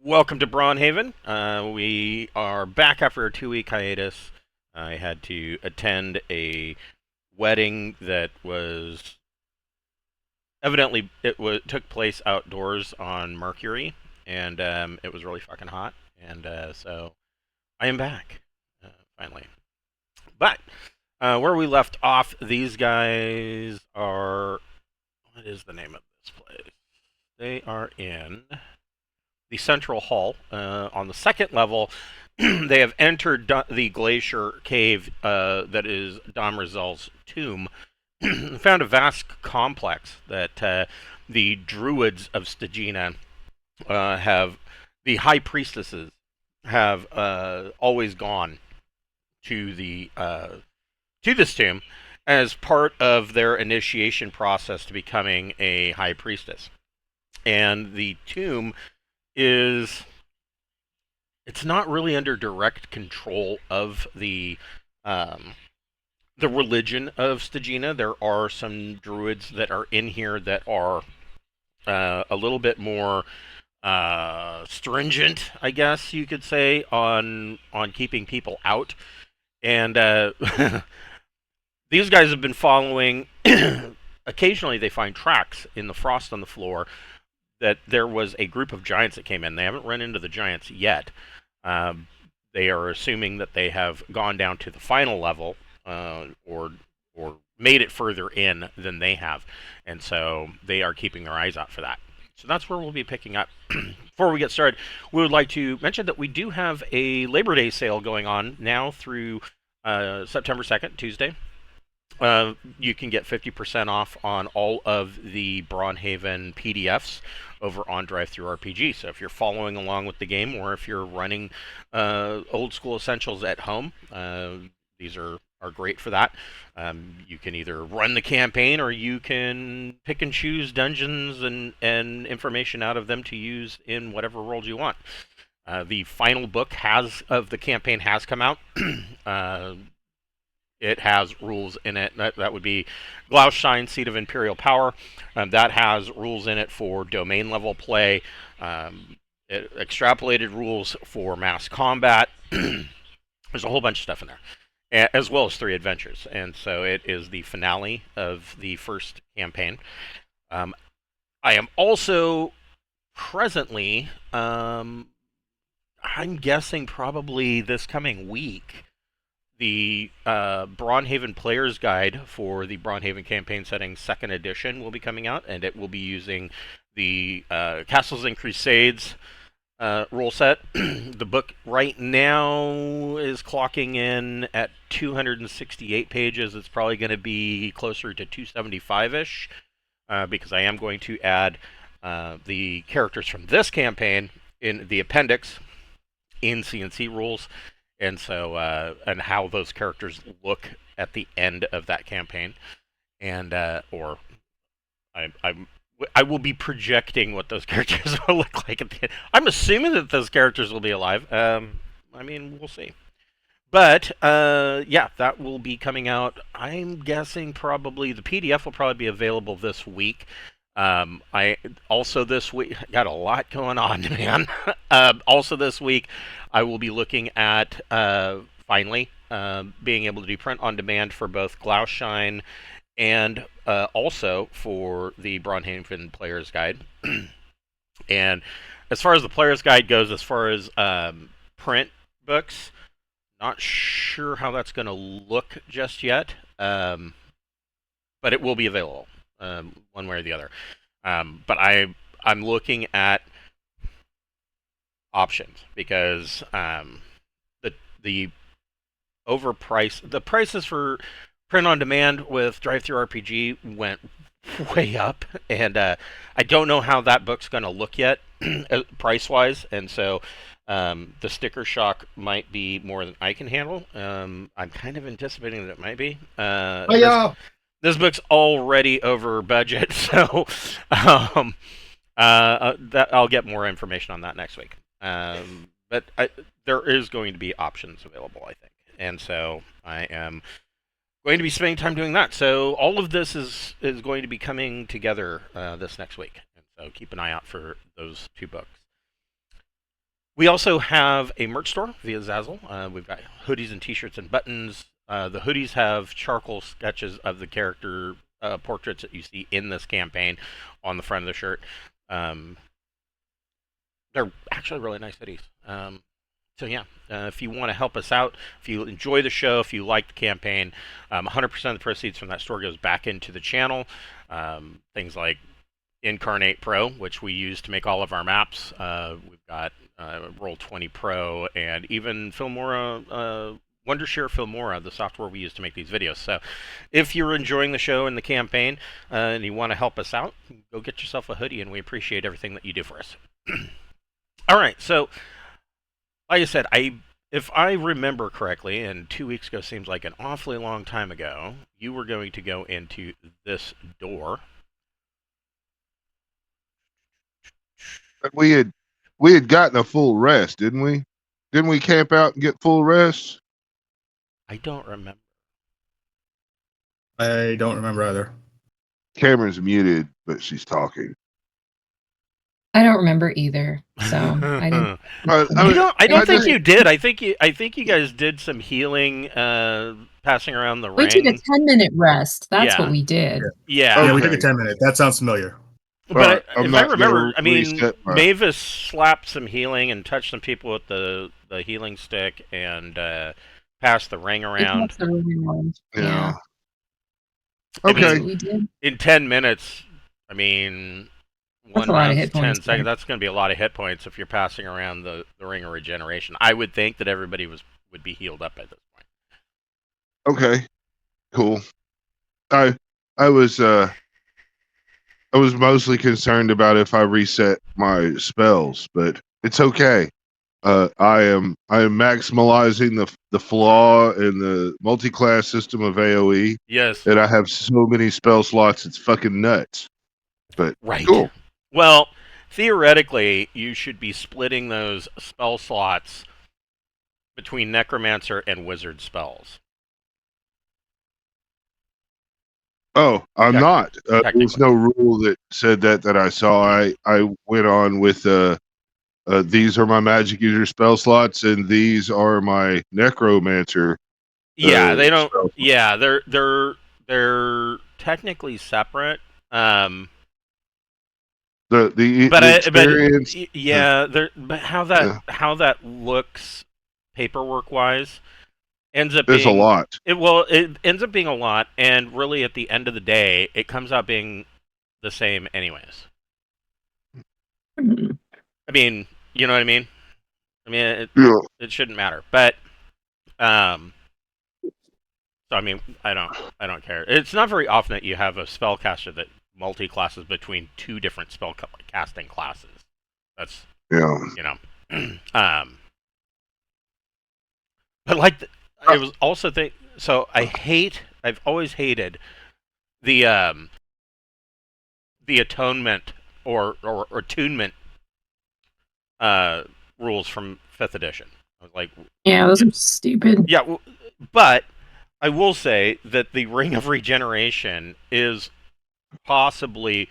Welcome to Braunhaven. We are back after a 2-week hiatus. I had to attend a wedding that was evidently took place outdoors on Mercury, and it was really fucking hot. And so I am back finally. But where we left off, these guys are. What is the name of this place? They are in the central hall. On the second level, they have entered the glacier cave that is Damrezhel's tomb. Found a vast complex that the druids of Stagina have, the high priestesses have always gone to to this tomb as part of their initiation process to becoming a high priestess. And the tomb is it's not really under direct control of the religion of Stagina. There are some druids that are in here that are a little bit more stringent, I guess you could say, on keeping people out. And these guys have been following. Occasionally, they find tracks in the frost on the floor that there was a group of giants that came in. They haven't run into the giants yet. They are assuming that they have gone down to the final level, or made it further in than they have, and so they are keeping their eyes out for that. So that's where we'll be picking up. Before we get started, we would like to mention that we do have a Labor Day sale going on now through September 2nd, Tuesday. You can get 50% off on all of the Braunhaven PDFs over on DriveThruRPG. So if you're following along with the game, or if you're running old school essentials at home, these are great for that. You can either run the campaign, or you can pick and choose dungeons and information out of them to use in whatever world you want. The final book of the campaign has come out. It has rules in it. That would be Glaushine, Seat of Imperial Power. That has rules in it for domain level play, extrapolated rules for mass combat. There's a whole bunch of stuff in there, as well as 3 adventures. And so it is the finale of the first campaign. I am also presently, I'm guessing probably this coming week, the Braunhaven Player's Guide for the Braunhaven Campaign Setting 2nd Edition will be coming out, and it will be using the Castles and Crusades rule set. The book right now is clocking in at 268 pages. It's probably going to be closer to 275-ish, because I am going to add the characters from this campaign in the appendix in C&C rules. And so, and how those characters look at the end of that campaign, and or I will be projecting what those characters will look like at the end. I'm assuming that those characters will be alive. I mean, we'll see. But yeah, that will be coming out. I'm guessing probably the PDF will probably be available this week. I also this week got a lot going on, man. Also this week, I will be looking at finally being able to do print on demand for both Glaushine and also for the Braunhaven Player's Guide. And as far as the Player's Guide goes, as far as print books, not sure how that's going to look just yet, but it will be available. One way or the other. But I'm looking at options, because the prices for print on demand with DriveThruRPG went way up, and I don't know how that book's going to look yet, price wise, and so the sticker shock might be more than I can handle. I'm kind of anticipating that it might be. This book's already over budget, so I'll get more information on that next week. But there is going to be options available, I think, and so I am going to be spending time doing that. So all of this is going to be coming together this next week, and so keep an eye out for those 2 books. We also have a merch store via Zazzle. We've got hoodies and t-shirts and buttons. The hoodies have charcoal sketches of the character portraits that you see in this campaign on the front of the shirt. They're actually really nice hoodies. So yeah, if you want to help us out, if you enjoy the show, if you like the campaign, 100% of the proceeds from that store goes back into the channel. Things like Incarnate Pro, which we use to make all of our maps. We've got Roll20 Pro, and even Filmora, Wondershare Filmora, the software we use to make these videos. So if you're enjoying the show and the campaign, and you want to help us out, go get yourself a hoodie, and we appreciate everything that you do for us. All right, so like I said, if I remember correctly, and 2 weeks ago seems like an awfully long time ago, you were going to go into this door. We had gotten a full rest, didn't we? Didn't we camp out and get full rest? I don't remember. I don't remember either. Cameron's muted, but she's talking. I don't remember either, so I didn't. I don't think you did. I think you guys did some healing, passing around the We ring. took a 10-minute rest. That's Yeah. what we did. Yeah. Yeah, we Okay. took a 10-minute. That sounds familiar. But I'm if I not gonna remember, I mean, reset my- Mavis slapped some healing and touched some people with the healing stick and passed the ring We around. passed the ring around. Yeah. I mean, Okay. We did. In 10 minutes, I mean, That's one a lot of round's hit 10 points, seconds. yeah. That's going to be a lot of hit points if you're passing around the ring of regeneration. I would think that everybody would be healed up at this point. Okay. Cool. I was mostly concerned about if I reset my spells, but it's okay. I am maximizing the flaw in the multi-class system of AoE, Yes. and I have so many spell slots. It's fucking nuts. But Right. cool. Well, theoretically, you should be splitting those spell slots between Necromancer and Wizard spells. Oh, I'm not. There was technically. no rule that said that I saw. I went on with these are my magic user spell slots, and these are my necromancer. Yeah, they don't. spell. Yeah, they're technically separate. The But experience. yeah, but how that looks paperwork wise ends up There's being a lot. It ends up being a lot, and really at the end of the day, it comes out being the same anyways. Mhm. I mean, you know what I mean? I mean, Yeah. it shouldn't matter, but so I mean, I don't care. It's not very often that you have a spellcaster that multi-classes between two different spell casting classes. That's Yeah. you know, but like I was also think so. I've always hated the atonement or attunement rules from 5th edition. I was like, Yeah, those are stupid. yeah, but I will say that the Ring of Regeneration is possibly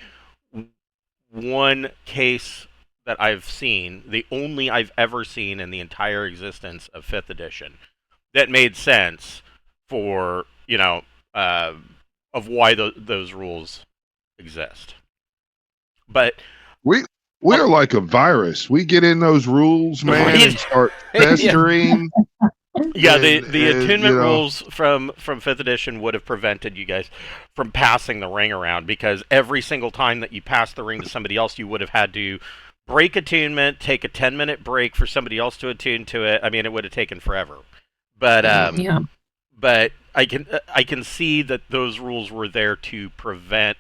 one case that I've seen, the only I've ever seen in the entire existence of 5th edition, that made sense for, of why those rules exist. But We are like a virus. We get in those rules, man, Right. and start festering. yeah, And- the and, attunement you know. rules from 5th edition would have prevented you guys from passing the ring around, because every single time that you pass the ring to somebody else, you would have had to break attunement, take a 10-minute break for somebody else to attune to it. I mean, it would have taken forever. But Yeah. but I can see that those rules were there to prevent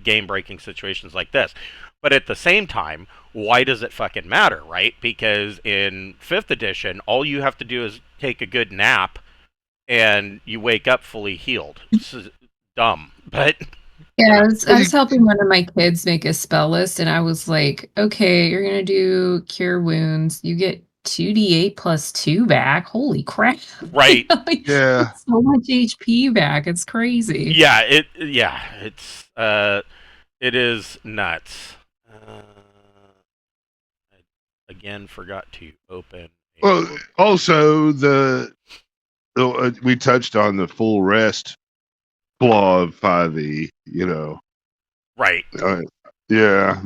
game-breaking situations like this. But at the same time, why does it fucking matter, right? Because in 5th edition, all you have to do is take a good nap, and you wake up fully healed. This is dumb, but Yeah, I was helping one of my kids make a spell list, and I was like, okay, you're going to do Cure Wounds. You get 2d8 plus 2 back. Holy crap. right. Like, Yeah. so much HP back. It's crazy. It is nuts. again forgot to open. Well, also we touched on the full rest flaw of 5e. You know, Right. yeah,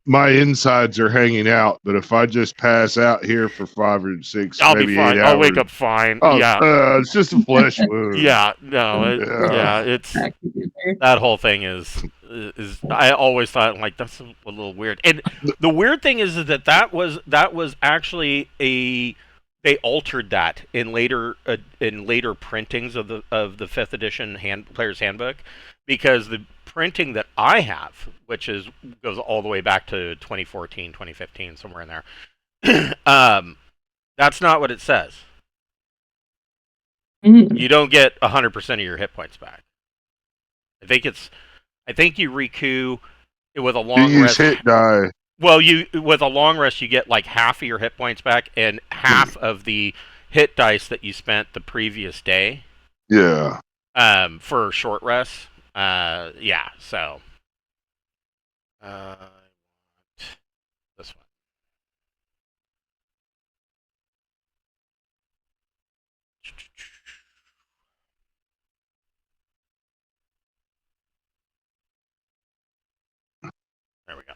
my insides are hanging out, but if I just pass out here for 5 or 6, I'll be maybe fine. 8 I'll hours, wake up fine. oh, Yeah. it's just a flesh wound. Yeah. No. Yeah. It's that whole thing is I always thought like that's a little weird. And the weird thing is that was actually they altered that in later printings of the 5th edition player's handbook, because the printing that I have, which goes all the way back to 2014, 2015, somewhere in there, that's not what it says. You don't get 100% of your hit points back. I think you recoup it with a long You use rest. hit die. Well, with a long rest, you get like half of your hit points back and half of the hit dice that you spent the previous day. Yeah. For short rests. Yeah. So, this one. There we go.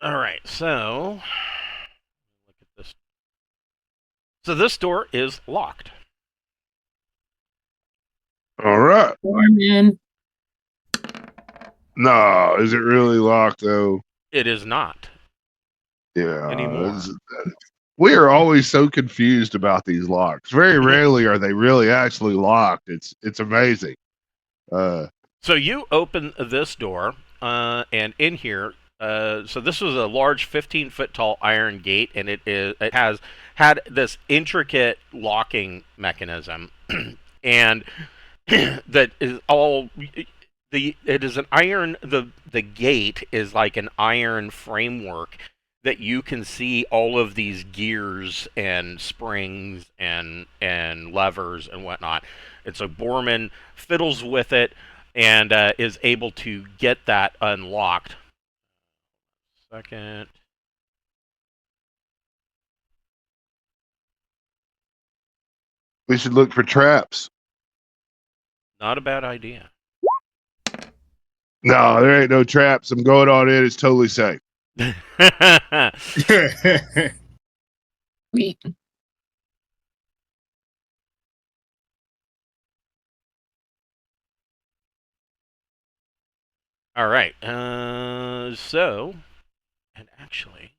All right, so look at this. So this door is locked. All right. Morning. No, is it really locked though? It is not Yeah. anymore. We are always so confused about these locks. Very rarely are they really actually locked. It's amazing. So you open this door, and in here, so this was a large 15-foot tall iron gate, and it has had this intricate locking mechanism, and that is all. It is an iron. The gate is like an iron framework that you can see all of these gears and springs and levers and whatnot. And so Borman fiddles with it and is able to get that unlocked. Second. We should look for traps. Not a bad idea. No, there ain't no traps. I'm going on in. It's totally safe. Sweet. All right. So, and actually,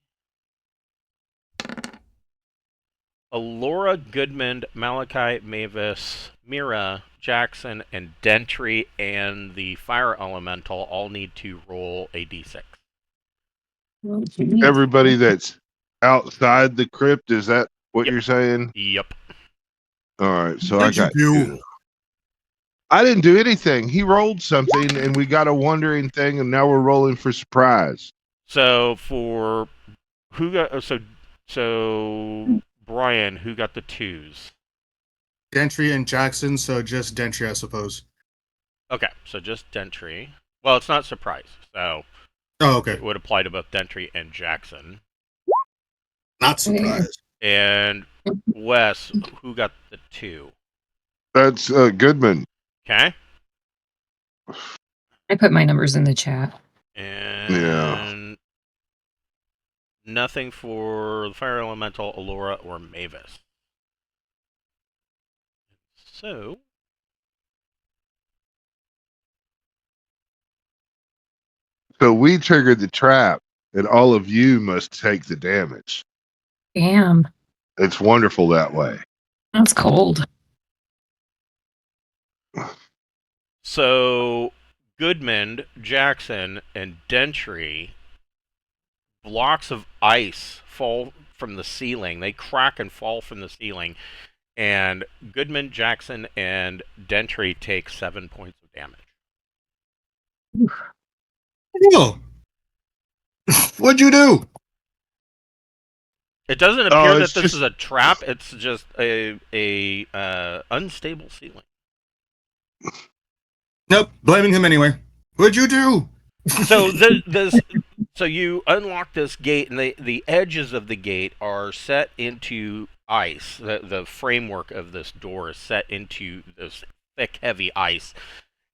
Alora, Goodman, Malachi, Mavis, Mira, Jackson, and Dentry, and the Fire Elemental all need to roll a d6. Everybody that's outside the crypt, is that what you're saying? Yep. All right, so What'd I got you do? two. I didn't do anything. He rolled something, and we got a wandering thing, and now we're rolling for surprise. So for who got so Brian, who got the 2s? Dentry and Jackson, so just Dentry, I suppose. Okay, so just Dentry. Well, it's not surprise, so Oh, okay. it would apply to both Dentry and Jackson. Not surprised. And Wes, who got the 2? That's Goodman. Okay. I put my numbers in the chat. And nothing for the Fire Elemental, Alora, or Mavis. So we triggered the trap, and all of you must take the damage. Damn. It's wonderful that way. That's cold. So Goodman, Jackson, and Dentry, blocks of ice fall from the ceiling. They crack and fall from the ceiling. And Goodman, Jackson, and Dentry take 7 points of damage. Oh. What'd you do? It doesn't appear that it's this just- is a trap. It's just a unstable ceiling. Nope, blaming him anyway. What'd you do? So so you unlock this gate, and the edges of the gate are set into ice. The framework of this door is set into this thick, heavy ice.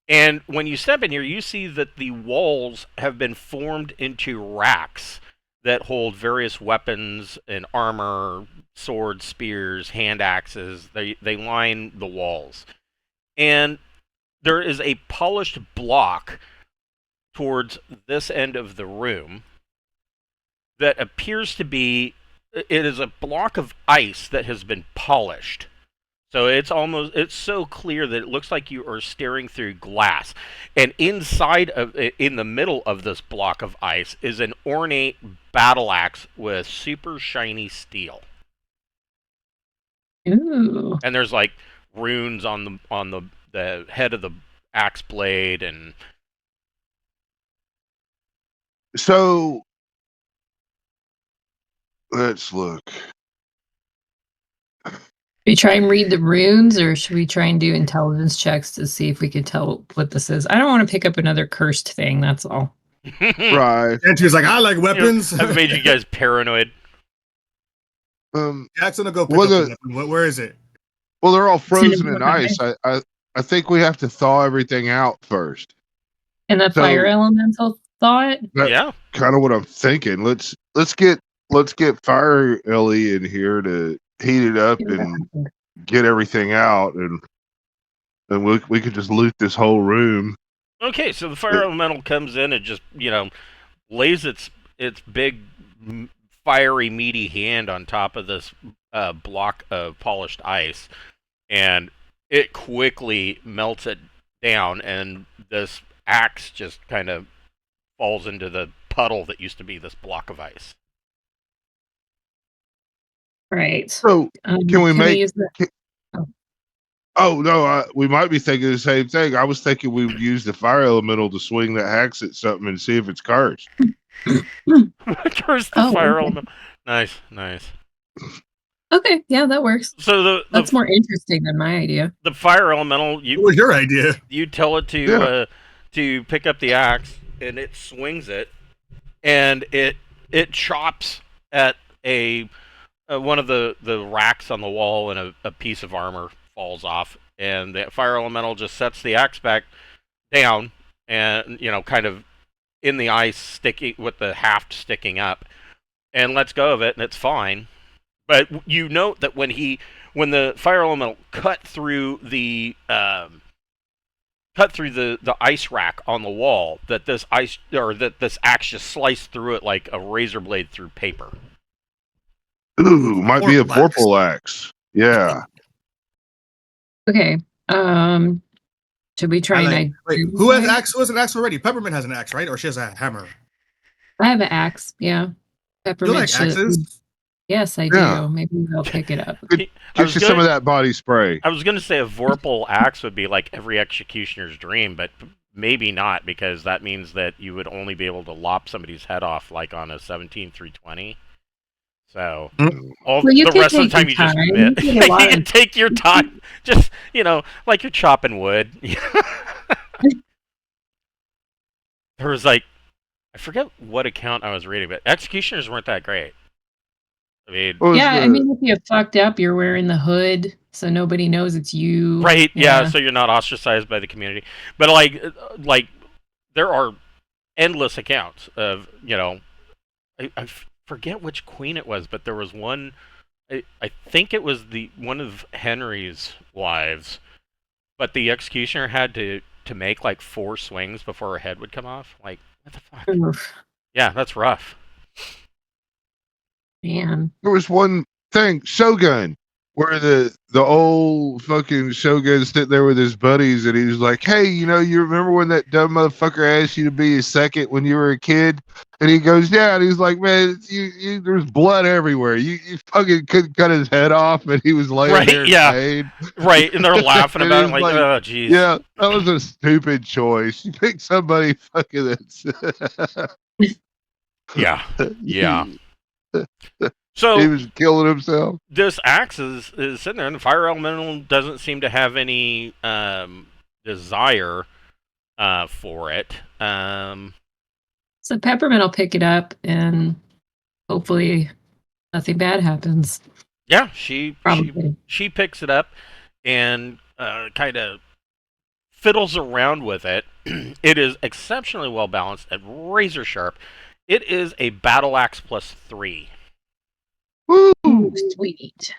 And when you step in here, you see that the walls have been formed into racks that hold various weapons and armor, swords, spears, hand axes. They line the walls. And there is a polished block towards this end of the room that appears to be, it is a block of ice that has been polished. So it's so clear that it looks like you are staring through glass. And in the middle of this block of ice is an ornate battle axe with super shiny steel. Ooh. And there's like runes on the head of the axe blade, and So let's look. Should we try and read the runes, or should we try and do intelligence checks to see if we can tell what this is? I don't want to pick up another cursed thing, that's all. Right. Andrew's like, I like weapons. I've made you guys paranoid. Jackson will go pick Well, up the weapon. Where is it? Well, they're all in frozen the in ice. I think we have to thaw everything out first. And the So- fire elemental thought? That's Yeah. kind of what I'm thinking. Let's get Fire Ellie in here to heat it up and get everything out, and we could just loot this whole room. Okay, so the fire elemental comes in and just, lays its big, fiery, meaty hand on top of this block of polished ice, and it quickly melts it down, and this axe just kind of falls into the puddle that used to be this block of ice. Right. So can we make? use the- Oh no, we might be thinking the same thing. I was thinking we would use the fire elemental to swing the axe at something and see if it's cursed. Curse the Oh, fire okay. elemental. Nice. Okay, yeah, that works. So That's more interesting than my idea. the fire elemental, What was your idea? you tell it to pick up the axe, and it swings it, and it chops at one of the racks on the wall, and a piece of armor falls off, and the fire elemental just sets the axe back down, and kind of in the ice, sticky with the haft sticking up, and lets go of it, and it's fine. But you note that when the fire elemental cut through the ice rack on the wall, that this axe just sliced through it like a razor blade through paper. Ooh, might be a Vorpal axe. vorpal axe. Yeah. Okay. Should we try and Wait, who has axe? Who has an axe already? Peppermint has an axe, right? Or she has a hammer. I have an axe, yeah. You Peppermint like should- axes? Yes, I Yeah. do. Maybe I'll pick it up. Get you some of that body spray. I was going to say a Vorpal axe would be like every executioner's dream, but maybe not, because that means that you would only be able to lop somebody's head off like on a 17-320. So Well, you the can rest of the take time your you just time. miss. You get a lot You of- take your time. Just, like you're chopping wood. There was like, I forget what account I was reading, but executioners weren't that great. I mean, What was Yeah, I the- mean, if you fucked up, you're wearing the hood, so nobody knows it's you. right? Yeah, so you're not ostracized by the community. But like there are endless accounts of I forget which queen it was, but there was one. I think it was one of Henry's wives, but the executioner had to make like 4 swings before her head would come off. Like, what the fuck? Oof, Yeah, that's rough. man. There was one thing, Shogun, where the old fucking Shogun sitting there with his buddies, and he was like, "Hey, you remember when that dumb motherfucker asked you to be his second when you were a kid?" And he goes, "Yeah." And he's like, "Man, there's blood everywhere. You fucking couldn't cut his head off," and he was laying Right, there in yeah. pain. Right, and they're laughing And about it he's like, like, oh, jeez. Yeah, that was a stupid choice. You picked somebody fucking that's Yeah. Yeah. he So was killing himself. this axe is sitting there, and the fire elemental doesn't seem to have any desire for it. So Peppermint will pick it up and hopefully nothing bad happens. Yeah, she Probably. picks it up and kind of fiddles around with it. It is exceptionally well balanced and razor sharp. It is a battle axe +3. Woo! Ooh, sweet.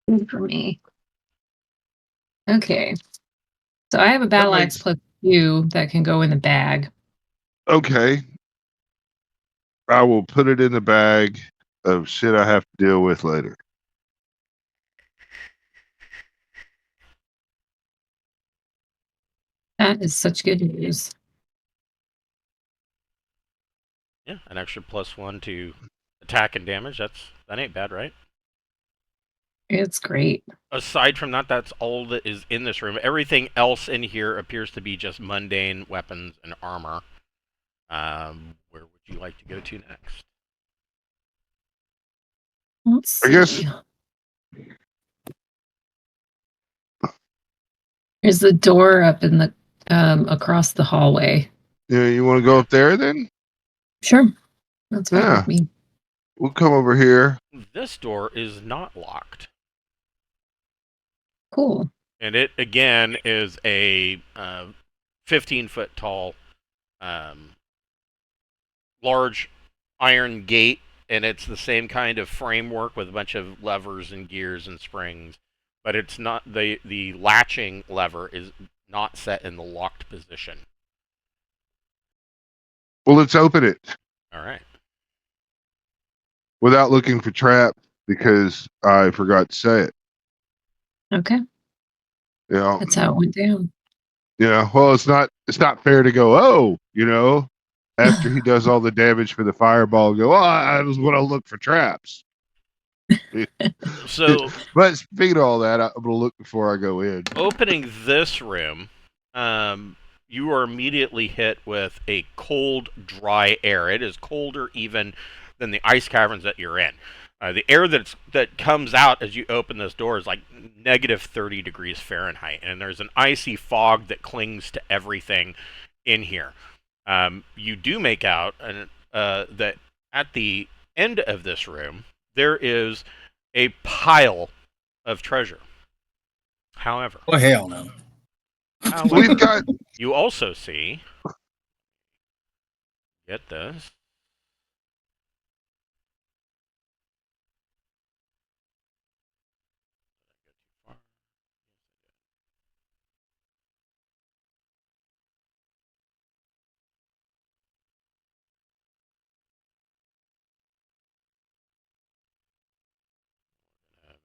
Good for me. Okay. So I have a battle axe +2 that can go in the bag. Okay. I will put it in the bag of shit I have to deal with later. That is such good news. Yeah, an extra +1 to attack and damage. That ain't bad, right? It's great. Aside from that, that's all that is in this room. Everything else in here appears to be just mundane weapons and armor. Where would you like to go to next? Let's see. I guess. There's the door up in the across the hallway. Yeah, you want to go up there then? Sure. That's fine Yeah. with me. We'll come over here. This door is not locked. Cool. And it, again, is a 15-foot tall, large iron gate, and it's the same kind of framework with a bunch of levers and gears and springs. But it's not, the latching lever is not set in the locked position. Well, let's open it All right. without looking for traps because I forgot to say it. Okay. Yeah. That's how it went down. Yeah. Well, it's not fair to go, oh, after he does all the damage for the fireball, go, oh, I was going to look for traps. So, but speaking of all that, I'm going to look before I go in. opening this room, you are immediately hit with a cold, dry air. It is colder even than the ice caverns that you're in. The air that comes out as you open this door is like -30 degrees Fahrenheit, and there's an icy fog that clings to everything in here. You do make out that at the end of this room there is a pile of treasure. However, Oh, hell no. We've got. You also see, get this,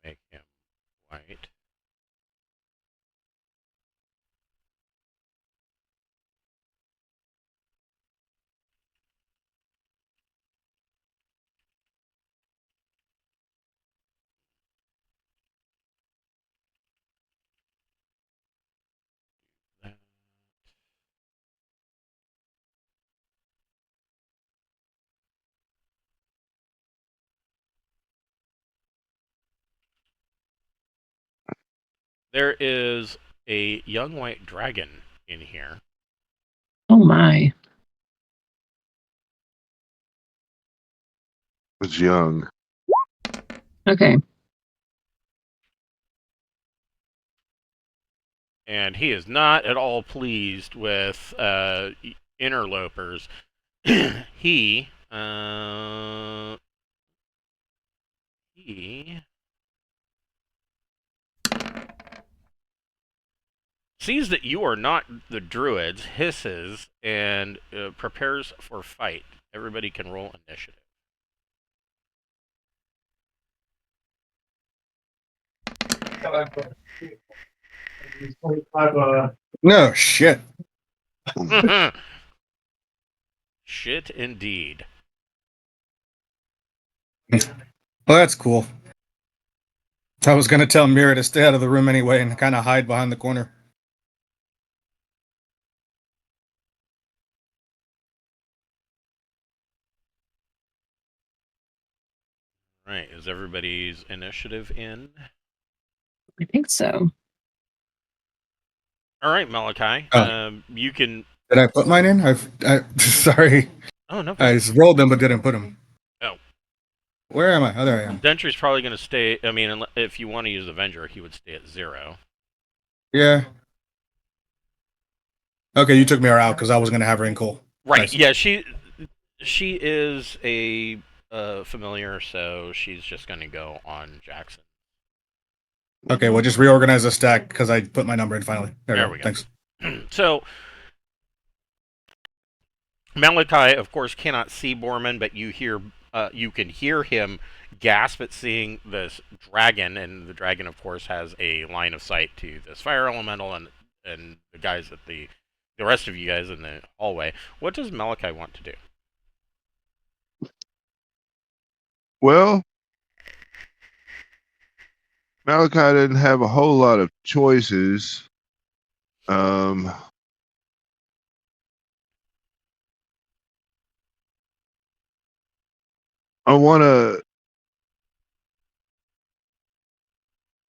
make him white. There is a young white dragon in here. Oh my. Was young. Okay. And he is not at all pleased with interlopers. he sees that you are not the druids, hisses, and prepares for fight. Everybody can roll initiative. No shit. Shit, indeed. Well, that's cool. I was going to tell Mira to stay out of the room anyway and kind of hide behind the corner. Right, is everybody's initiative in? I think so. All right, Malachi. Oh. You can. Did I put mine in? Sorry. Oh, no. I just rolled them but didn't put them. Oh. Where am I? Oh, there I am. Dentry's probably going to stay. I mean, if you want to use Avenger, he would stay at 0. Yeah. Okay, you took me out because I was going to have Wrinkle. Right. Nice. Yeah, she is a familiar, so she's just going to go on Jackson. Okay, well, just reorganize the stack because I put my number in finally. There we go. Thanks. So, Malachi, of course, cannot see Borman, but you can hear him gasp at seeing this dragon, and the dragon, of course, has a line of sight to this fire elemental and the guys at the rest of you guys in the hallway. What does Malachi want to do? Well, Malachi didn't have a whole lot of choices. I want to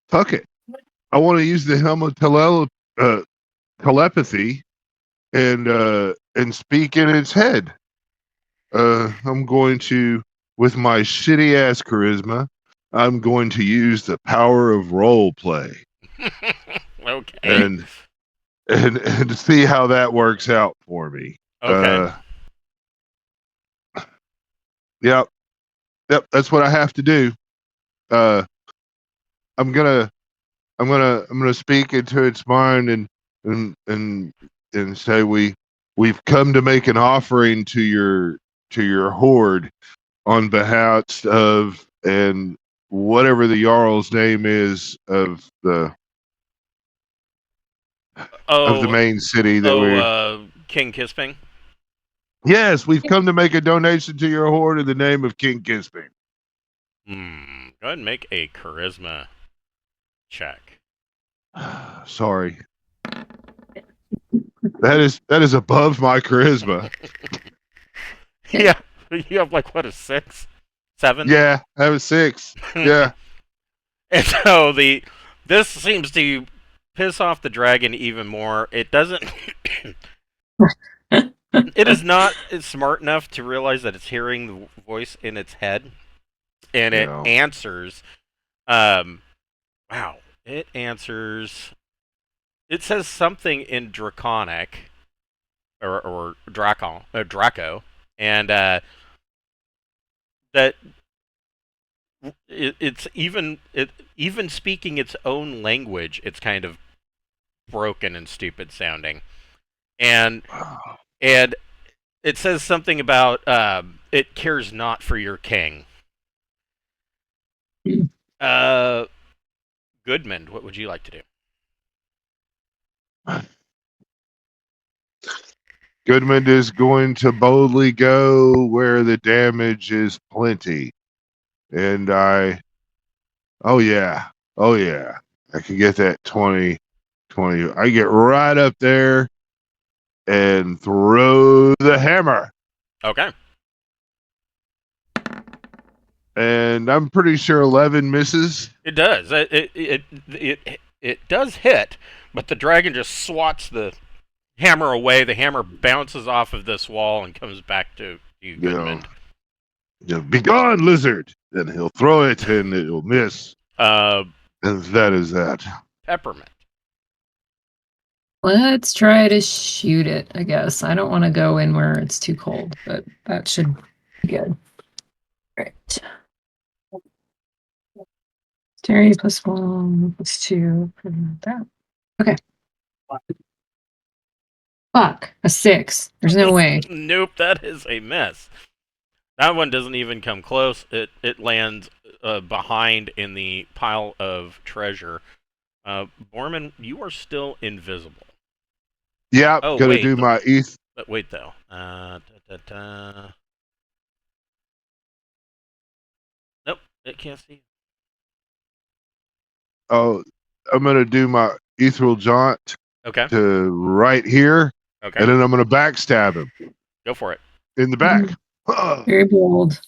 fuck it. I want to use the helm of telepathy and speak in its head. I'm going to, with my shitty ass charisma, I'm going to use the power of role play. Okay. And see how that works out for me. Okay. Yep, that's what I have to do. I'm gonna speak into its mind and say we've come to make an offering to your horde on behalf of and whatever the Jarl's name is of the main city that we're King Kisping. Yes, we've come to make a donation to your horde in the name of King Kisping. Go ahead and make a charisma check. Sorry. That is above my charisma. Yeah. You have like what, a 6? 7? Yeah, I have a 6. Yeah. And so this seems to piss off the dragon even more. It doesn't it is not smart enough to realize that it's hearing the voice in its head. And it answers wow. It answers. It says something in Draconic, or Draco, and that it's even speaking its own language. It's kind of broken and stupid sounding, and it says something about it cares not for your king. Goodman, what would you like to do? Goodman is going to boldly go where the damage is plenty. And oh yeah, I can get that 20. I get right up there and throw the hammer. Okay. And I'm pretty sure 11 misses. It does. It does hit, but the dragon just swats the hammer away. The hammer bounces off of this wall and comes back to you, Goodman. Be gone, lizard! Then he'll throw it and it'll miss. And that is that. Peppermint. Let's try to shoot it, I guess. I don't want to go in where it's too cold, but that should be good. All right. Terry +1 +2 for that. Okay. Fuck, a 6. There's no way. Nope, that is a mess. That one doesn't even come close. It lands behind in the pile of treasure. Borman, you are still invisible. Yeah, gonna do my ETH. But wait though. Nope, it can't see. Oh, I'm gonna do my ethereal jaunt. Okay. To right here. Okay. And then I'm gonna backstab him. Go for it. In the back. Very bold.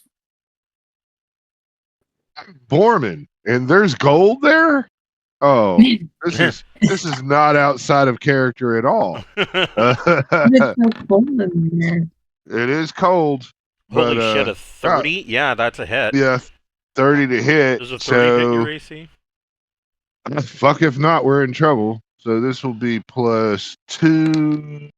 Borman, and there's gold there. Oh, this is not outside of character at all. There's no gold in there. It is cold, but Holy shit, a 30? Yeah, that's a hit. yeah, 30 to hit. Does a 30 hit your So AC? fuck if not, we're in trouble. So this will be +2.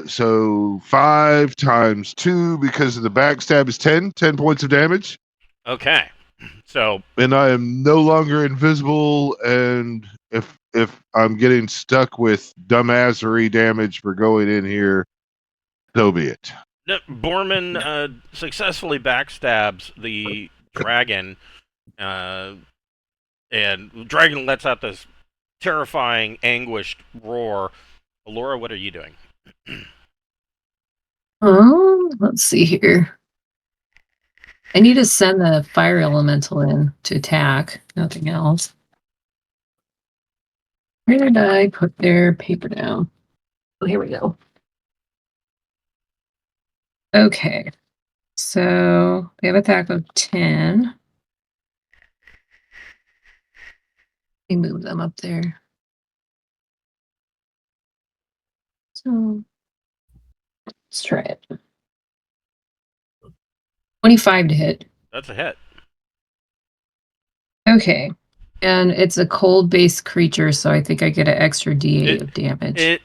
So 5 times 2 because of the backstab is 10 points of damage. Okay. So, And I am no longer invisible. And if I'm getting stuck with dumbassery damage for going in here, so be it. Borman successfully backstabs the dragon, and dragon lets out this terrifying, anguished roar. Laura, what are you doing? Let's see here. I need to send the fire elemental in to attack. Nothing else. Where did I put their paper down? Oh, here we go. Okay. So they have attack of 10. Let me move them up there. So let's try it. 25 to hit. That's a hit. Okay. And it's a cold-based creature, so I think I get an extra D8 of damage.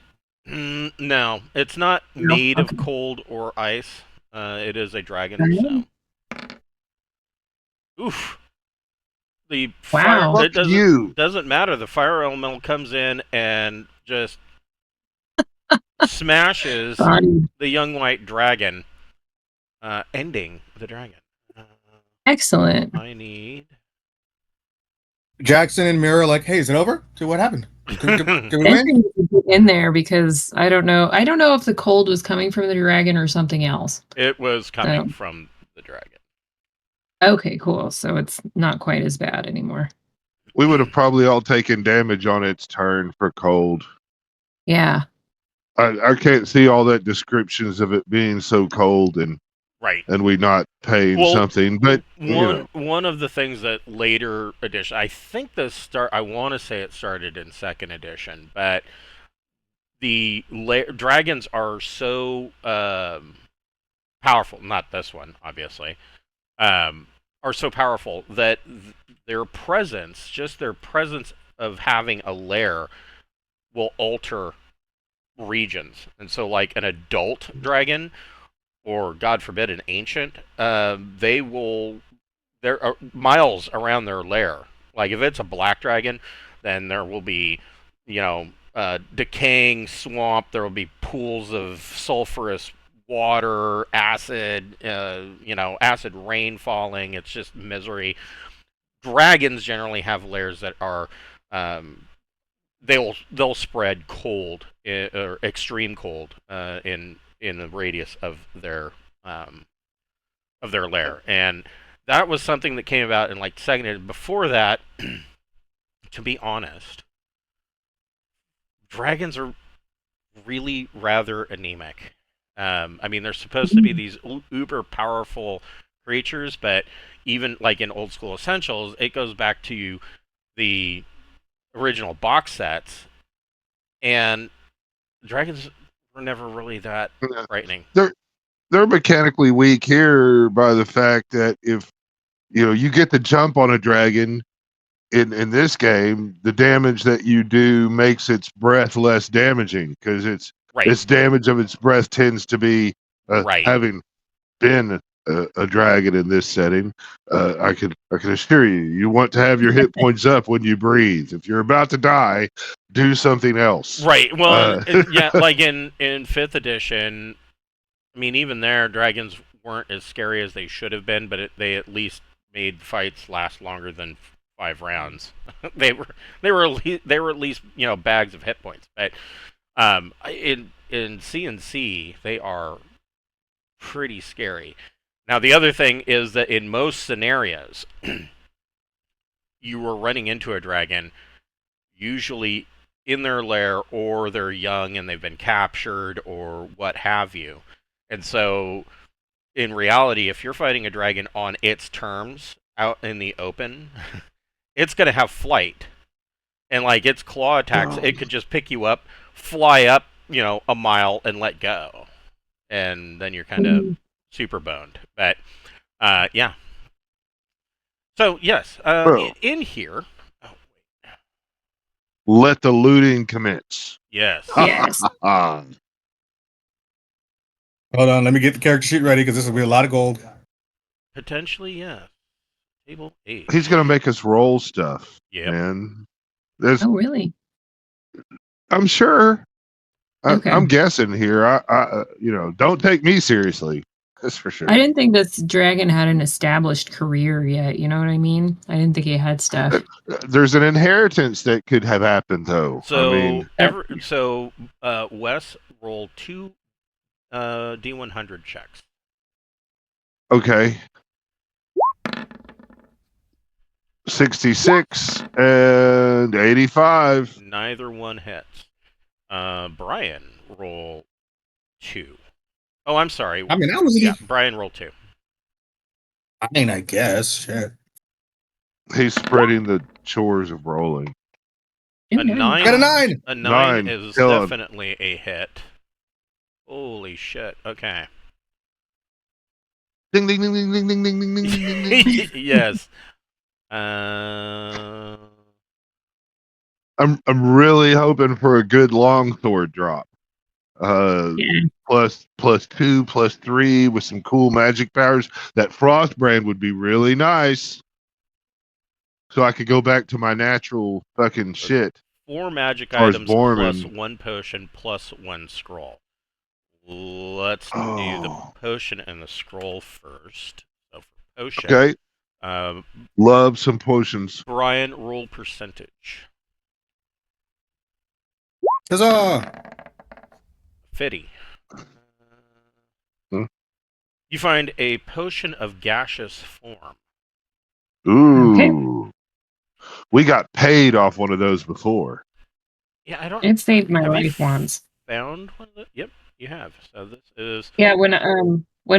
No, it's not No? made Okay. of cold or ice. It is a dragon, Alright. so. Oof. The Wow. fire. It Fuck you. doesn't matter. The fire elemental comes in and just smashes Body. the young white dragon, ending the dragon. Excellent. I need. Jackson and Mira are like, hey, is it over? So what happened? Did we win? Anything to get in there because I don't know. I don't know if the cold was coming from the dragon or something else. It was coming So. from the dragon. Okay, cool. So it's not quite as bad anymore. We would have probably all taken damage on its turn for cold. Yeah. I can't see all that descriptions of it being so cold and Right. we not paying Well, something. But you know, one of the things that later edition, I think I want to say it started in second edition, but the dragons are so powerful. Not this one, obviously. Are so powerful that their presence, just their presence of having a lair, will alter regions. And so, like an adult dragon, or God forbid, an ancient, they will. There are miles around their lair. Like if it's a black dragon, then there will be, decaying swamp. There will be pools of sulfurous water, acid, acid rain falling. It's just misery. Dragons generally have lairs that are, they'll spread cold or extreme cold in the radius of their lair, and that was something that came about in like second. Before that, to be honest, dragons are really rather anemic. I mean, they're supposed to be these uber powerful creatures, but even like in old school essentials, it goes back to the original box sets, and dragons were never really that frightening. they're mechanically weak here by the fact that if you get the jump on a dragon in this game, the damage that you do makes its breath less damaging because its damage of its breath tends to be having been a dragon in this setting. I can assure you want to have your hit points up when you breathe. If you're about to die, do something else. Right. Well, yeah, like in 5th edition, I mean, even there, dragons weren't as scary as they should have been, but they at least made fights last longer than 5 rounds. they were at least bags of hit points. But in C&C, they are pretty scary. Now, the other thing is that in most scenarios, you were running into a dragon, usually in their lair, or they're young and they've been captured, or what have you. And so, in reality, if you're fighting a dragon on its terms, out in the open, it's going to have flight. And like its claw attacks, it could just pick you up, fly up, a mile, and let go. and then you're kind of super boned. But yeah. So yes, Bro. in here. Oh, Let the looting commence. yes. Yes. Hold on, let me get the character sheet ready because this will be a lot of gold. Potentially, yes. Table 8. He's gonna make us roll stuff, Yep. man. There's, Oh, really? I'm sure. Okay. I'm guessing here. Don't take me seriously. That's for sure. I didn't think this dragon had an established career yet. You know what I mean? I didn't think he had stuff. There's an inheritance that could have happened, though. So I mean, Wes rolled 2 D100 checks. okay. 66 and 85. Neither one hits. Brian roll 2. Oh, I'm sorry. I mean, I was. Yeah, Brian rolled 2. I mean, I guess. Shit. He's spreading the chores of rolling. A 9. Got a 9. A 9 9. is Kill him. definitely a hit. Holy shit. Okay. Ding ding ding ding ding ding ding ding ding ding ding. Yes. I'm really hoping for a good longsword drop. Yeah. Plus 2, plus 3 with some cool magic powers. That frost brand would be really nice. So I could go back to my natural fucking shit. 4 magic Or as items plus Borman. 1 potion plus 1 scroll. Let's do the Oh. potion and the scroll first. So for potion, Okay. Love some potions. Brian, roll percentage. Huzzah! Fitty. Hmm? You find a potion of gaseous form. Ooh. Okay. We got paid off one of those before. Yeah, I don't. It saved my Have you life once. Found one of the? Yep, you have. So this is. Yeah, when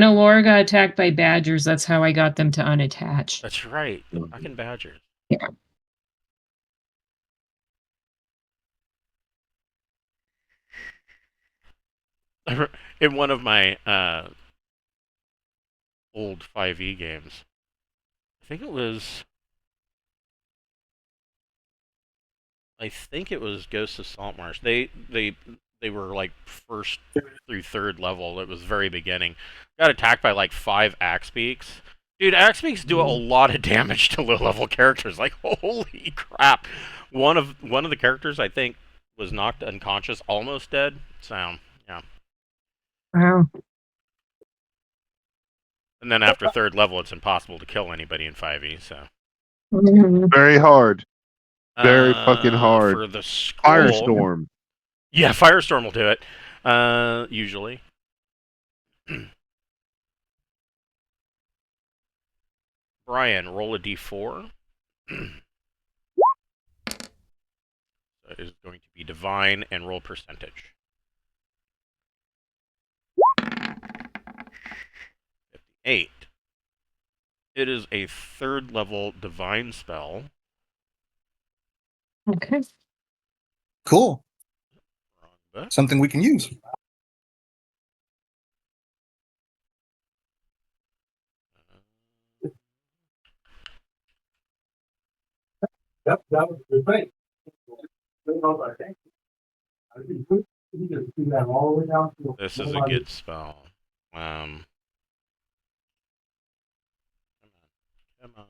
Alora got attacked by badgers, that's how I got them to unattach. That's right. The fucking badgers. Yeah. In one of my old 5e games, I think it was Ghosts of Saltmarsh. They were like first through third level. It was very beginning. Got attacked by like 5 axe beaks. Dude, axe beaks do a lot of damage to low level characters. Like holy crap! One of the characters I think was knocked unconscious, almost dead. So yeah. Wow. And then after third level, it's impossible to kill anybody in 5e. So Very hard. Very fucking hard. For the scroll, Firestorm. Yeah, Firestorm will do it. Usually. Brian, roll a d4. So it is going to be divine and roll percentage. 58. It is a 3rd level divine spell. Okay. Cool. Wrong book. Something we can use. Yep, that was a good thing. This is a good spell. Come on.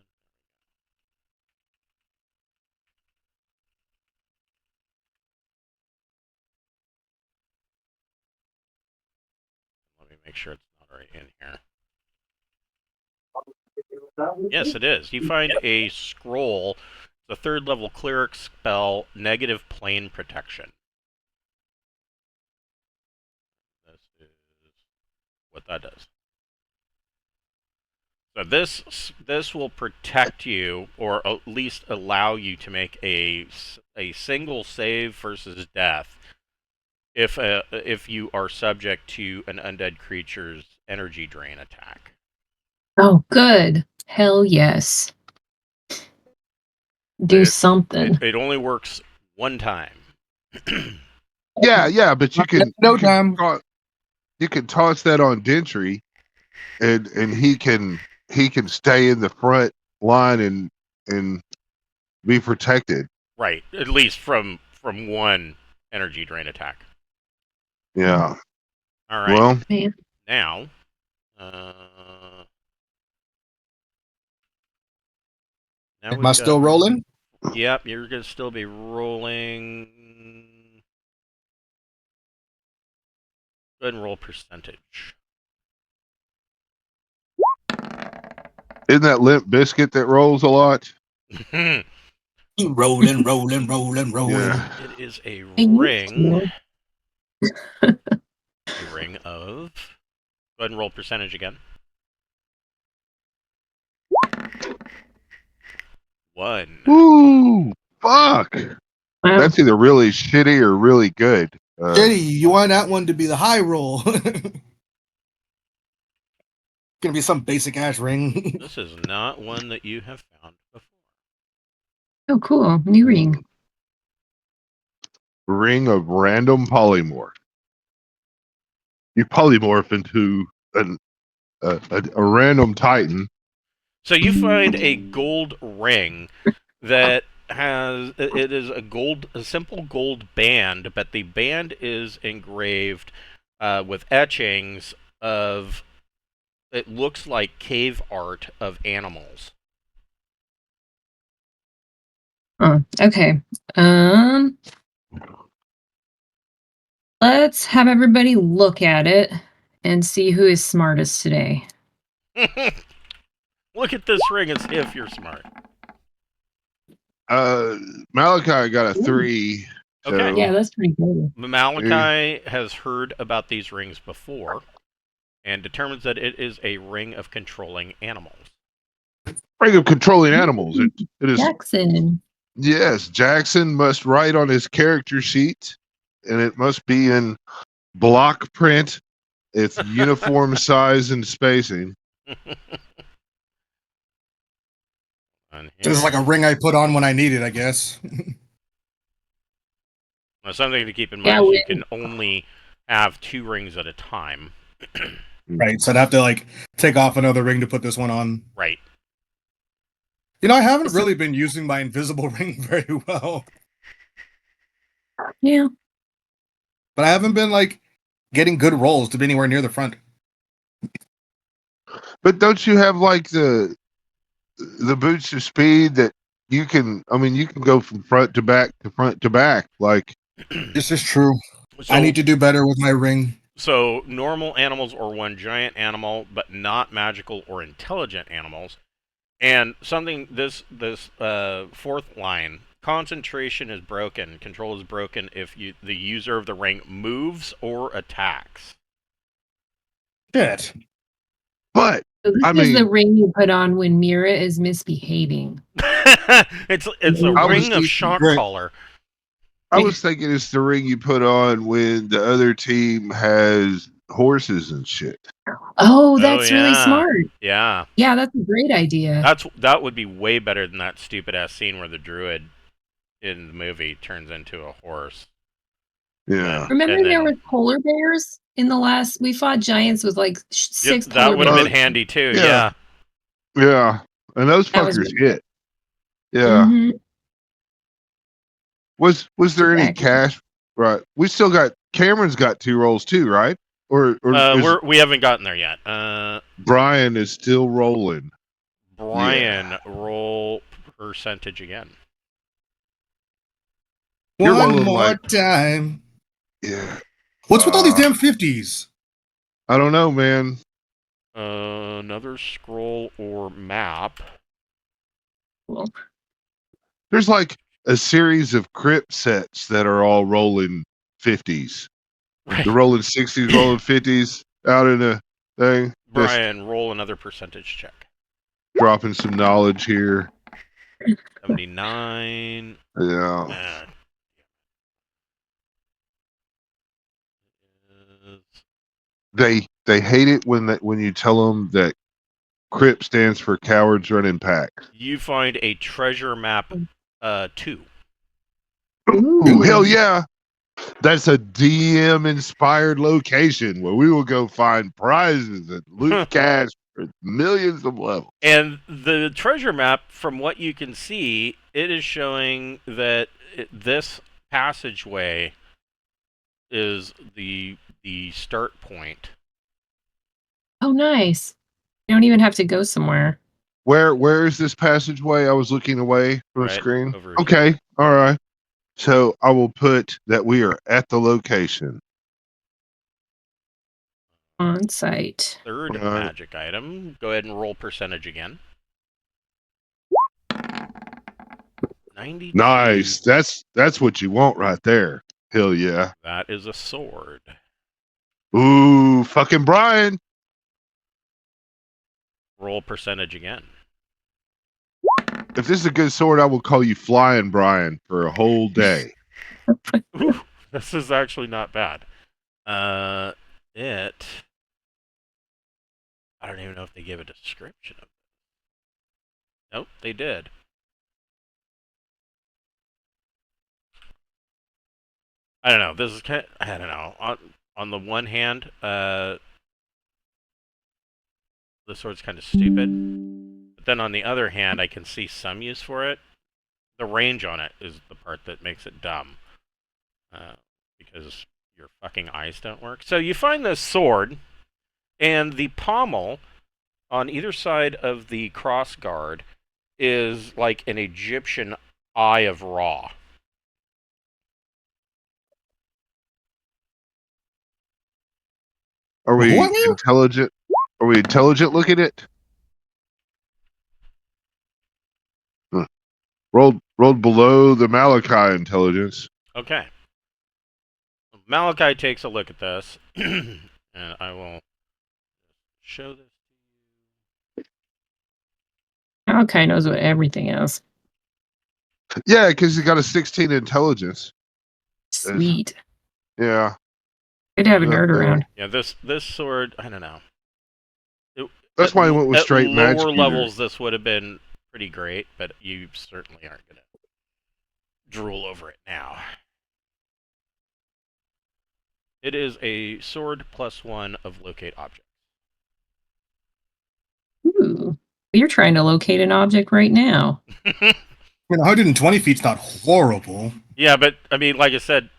Let me make sure it's not already in here. Yes, it is. You find a scroll. It's a 3rd level cleric spell, negative plane protection. This is what that does. So this will protect you, or at least allow you to make a single save versus death if you are subject to an undead creature's energy drain attack. Oh, good. Hell yes. Do something. It only works one time. Yeah, but you can. No you can time. you can toss that on Dentry, and he can stay in the front line and be protected. Right, at least from one energy drain attack. Yeah. All right. Well, Man. Now, now Am I still rolling? Yep, you're gonna still be rolling. Go ahead and roll percentage. isn't that Limp Biscuit that rolls a lot? It Rolling, rolling, rolling, rolling. Yeah. is a I used ring. to. A ring of. Go ahead and roll percentage again. 1. Woo! Fuck. Wow. That's either really shitty or really good. Jenny, you want that one to be the high roll. Gonna be some basic ass ring. This is not one that you have found before. Oh, cool. New ring. Ring of random polymorph. You polymorph into a random titan. So you find a gold ring that has it is a simple gold band, but the band is engraved with etchings of, it looks like cave art of animals. Oh, okay. Let's have everybody look at it and see who is smartest today. Look at this ring and see if you're smart. Malachi got a 3. Okay. So Yeah, that's pretty good. Malachi has heard about these rings before and determines that it is a ring of controlling animals. ring of controlling animals. It is. Jackson. Yes, Jackson must write on his character sheet, and it must be in block print. It's uniform size and spacing. This is like a ring I put on when I need it, I guess. Now, something to keep in Yeah, mind is you can only have 2 rings at a time. Right, so I'd have to like take off another ring to put this one on. Right. You know, I haven't really been using my invisible ring very well. Yeah. But I haven't been like getting good rolls to be anywhere near the front. But don't you have like the boots of speed that you can? I mean, you can go from front to back to front to back. Like This is true. So, I need to do better with my ring. So normal animals or one giant animal, but not magical or intelligent animals. And something this 4th line, concentration is broken, control is broken if the user of the ring moves or attacks. Shit. but So this I is mean- the ring you put on when Mira is misbehaving. it's a I was ring of thinking, shock great. collar. I was thinking it's the ring you put on when the other team has horses and shit. Oh, that's really yeah. smart. Yeah. Yeah, that's a great idea. That would be way better than that stupid ass scene where the druid in the movie turns into a horse. Yeah. Remember and there then- were polar bears in the last? We fought giants with like 6 That polar would have bears. been handy too. Yeah. Yeah. Yeah. And those That was fuckers really hit. Yeah. Mhm. Was there any Exactly. cash? Right. We still got Cameron's got 2 rolls too, right? Or is We haven't gotten there yet. Brian is still rolling. Brian, roll percentage again. You're One rolling more like- time. Yeah. What's with all these damn 50s? I don't know, man. Another scroll or map. Cool. There's like a series of crypt sets that are all rolling 50s. Right. The rolling 60s, rolling 50s out in a thing. Just Brian, roll another percentage check. dropping some knowledge here. 79. Yeah. Uh, They hate it when you tell them that crypt stands for cowards running pack. you find a treasure map 2. Ooh, hell yeah. That's a DM inspired location where we will go find prizes and loot cash for millions of levels. And the treasure map, from what you can see, it is showing that this passageway is the start point. Oh, nice. You don't even have to go somewhere. Where is this passageway? I was looking away from the Right screen. over Okay, here. all right. So I will put that we are at the location. On site. Third All right. magic item. Go ahead and roll percentage again. 92. Nice. That's what you want right there. Hell yeah. That is a sword. Ooh, fucking Brian. Roll percentage again. If this is a good sword, I will call you Flying Brian for a whole day. Ooh, this is actually not bad. It. I don't even know if they give a description of it. Nope, they did. I don't know. This is kind of, I don't know. On the one hand, the sword's kind of stupid. But then on the other hand, I can see some use for it. The range on it is the part that makes it dumb. Because your fucking eyes don't work. So you find this sword, and the pommel on either side of the cross guard is like an Egyptian eye of Ra. Are we What? intelligent? Are we intelligent looking at? Huh. Rolled below the Malachi intelligence. Okay. Malachi takes a look at this, and I will show this. Malachi knows what everything is. Yeah, because he got a 16 intelligence. Sweet. Yeah. Good to have a Yeah, nerd around. Yeah, this sword, I don't know. That's why I went with straight at magic lower eater. levels, this would have been pretty great, but you certainly aren't going to drool over it now. It is a sword +1 of locate object. Ooh. You're trying to locate an object right now. I mean, 120 feet's not horrible. Yeah, but I mean, like I said,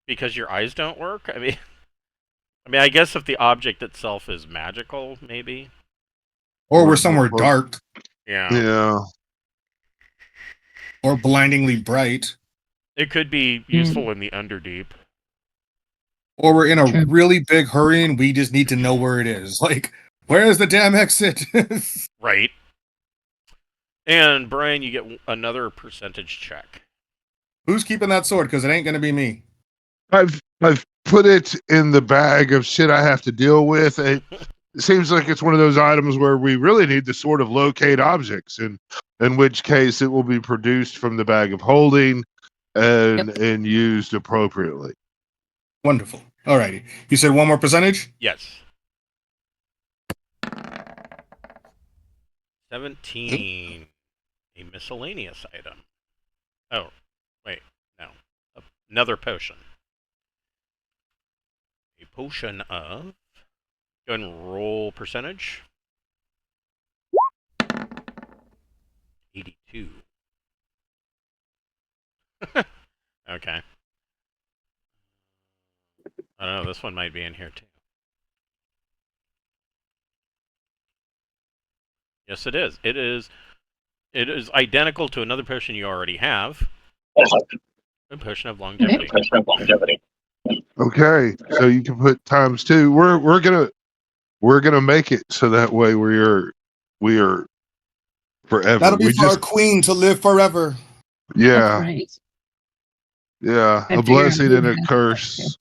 because your eyes don't work. I mean, I guess if the object itself is magical, maybe. Or we're somewhere dark Yeah. Yeah. or blindingly bright. It could be useful in the Underdeep. Or we're in a True. really big hurry and we just need to know where it is. Like, where's the damn exit? Right. And Brian, you get another percentage check. Who's keeping that sword? Because it ain't going to be me. I've put it in the bag of shit I have to deal with. It seems like it's one of those items where we really need to sort of locate objects, and in which case it will be produced from the bag of holding and used appropriately. Wonderful. Alrighty. You said one more percentage? Yes. 17. A miscellaneous item. Oh, wait, no. Another potion. A potion of... Go ahead and roll percentage. 82. Okay. I don't know, this one might be in here too. Yes, it is. It is identical to another potion you already have. A potion of longevity. Okay, so you can put ×2. We're gonna make it so that way we are forever. That'll be we for our queen to live forever. yeah, That's right. yeah, I a figured blessing you'd and a have curse.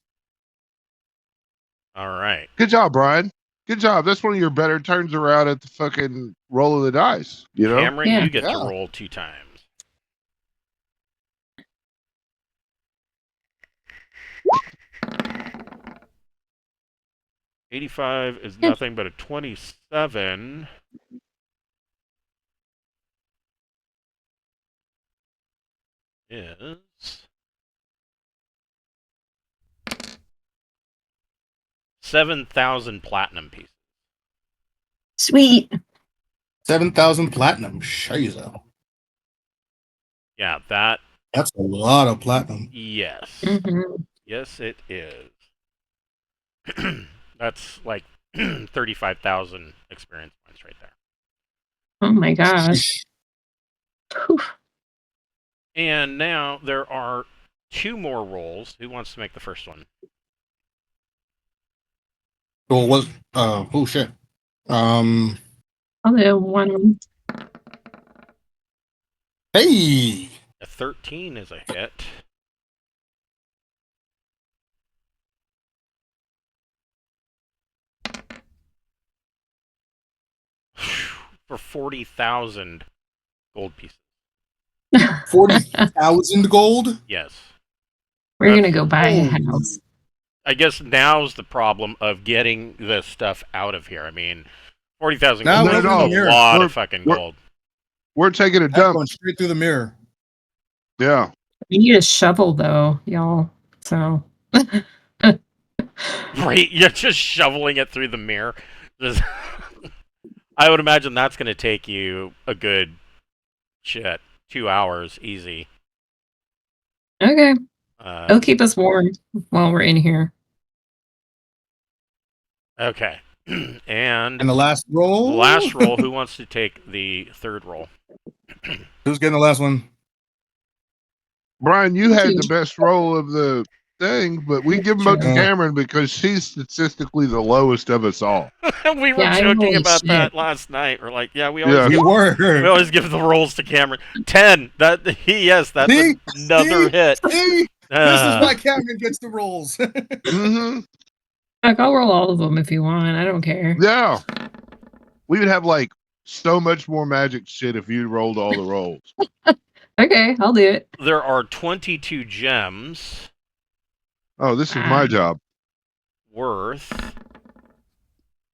All right. Good job, Brian. Good job. That's one of your better turns around at the fucking roll of the dice. You know. Cameron, Yeah. you get to Yeah. roll 2 times. $85 is nothing but a 27. Is 7,000 platinum pieces. Sweet. 7,000 platinum. Shiza. Yeah, that. That's a lot of platinum. Yes. Mm-hmm. Yes, it is. That's like 35,000 experience points right there. Oh my gosh. Whew. And now there are 2 more rolls. Who wants to make the first one? Well, what? Oh shit. Um. I'll do one. Hey. A 13 is a hit. For 40,000 gold pieces. 40,000 gold. Yes. We're gonna go buy a Holy. house. I guess now's the problem of getting this stuff out of here. I mean, 40,000 Now gold we're is in a the mirror. lot We're- of fucking we're- gold. We're taking a That's dump. going straight through the mirror. Yeah. We need a shovel though, y'all. So Right? You're just shoveling it through the mirror. Just I would imagine that's going to take you a good 2 hours easy. okay. It'll Um, keep us warm while we're in here. okay. And And the last roll. the last roll, who wants to take the third roll? Who's getting the last one? Brian, you had the best roll of the thing, but we give them both to Sure. Cameron because she's statistically the lowest of us all. We were Yeah, I joking rolled about shit. that last night. We're like, yeah, we always Yeah. We give were. we always give the rolls to Cameron. 10. Yes, that's See? another See? hit. See? This is why Cameron gets the rolls. Mm-hmm. Like, I'll roll all of them if you want. I don't care. Yeah. We would have like so much more magic shit if you rolled all the rolls. Okay, I'll do it. There are 22 gems Oh, this is my job. worth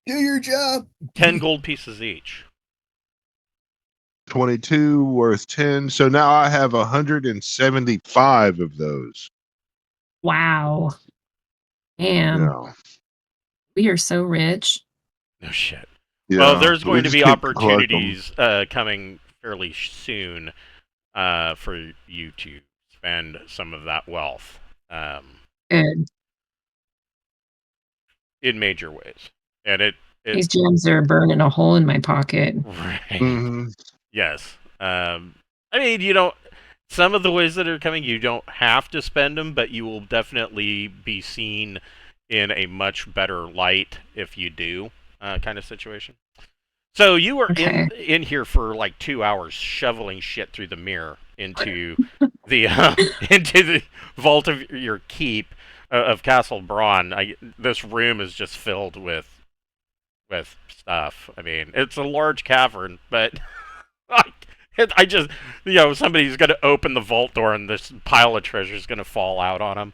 Do your job. 10 gold pieces each. 22 worth 10. So now I have 175 of those. Wow. Damn. Yeah. We are so rich. No shit. Yeah. Well, there's We going to just be keep collecting. opportunities coming fairly soon for you to spend some of that wealth Good. in major ways. And it These gems are burning a hole in my pocket. right. Mhm. Yes. I mean, you don't. Some of the ways that are coming, you don't have to spend them, but you will definitely be seen in a much better light if you do, kind of situation. So you were Okay. in here for like 2 hours shoveling shit through the mirror into the into the vault of your keep of Castle Braun. This room is just filled with stuff. I mean, it's a large cavern, but I just, somebody's going to open the vault door and this pile of treasure is going to fall out on them.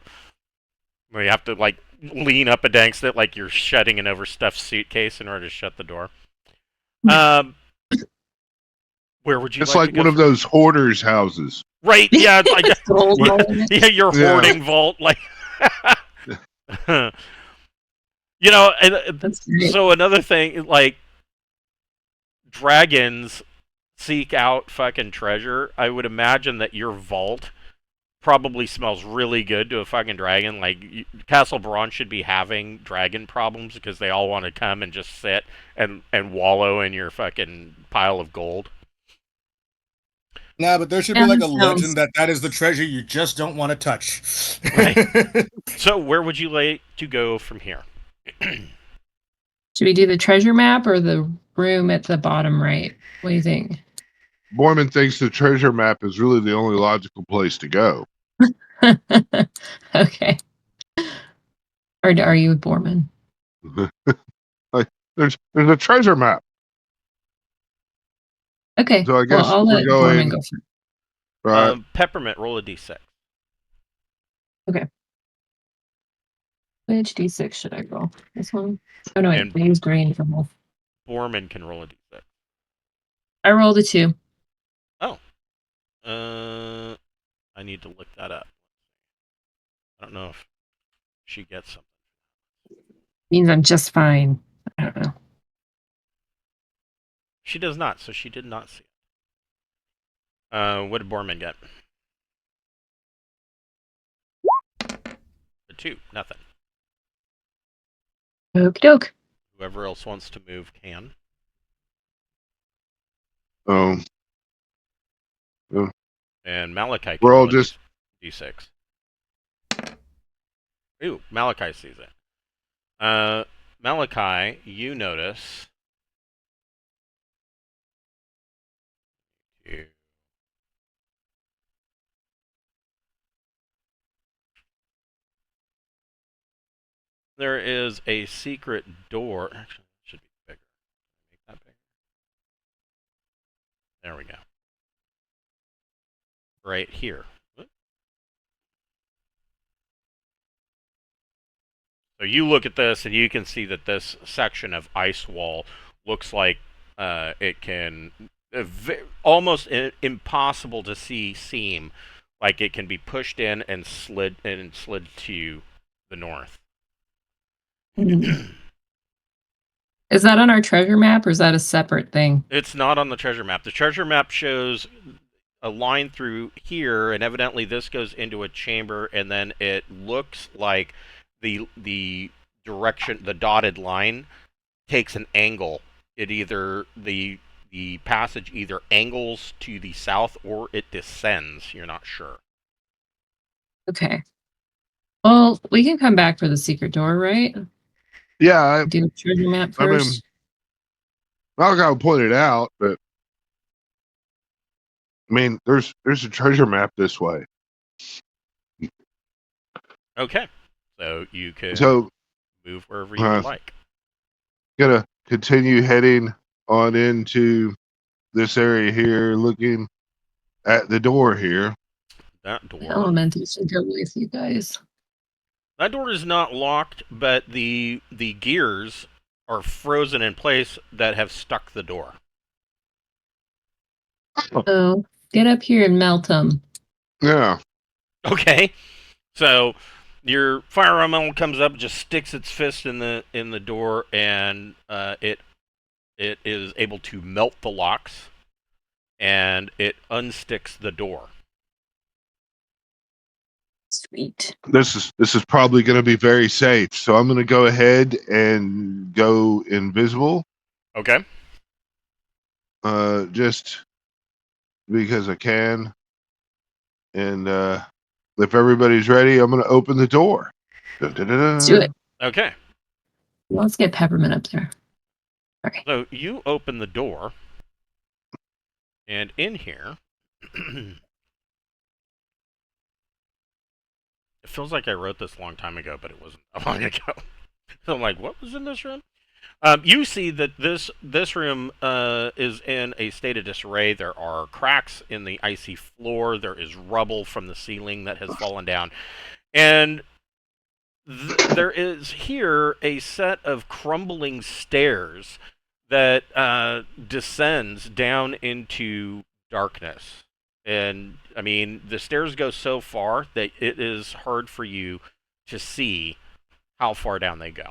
You have to like lean up against it like you're shutting an overstuffed suitcase in order to shut the door. Where would you It's like like to go one of from- those hoarders' houses. Right, yeah, it's like Gold yeah, mine. yeah, your Yeah. hoarding vault, like and That's great. so another thing, like dragons seek out fucking treasure. I would imagine that your vault probably smells really good to a fucking dragon. Like Castle Braun should be having dragon problems because they all want to come and just sit and wallow in your fucking pile of gold. Nah, but there should be Yeah, like a that sounds- legend that is the treasure you just don't want to touch. Right. So where would you like to go from here? Should we do the treasure map or the room at the bottom right? What do you think? Boyman thinks the treasure map is really the only logical place to go. Okay. Or are you with Borman? Like, there's a treasure map. Okay. So I guess well, I'll we're let going- Borman go first. Right. Peppermint, roll a d6. Which d6 should I roll? This one? Oh no, wait, And- I use green for both. Borman can roll a d6. I rolled a 2. I need to look that up. I don't know if she gets something. Means I'm just fine. I don't know. She does not, so she did not see it. What did Borman get? A 2, nothing. Okie doke. Whoever else wants to move can. Um, And Malachi can We're all roll a just- D6. Ooh, Malachi sees it. Malachi, you notice. There is a secret door. Actually, it should be bigger. Make that bigger. There we go. Right here. So you look at this, and you can see that this section of ice wall looks like it can almost impossible to see seam, like it can be pushed in and slid to the north. Is that on our treasure map, or is that a separate thing? It's not on the treasure map. The treasure map shows a line through here, and evidently this goes into a chamber, and then it looks like the direction, the dotted line, takes an angle. It either the passage either angles to the south or it descends. You're not sure. Okay. Well, we can come back for the secret door, right? Yeah, Do the treasure map I mean, first. I gotta point it out, but I mean, there's a treasure map this way. Okay, so you can So move wherever you would like. gonna continue heading on into this area here, looking at the door here. That door. Elemental should go with you guys. That door is not locked, but the gears are frozen in place that have stuck the door. Oh, get up here and melt them. Yeah. Okay, so your fire elemental comes up, just sticks its fist in the door, and it is able to melt the locks, and it unsticks the door. Sweet. This is probably going to be very safe. So I'm going to go ahead and go invisible. Okay. Just because I can. And if everybody's ready, I'm going to open the door. Let's do it. Okay. Let's get Peppermint up there. Okay. So you open the door, and in here, it feels like I wrote this a long time ago, but it wasn't that long ago. So I'm like, what was in this room? You see that this room is in a state of disarray. There are cracks in the icy floor. There is rubble from the ceiling that has fallen down. And there is here a set of crumbling stairs that descends down into darkness. And, I mean, the stairs go so far that it is hard for you to see how far down they go.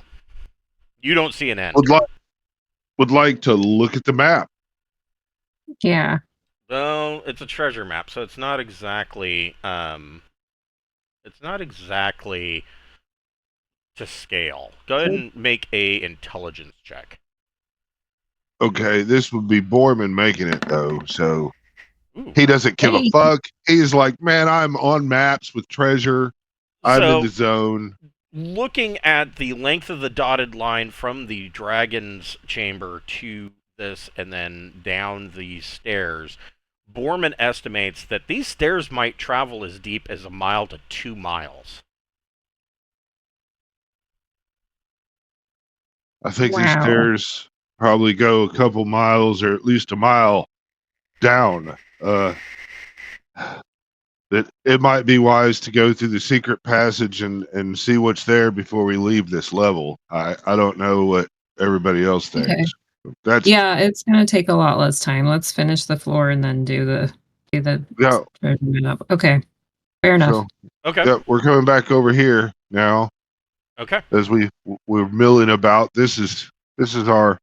You don't see an end. Would like to look at the map. Yeah. Well, it's a treasure map, so it's not exactly to scale. Go ahead and make a intelligence check. Okay, this would be Borman making it though, so Ooh. he doesn't give a Hey. fuck. He's like, man, I'm on maps with treasure. I'm So, in the zone. looking at the length of the dotted line from the dragon's chamber to this and then down these stairs, Borman estimates that these stairs might travel as deep as 1 mile to 2 miles. I think these Wow. stairs probably go a couple miles or at least a mile down. That it might be wise to go through the secret passage and see what's there before we leave this level. I don't know what everybody else thinks. Okay. That's Yeah, it's gonna take a lot less time. Let's finish the floor and then do the yeah. treasure map. Okay. Fair enough. So Okay. yeah, we're coming back over here now. Okay. as we're milling about. This is our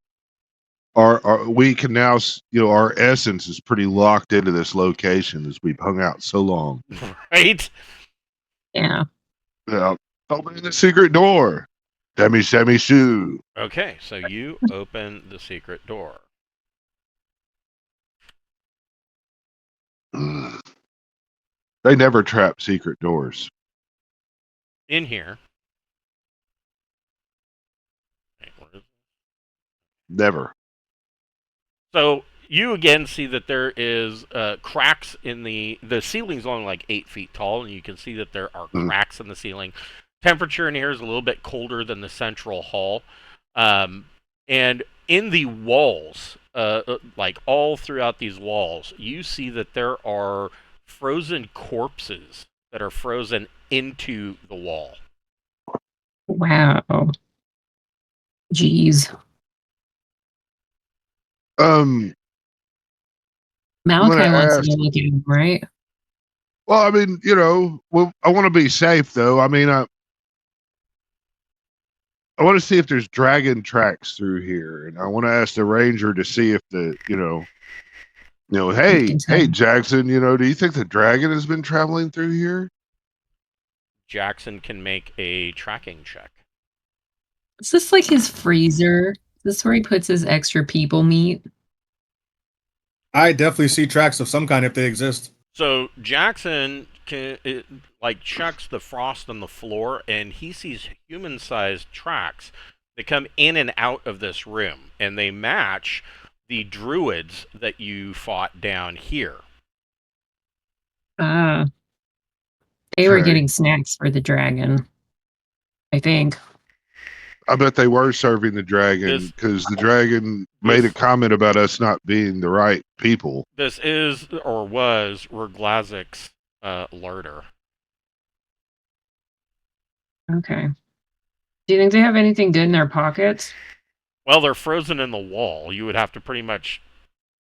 we can now our essence is pretty locked into this location as we've hung out so long. Right. Yeah. Yeah. Opening the secret door. Demi Sammy Sue. Okay, so you open the secret door. They never trap secret doors. In here. Wait, where is- Never. So you again see that there is cracks in the ceiling's only like 8 feet tall, and you can see that there are cracks in the ceiling. Temperature in here is a little bit colder than the central hall, and in the walls, like all throughout these walls, you see that there are frozen corpses that are frozen into the wall. Wow. Jeez. I'm Malachi gonna wants ask. to look at him, right? Well, I mean, well, I want to be safe though. I mean, I want to see if there's dragon tracks through here, and I want to ask the ranger to see if can hey, tell. Jackson, do you think the dragon has been traveling through here? Jackson can make a tracking check. Is this like his freezer? Is this where he puts his extra people meat? I definitely see tracks of some kind if they exist. So Jackson checks the frost on the floor, and he sees human-sized tracks that come in and out of this room, and they match the druids that you fought down here. They were Okay. getting snacks for the dragon, I think. I bet they were serving the dragon because the dragon made a comment about us not being the right people. This is, or was, Reglazic's larder. Okay. Do you think they have anything good in their pockets? Well, they're frozen in the wall. You would have to pretty much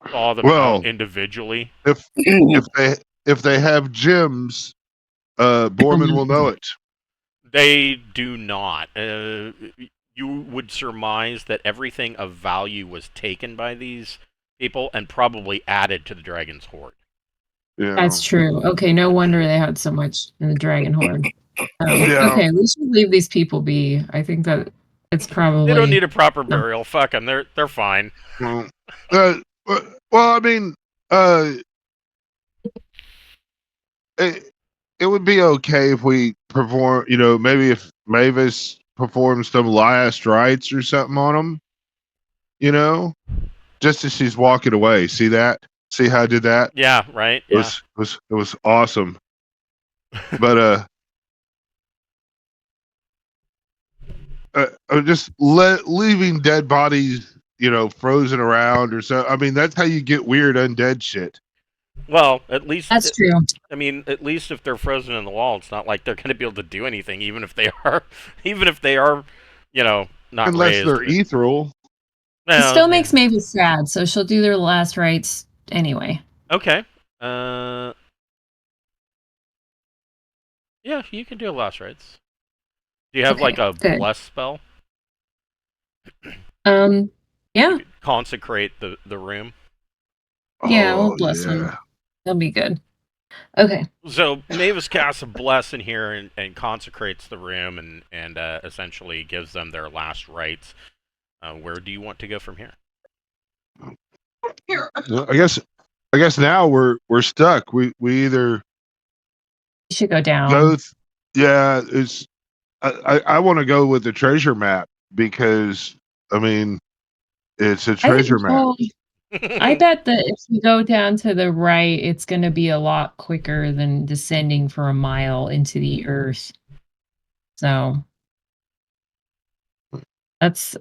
thaw them Well, out individually. If they have gems, Borman will know it. They do not. You would surmise that everything of value was taken by these people and probably added to the dragon's hoard. Yeah. That's true. Okay, no wonder they had so much in the dragon horde. Yeah. Okay, we should leave these people be. I think that it's probably They don't need a proper burial. Fuck them. They're fine. Well, I mean, it would be okay if we perform. Maybe if Mavis performs some last rites or something on them. Just as she's walking away. See that? See how I did that? Yeah, right. Yeah. It was awesome. But just leaving dead bodies, frozen around or so. I mean, that's how you get weird undead shit. Well, at least that's true. I mean, at least if they're frozen in the wall, it's not like they're going to be able to do anything, even if they are, not unless raised. they're ethereal. It still makes Mavis sad, so she'll do their last rites anyway. Okay. Yeah, you can do a last rites. Do you have like a bless spell? Yeah. Consecrate the room. Yeah, we'll bless him. That'll be good. Okay. So Mavis casts a bless in here and consecrates the room and essentially gives them their last rites. Where do you want to go from here? I guess now we're stuck. We either should go down. It's I want to go with the treasure map because I mean it's a treasure map. I bet that if you go down to the right, it's going to be a lot quicker than descending for a mile into the earth. So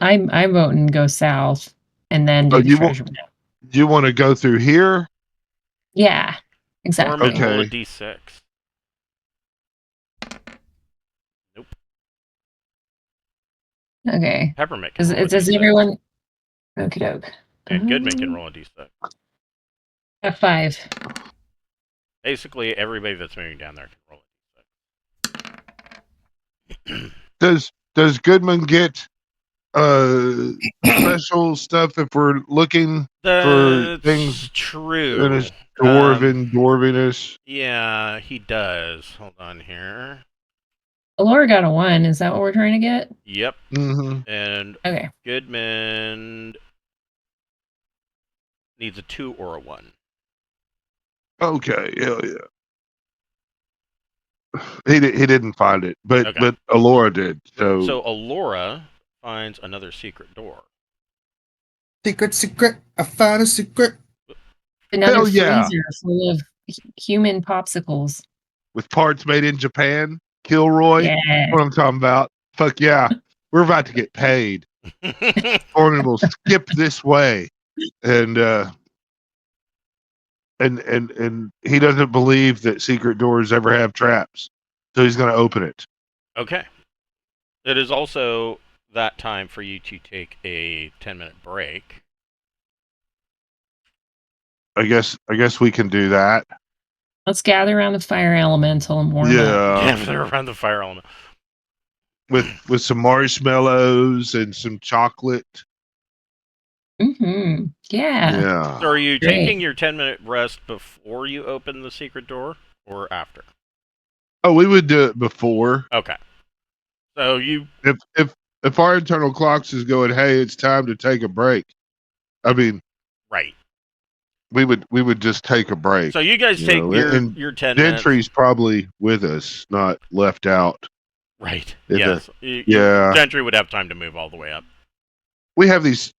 I'm voting go south and then do the treasure map. You want to go through here? Yeah, exactly. Okay. Roll a d6. Nope. Okay. Peppermint. Does everyone? Okie doke. And Goodman can roll a d6. A 5. Basically, everybody that's moving down there can roll a d6. does Goodman get special stuff if we're looking for things That's true. in his dwarviness? Yeah, he does. Hold on here. Laura got a 1. Is that what we're trying to get? Yep. Mm-hmm. And Okay. Goodman needs a 2 or a 1. Okay, hell yeah. He didn't find it, but Okay. but Alora did. So Alora finds another secret door. Secret. I found a secret. Another Hell yeah. freezer full of human popsicles. With parts made in Japan, Kilroy. Yeah. What I'm talking about. Fuck yeah. We're about to get paid. Foreman will skip this way. And he doesn't believe that secret doors ever have traps. So he's gonna open it. Okay. It is also that time for you to take a 10-minute break. I guess we can do that. Let's gather around the fire elemental and warm up. Yeah. They're around the fire element. With some marshmallows and some chocolate. Mm-hmm. Yeah. Yeah. So are you Great. taking your 10-minute rest before you open the secret door or after? Oh, we would do it before. Okay. So you If our internal clocks is going, hey, it's time to take a break. I mean, right. we would just take a break. So you guys take and your 10 minutes. Gentry's probably with us, not left out. Right. If Yes. yeah. Gentry would have time to move all the way up. We have these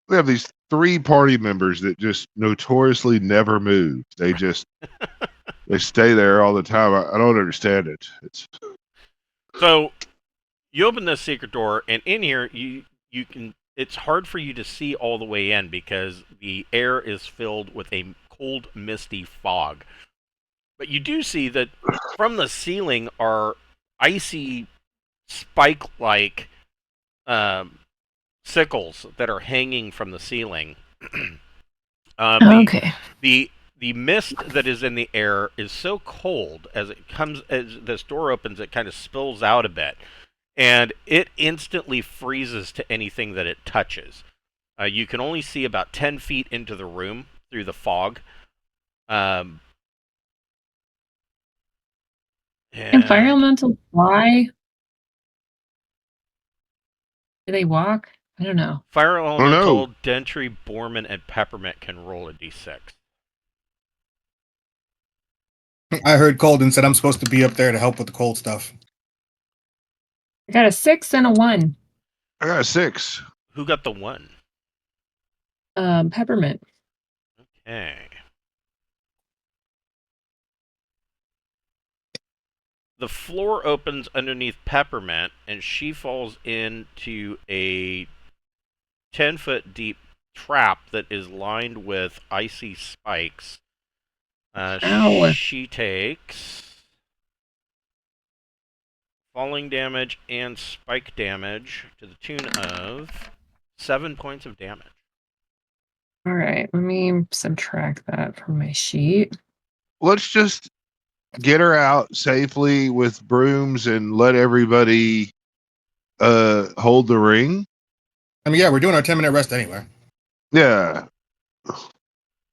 3 party members that just notoriously never move. They just they stay there all the time. I don't understand it. It's So you open this secret door, and in here you can. It's hard for you to see all the way in because the air is filled with a cold, misty fog. But you do see that from the ceiling are icy, spike-like sickles that are hanging from the ceiling. Okay. The mist that is in the air is so cold as this door opens, it kind of spills out a bit, and it instantly freezes to anything that it touches. You can only see about 10 feet into the room through the fog. And fire elemental fly? Do they walk? I don't know. Fire elemental, Dentry, Borman, and Peppermint can roll a d6. I heard Colden said I'm supposed to be up there to help with the cold stuff. I got a 6 and a 1. I got a 6. Who got the 1? Peppermint. Okay. The floor opens underneath Peppermint, and she falls into a 10-foot deep trap that is lined with icy spikes. Ow. She takes falling damage and spike damage to the tune of 7 points of damage. All right, let me subtract that from my sheet. Let's just get her out safely with brooms and let everybody hold the ring. I mean, yeah, we're doing our 10-minute rest anyway. Yeah.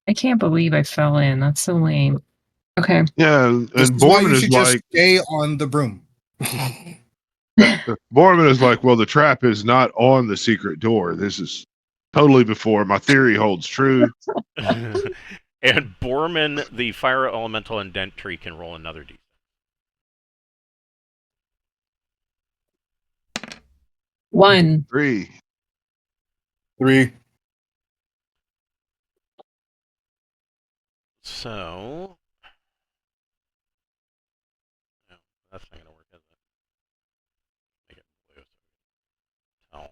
I can't believe I fell in. That's so lame. Okay. Yeah, and This is why Borman you is should like just stay on the broom. Borman is like, well, the trap is not on the secret door. This is totally before my theory holds true. And Borman, the fire elemental, and Dentry can roll another d. 1. 3. 3. So, no, that's not gonna work, is it? Make it blue. Oh.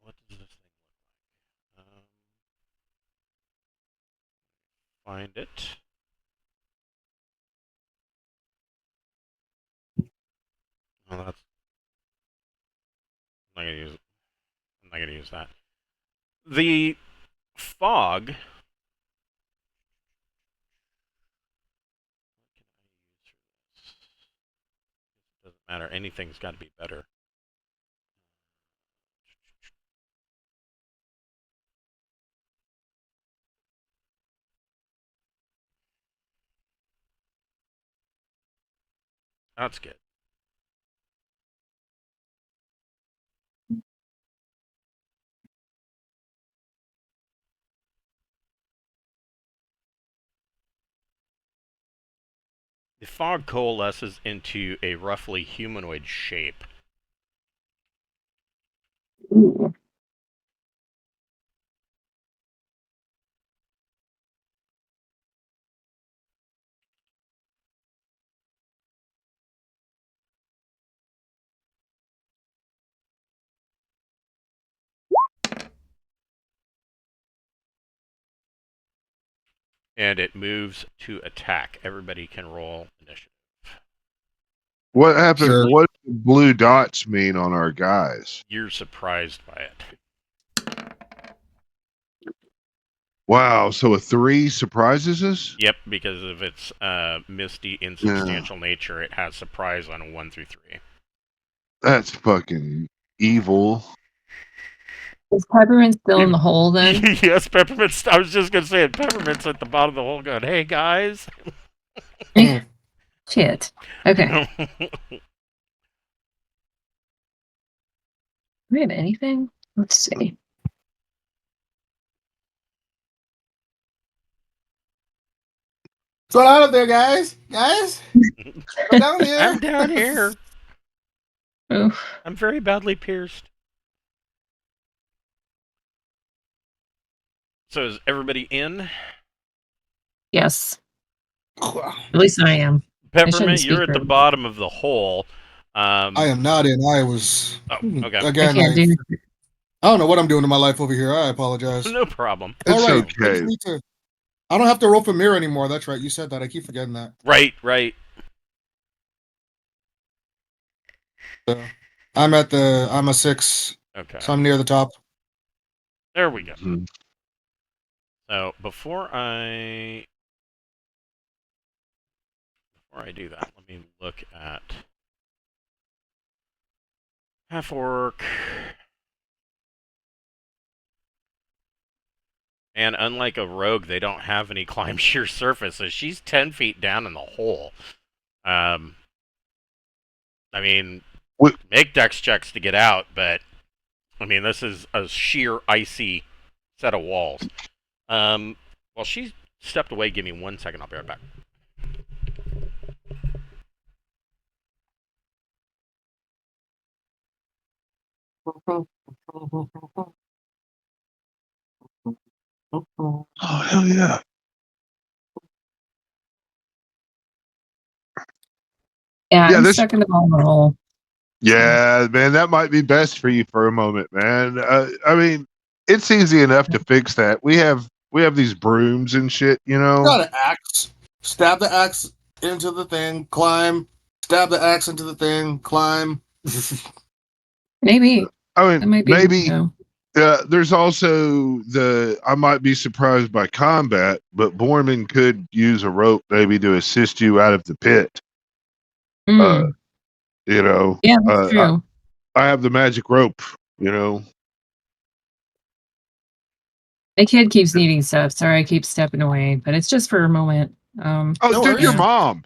What does this thing look like? Find it. Oh, that's. I'm not gonna use. I'm not gonna use that. The fog matter. Anything's got to be better. That's good. The fog coalesces into a roughly humanoid shape. Ooh. And it moves to attack. Everybody can roll initiative. What happened? Sure. What do blue dots mean on our guys? You're surprised by it. Wow, so a 3 surprises us? Yep, because of its misty, insubstantial nature, it has surprise on a 1 through 3. That's fucking evil. Is Peppermint still in the hole then? Yes, Peppermint's. I was just gonna say it. Peppermint's at the bottom of the hole, going, "Hey guys." Shit. Okay. Do we have anything? Let's see. What's going on up there, guys? Guys? I'm down here. I'm down here. Oof. I'm very badly pierced. So is everybody in? Yes. At least I am. Peppermint, speak you're at for the everybody. bottom of the hole. I am not in. I was. Oh, okay. I Again, can't do. I don't know what I'm doing in my life over here. I apologize. No problem. It's All right. I okay. just need to. I don't have to roll for mirror anymore. That's right. You said that. I keep forgetting that. Right. So, I'm a 6. Okay. So I'm near the top. There we go. Mhm. So before I do that, let me look at half orc. And unlike a rogue, they don't have any climb sheer surface, so she's 10 feet down in the hole. I mean, make dex checks to get out, but I mean, this is a sheer icy set of walls. While she stepped away, give me 1 second. I'll be right back. Oh, hell yeah. Yeah, Yeah, I'm this- stuck in the bottom of the hole. Yeah, man, that might be best for you for a moment, man. I mean, it's easy enough to fix that. We have these brooms and shit, you know. Got an axe. Stab the axe into the thing. Climb. Stab the axe into the thing. Climb. Maybe. I That mean, might be. maybe No. there's also I might be surprised by combat, but Borman could use a rope maybe to assist you out of the pit. Mm. You know. Yeah, that's true. I have the magic rope, you know. My kid keeps needing stuff. Sorry, I keep stepping away, but it's just for a moment. Oh, No dude, worries. your mom.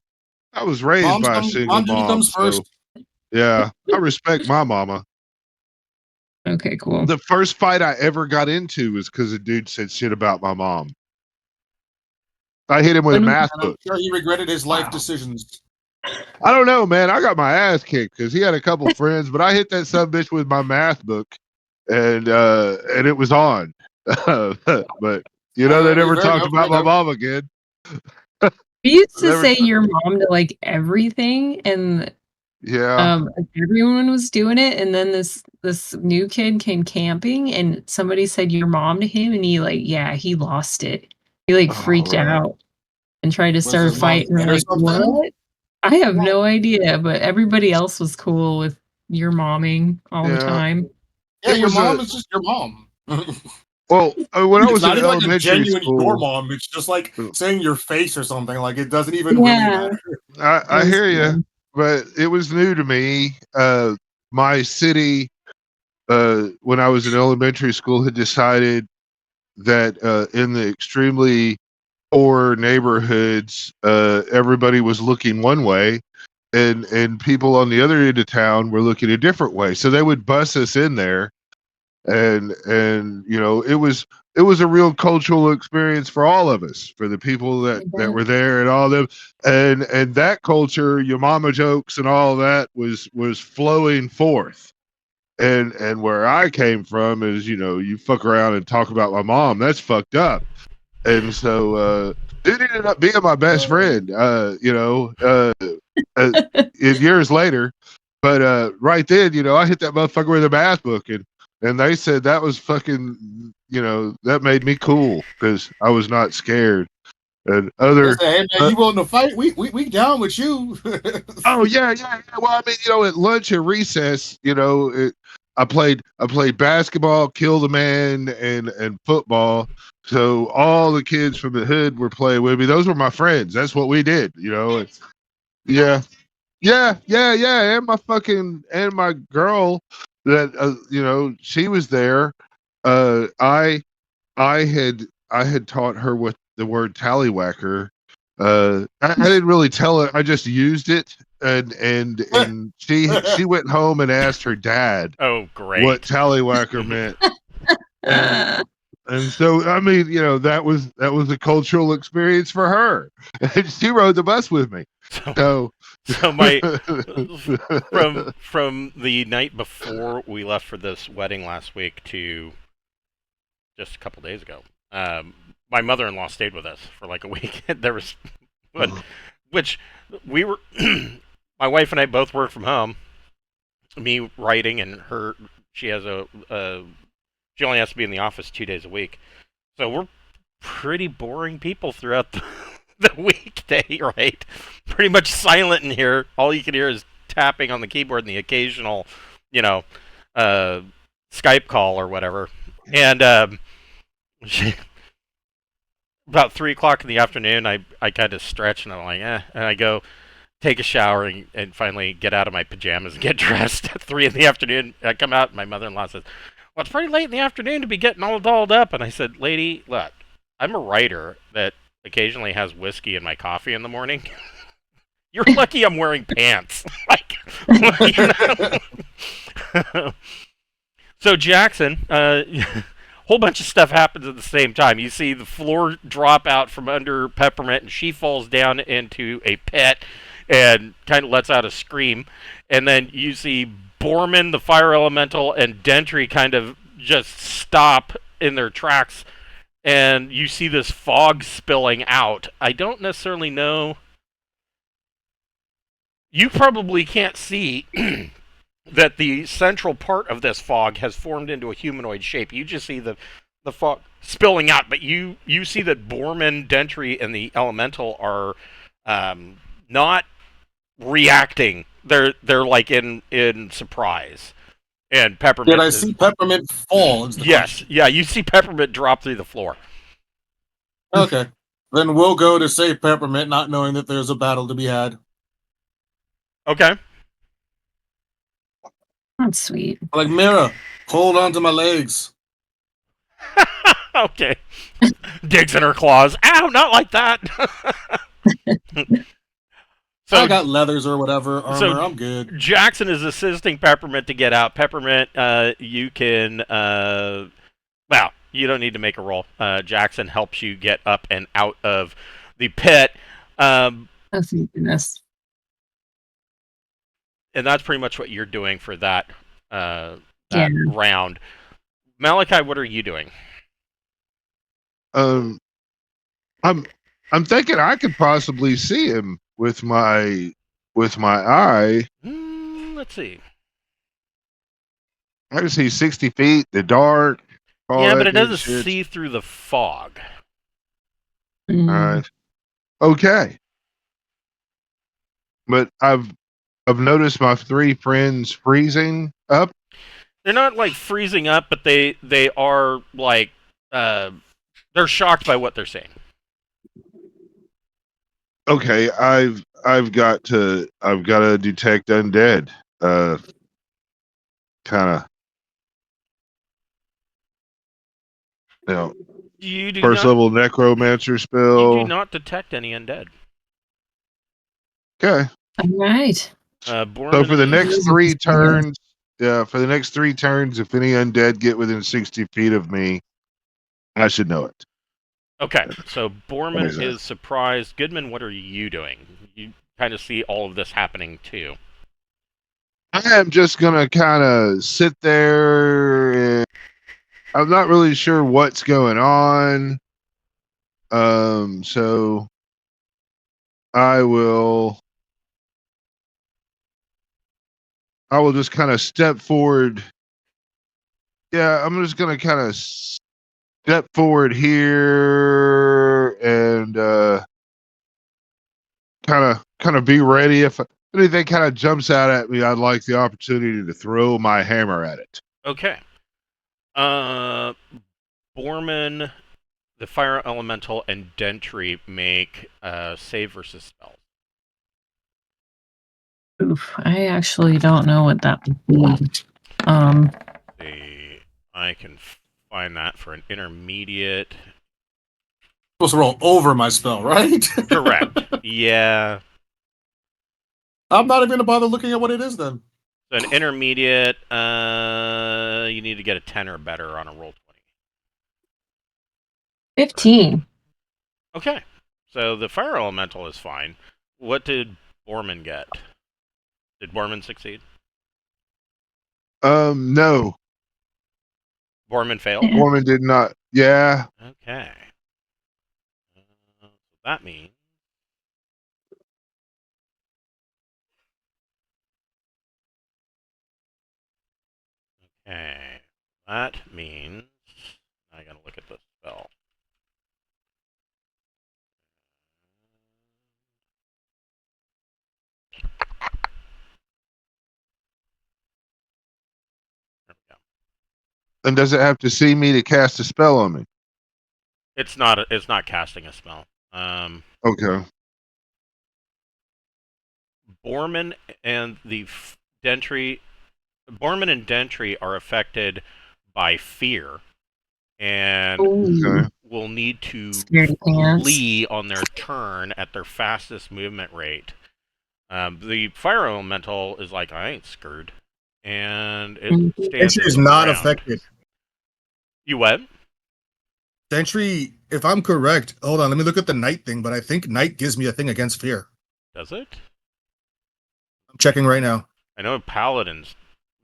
I was raised by a single Mom duty mom. comes first. So, yeah, I respect my mama. Okay, cool. The first fight I ever got into was because a dude said shit about my mom. I hit him with a math And I'm book. sure he regretted his life decisions. I don't know, man. I got my ass kicked because he had a couple friends, but I hit that subbitch with my math book, and it was on. But you know, they never talked about my mom again. We used to Never- say your mom to like everything, and Yeah. everyone was doing it. And then this new kid came camping, and somebody said your mom to him, and he he lost it. He like freaked right. out and tried to Was start a his mom fight. And we're dead or like, something? what? I have no idea, but everybody else was cool with your momming all the Yeah. time. Yeah, It your was mom is just your mom. Well, when I It's was not in even like a elementary genuine school, your mom. It's just like saying your face or something. Like it doesn't even Yeah. really matter. I hear you. but it was new to me. My city, when I was in elementary school, had decided that in the extremely poor neighborhoods, everybody was looking one way, and people on the other end of town were looking a different way. So they would bus us in there, and you know, it was a real cultural experience for all of us, for the people that were there and all them, and that culture, your mama jokes and all that was flowing forth. And where I came from is, you know, you fuck around and talk about my mom, that's fucked up. And so it ended up being my best friend, years later. But right then, you know, I hit that motherfucker with a math book, and they said that was fucking, you know, that made me cool because I was not scared. And They other, say, hey man, you willing to fight? We down with you. oh yeah. Well, I mean, you know, at lunch and recess, you know, I played basketball, kill the man, and football. So all the kids from the hood were playing with me. Those were my friends. That's what we did, you know. Yeah, yeah. And my girl that you know, she was there. Uh, I I had taught her what the word tallywhacker. I didn't really tell her. I just used it, and she went home and asked her dad Oh, what great. tallywhacker meant. And and so, I mean, you know, that was a cultural experience for her. And she rode the bus with me. So, So so my from the night before we left for this wedding last week to just a couple days ago, my mother-in-law stayed with us for like a week. There was, which we were, my wife and I both work from home. Me writing, and her, she has she only has to be in the office 2 days a week. So we're pretty boring people throughout the weekday, right? Pretty much silent in here. All you can hear is tapping on the keyboard and the occasional, you know, Skype call or whatever. And about 3 o'clock in the afternoon, I kind of stretch and I'm like, and I go take a shower and finally get out of my pajamas and get dressed at 3 in the afternoon. I come out and my mother-in-law says, well, it's pretty late in the afternoon to be getting all dolled up. And I said, lady, look, I'm a writer that occasionally has whiskey in my coffee in the morning. You're lucky I'm wearing pants. Like, you know? So Jackson, whole bunch of stuff happens at the same time. You see the floor drop out from under Peppermint, and she falls down into a pit and kind of lets out a scream. And then you see Borman, the fire elemental, and Dentry kind of just stop in their tracks, and you see this fog spilling out. I don't necessarily know. You probably can't see that the central part of this fog has formed into a humanoid shape. You just see the fog spilling out, but you see that Borman, Dentry, and the elemental are not reacting. They're like in surprise. And Peppermint. Did I see Peppermint fall? Yes, yeah. You see Peppermint drop through the floor. Okay, then we'll go to save Peppermint, not knowing that there's a battle to be had. Okay. That's sweet. Like, Mira, hold on to my legs. Okay. Digs in her claws. Ow, not like that. So I got leathers or whatever armor. so I'm good. Jackson is assisting Peppermint to get out. Peppermint, you can. Well, you don't need to make a roll. Jackson helps you get up and out of the pit. Oh, thank goodness. And that's pretty much what you're doing for that Yeah. round. Malachi, what are you doing? I'm thinking I could possibly see him with my eye. Let's see. I can see 60 feet, the dark. all Yeah, that but it good doesn't shit. see through the fog. Mm. All right. Okay. But I've noticed my three friends freezing up. They're not like freezing up, but they are like they're shocked by what they're seeing. Okay, I've got to detect undead. Kind of, you know, You do first not. level necromancer You do spell. not detect any undead. Okay, All right. so Borman for the is next 3 turns, for the next 3 turns, if any undead get within 60 feet of me, I should know it. okay. So Borman Amazing. is surprised. Goodman, what are you doing? You kind of see all of this happening too. I am just gonna kind of sit there, and I'm not really sure what's going on. So I will just kind of step forward. Yeah, I'm just gonna kind of step forward here and kind of be ready. If anything kind of jumps out at me, I'd like the opportunity to throw my hammer at it. Okay. Borman, the fire elemental, and Dentry make save versus spell. Oof, I actually don't know what that would be. See, I can find that for an intermediate. Supposed to roll over my spell, right? Correct. Yeah. I'm not even going to bother looking at what it is then. So an intermediate, you need to get a 10 or better on a roll 15. Okay. So the fire elemental is fine. What did Borman get? Did Borman succeed? No, Borman failed? Woman did not. Yeah. Okay. That means... Okay. That means... I gotta look at the spell. There we go. And does it have to see me to cast a spell on me? It's not casting a spell. Okay. Borman and Dentry are affected by fear and Okay. will need to Scaredy pants. flee on their turn at their fastest movement rate. The fire elemental is like, I ain't screwed, and it stands Dentry is its not ground. affected. You what? Dentry, if I'm correct, hold on, let me look at the night thing, but I think night gives me a thing against fear. Does it? I'm checking right now. I know paladins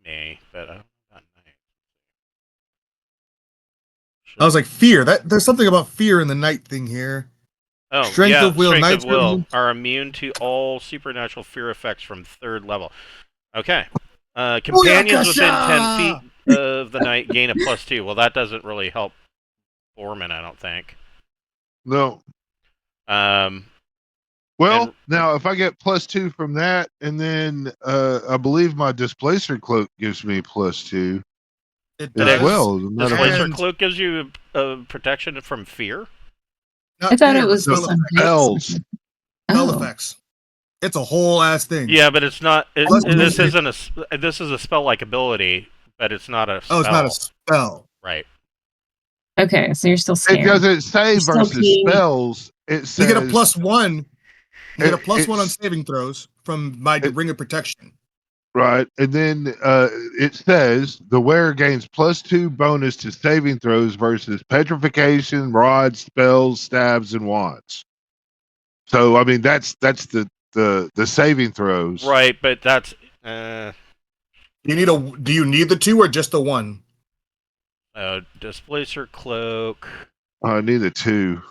may, but I don't know about knight. I was like, fear. There's something about fear in the night thing here. Oh, Strength yeah, of will. strength Knights of will are immune to all supernatural fear effects from 3rd level. Okay. Companions within 10 feet of the knight gain a +2. Well, that doesn't really help Borman, I don't think. No. Well, And- now if I get +2 from that, and then I believe my displacer cloak gives me +2 It as does. well. As a matter of Displacer And- cloak gives you a protection from fear? Not I thought fear, it was spell just effects. spells. Spell Oh. effects. It's a whole ass thing. Yeah, but it's not. Plus This it- isn't a. This is a spell-like ability, but it's not a spell. Oh, it's not a spell. Right. Okay, so you're still It scared. doesn't say You're still versus peeing. spells. It says You get a +1. You get a +1 on it's- saving throws from my ring of protection. right, and then it says the wearer gains +2 bonus to saving throws versus petrification, rods, spells, stabs, and wands. So I mean that's the saving throws. Right, but that's. Do you need the 2 or just the 1? Displacer cloak. I need a 2.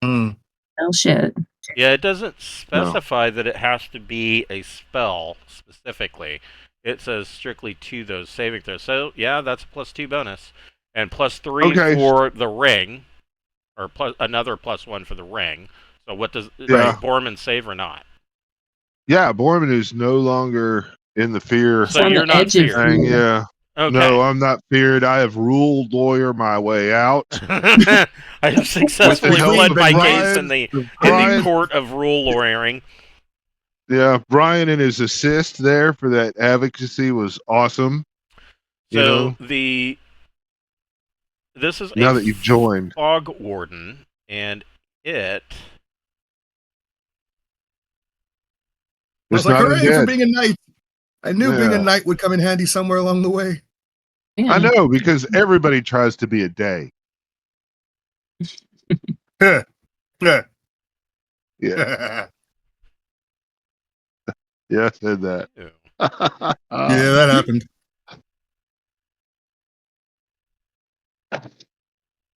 Mm. Oh shit. Yeah, it doesn't specify that it has to be a spell specifically. It says strictly to those saving throws. So yeah, that's a +2 bonus, and +3 Okay. for the ring, or another +1 for the ring. So what does Yeah. Borman save or not? Yeah, Borman is no longer in the fear So on you're the not edge of feared. thing. fear. Yeah. Okay. No, I'm not feared. I have ruled lawyer my way out. I have successfully help pled of my case Brian- in the Brian, court of rule lawyering. yeah, Brian and his assist there for that advocacy was awesome. You So know, this is now a that you've joined. fog warden, and it. I was It's like, not hooray for undead. being a knight. I knew being a Yeah. knight would come in handy somewhere along the way. I know, because everybody tries to be a day. Yeah. Yeah, yeah, I said that. Ew. Yeah, that happened.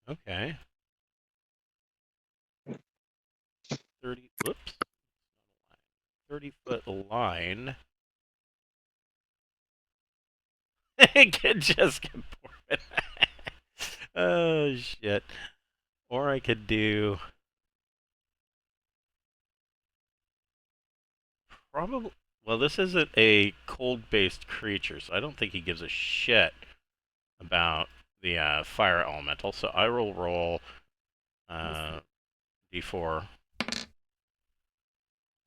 Okay. 30. Whoops. 30-foot line. It could just get bored. Oh shit. Or I could do probably. Well, this isn't a cold-based creature, so I don't think he gives a shit about the fire elemental. So I will roll d4.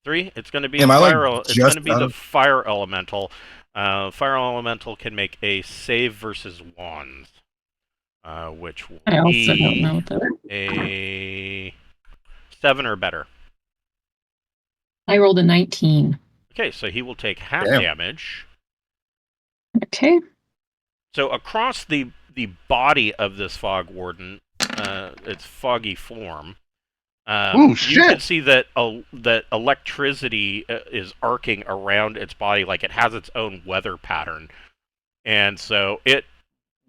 3. It's going to be Am the I, like, fire. It's just going to be out the of- fire elemental. Fire elemental can make a save versus wands, which will I also don't be know what that is. a 7 or better. I rolled a 19. Okay, so he will take half Damn. damage. Okay. So across the body of this fog warden, its foggy form, Ooh, you shit. can see that that electricity is arcing around its body, like it has its own weather pattern, and so it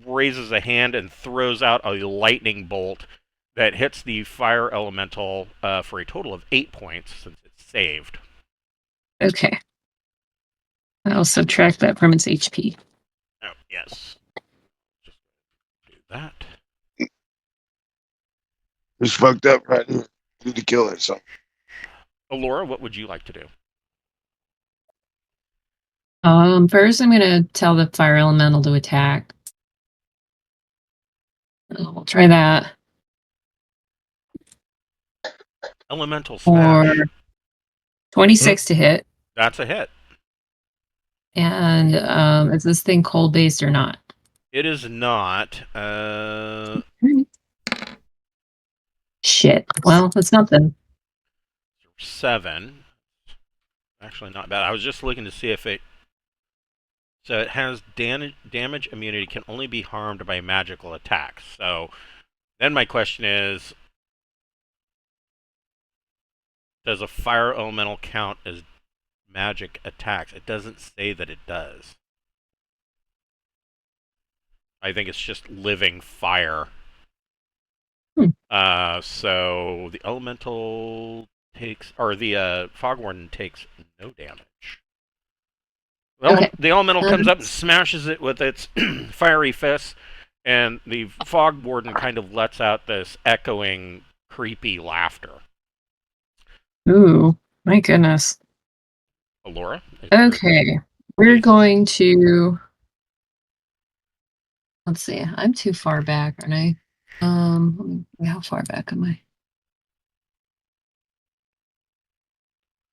raises a hand and throws out a lightning bolt that hits the fire elemental for a total of 8 points since it's saved. Okay. I'll subtract that from its HP. Oh yes, just do that. It's fucked up right here. Need to kill it. So Alora, what would you like to do? First I'm gonna tell the fire elemental to attack. We'll try that. Elemental smash. Or 26 to hit. That's a hit. And is this thing cold based or not? It is not. Shit. Well, that's nothing. 7. Actually, not bad. I was just looking to see if it. So it has damage immunity, can only be harmed by magical attacks. So then my question is, does a fire elemental count as magic attacks? It doesn't say that it does. I think it's just living fire. So the elemental takes, or the fog warden takes no damage. Okay. The elemental comes up and smashes it with its fiery fist, and the fog warden kind of lets out this echoing, creepy laughter. Ooh, my goodness. Alora? Okay. We're going to. Let's see. I'm too far back, aren't I? How far back am I?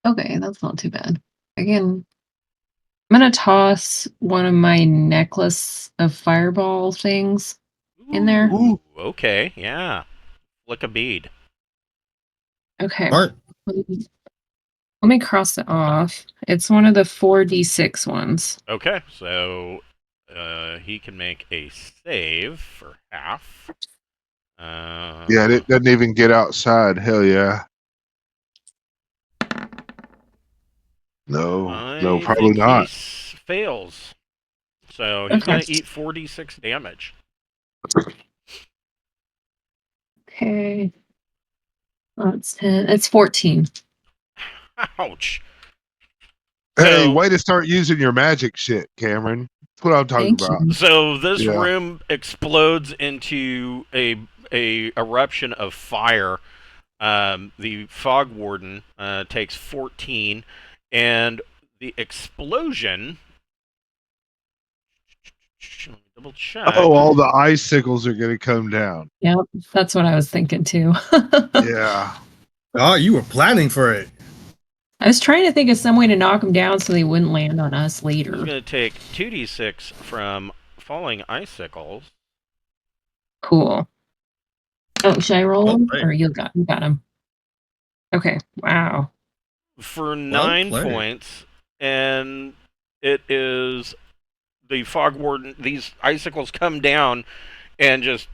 Okay, that's not too bad. Again, I'm gonna toss one of my necklace of fireball things in there. Ooh, okay, yeah. Flick a bead. Okay. Smart. Let me cross it off. It's one of the 4d6 ones. Okay, so he can make a save for half. yeah, it doesn't even get outside. Hell yeah. No, I probably think not. he fails. So he's Okay. going to eat 4d6 damage. Okay. That's 10. It's 14. Ouch. Hey, So- way to start using your magic shit, Cameron. That's what I'm talking Thank about. you. So this Yeah. room explodes into a eruption of fire. The fog warden takes 14, and the explosion Let me double check. Oh, all the icicles are going to come down. Yep, that's what I was thinking too. Yeah. Oh, you were planning for it. I was trying to think of some way to knock them down so they wouldn't land on us It's later. going to take 2d6 from falling icicles. Cool. Oh, should I roll them? played. Or you got them? Okay. Wow. For Well 9 played. points, and it is the fog warden. These icicles come down and just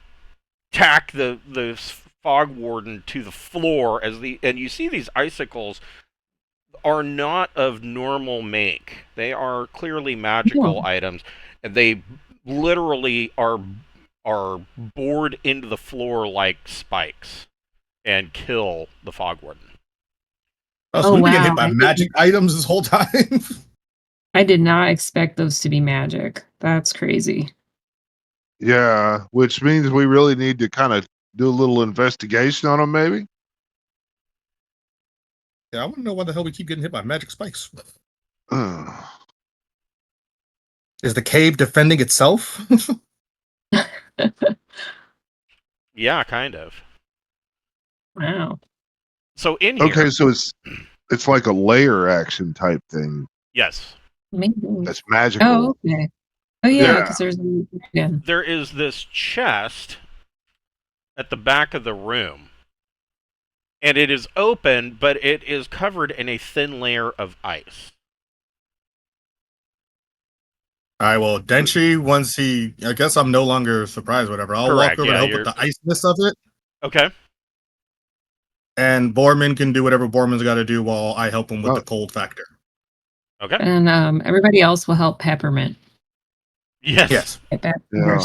tack the fog warden to the floor and you see these icicles are not of normal make. They are clearly magical items, and they literally are bored into the floor like spikes and kill the fog warden. Oh, so Oh, we've been getting wow. hit by magic items this whole time. I did not expect those to be magic. That's crazy. Yeah. Which means we really need to kind of do a little investigation on them, maybe. Yeah, I want to know why the hell we keep getting hit by magic spikes. Is the cave defending itself? Yeah, kind of. Wow. So in here, Okay, so it's like a layer action type thing. yes, Maybe. That's magical. Oh, okay. Oh, yeah, Yeah. because there's a again. there is this chest at the back of the room. And it is open, but it is covered in a thin layer of ice. All right, well, Denchi, once I guess I'm no longer surprised, whatever. I'll Correct, walk over yeah, to help you're- with the iceness of it, Okay. and Borman can do whatever Borman's got to do while I help him with the cold factor. Okay. And everybody else will help Peppermint. Yes. Yes. Get back to Yeah. her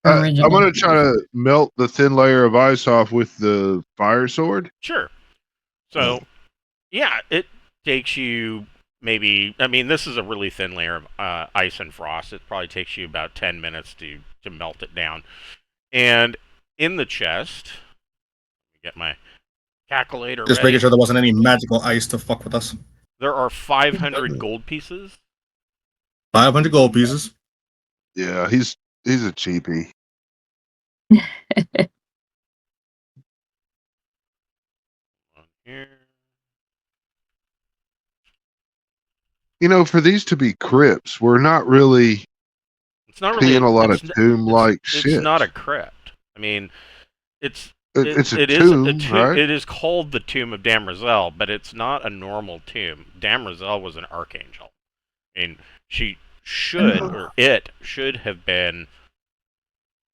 I'm original. going to try to melt the thin layer of ice off with the fire sword. Sure. So, yeah, it takes you maybe. I mean, this is a really thin layer of ice and frost. It probably takes you about 10 minutes to melt it down. And in the chest, get my calculator Just ready. making sure there wasn't any magical ice to fuck with us. There are 500 gold pieces. 500 gold pieces. Yeah, he's a cheapie. Here. You know, for these to be crypts, we're not really It's not really seeing a lot of it's- tomb-like it's shit. not a crypt. I mean, it's It's a it tomb, is right? It is called the Tomb of Damrezhel, but it's not a normal tomb. Damrezhel was an archangel. I mean, she should, or it should have been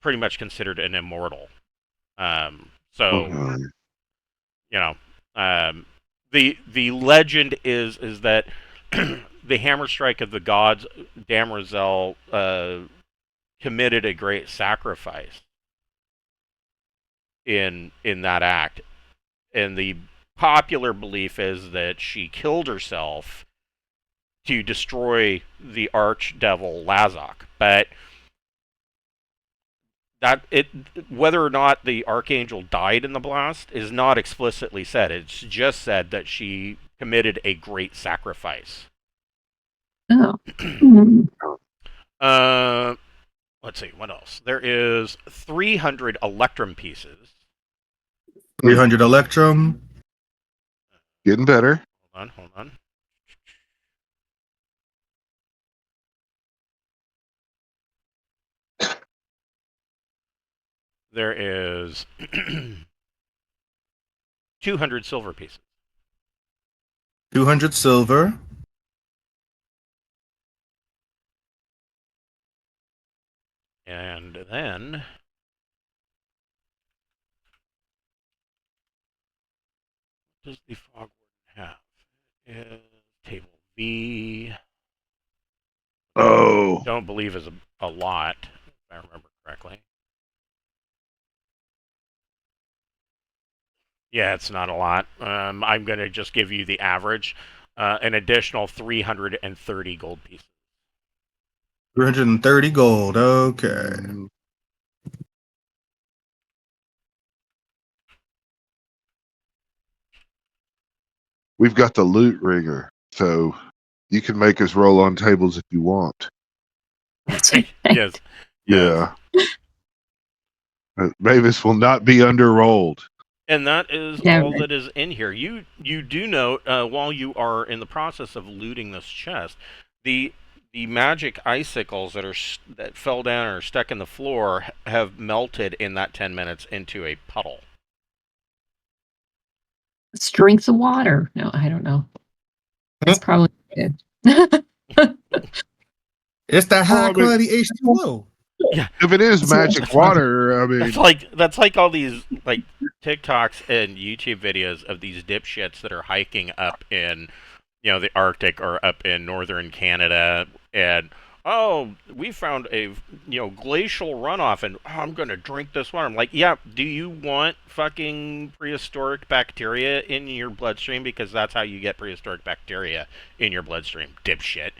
pretty much considered an immortal. So Okay. you know, the legend is that the hammer strike of the gods, Damrezhel, committed a great sacrifice in that act, and the popular belief is that she killed herself to destroy the archdevil Lazak, but whether or not the archangel died in the blast is not explicitly said. It's just said that she committed a great sacrifice. Oh. Let's see, what else? There is 300 electrum pieces. 300 electrum. Getting better. Hold on. There is 200 silver pieces. 200 silver. And then what does the fog warden have? It is table V. Oh. Don't believe is a lot, if I remember correctly. Yeah, it's not a lot. I'm going to just give you the average. An additional 330 gold pieces. 330 gold. Okay. Mm. We've got the loot rigger, so you can make us roll on tables if you want. That's right. Yes. Yeah. Mavis will not be underrolled. And that is Yeah, all right. that is in here. You do note while you are in the process of looting this chest, the magic icicles that fell down or are stuck in the floor have melted in that 10 minutes into a puddle. Let's drink the water. No, I don't know. That's probably good. It's that Well, I high mean, quality H2O. Yeah, if it is That's magic what I thought. water, I mean, that's like all these like TikToks and YouTube videos of these dipshits that are hiking up in the Arctic or up in northern Canada, and we found a glacial runoff, and I'm gonna drink this water. I'm like, yeah, do you want fucking prehistoric bacteria in your bloodstream? Because that's how you get prehistoric bacteria in your bloodstream, dipshit.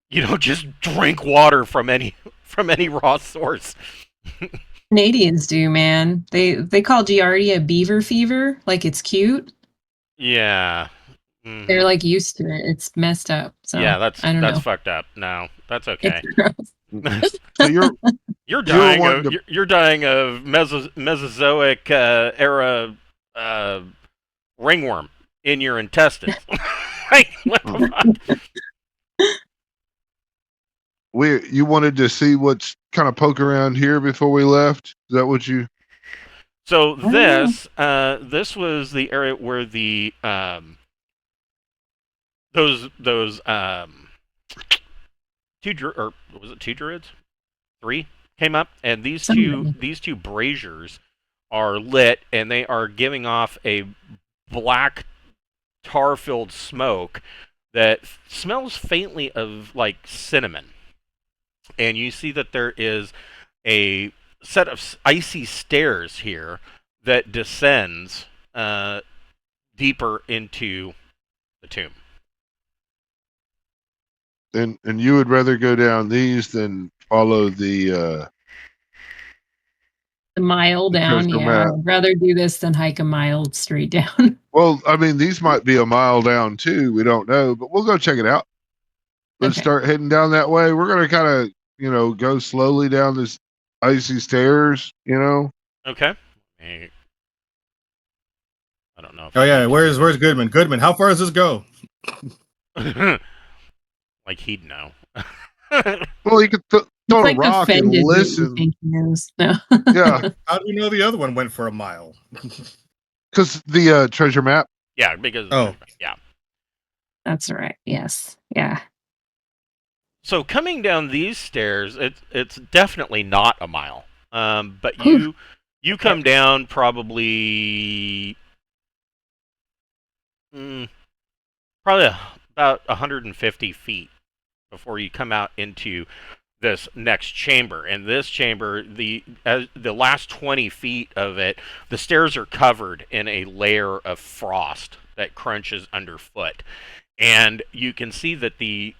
You don't just drink water from any raw source. Canadians do, man. They call Giardia beaver fever, like it's cute. Yeah. Mhm. They're like used to it. It's messed up. So Yeah, that's I don't know. fucked up. No, that's It's okay. gross. so you're You're You were dying wanting of to- you're dying of Mesozoic era ringworm in your intestines. Like, what the fuck? you wanted to see what's kind of poke around here before we left. Is that what you? So don't this was the area where the those or was it two druids? 3 came up, and these two braziers are lit, and they are giving off a black tar-filled smoke that smells faintly of like cinnamon. And you see that there is a set of icy stairs here that descends deeper into the tomb. And you would rather go down these than follow the mile down. treasure Yeah, map. I'd rather do this than hike a mile straight down. Well, I mean, these might be a mile down too. We don't know, but we'll go check it out. Let's Okay. start heading down that way. We're gonna kind of, go slowly down this icy stairs. Okay. I don't know. Oh yeah, where's Goodman? Goodman, how far does this go? Like he'd know. Well, you could throw a Like rock and offended that you listen. think he knows. No. Yeah, How do we know the other one went for a mile? because the treasure map. Yeah, because yeah. That's right. Yes. Yeah. So coming down these stairs, it's definitely not a mile. But Whew. you come down probably probably about 150 feet before you come out into this next chamber. And this chamber, the last 20 feet of it, the stairs are covered in a layer of frost that crunches underfoot. And you can see that the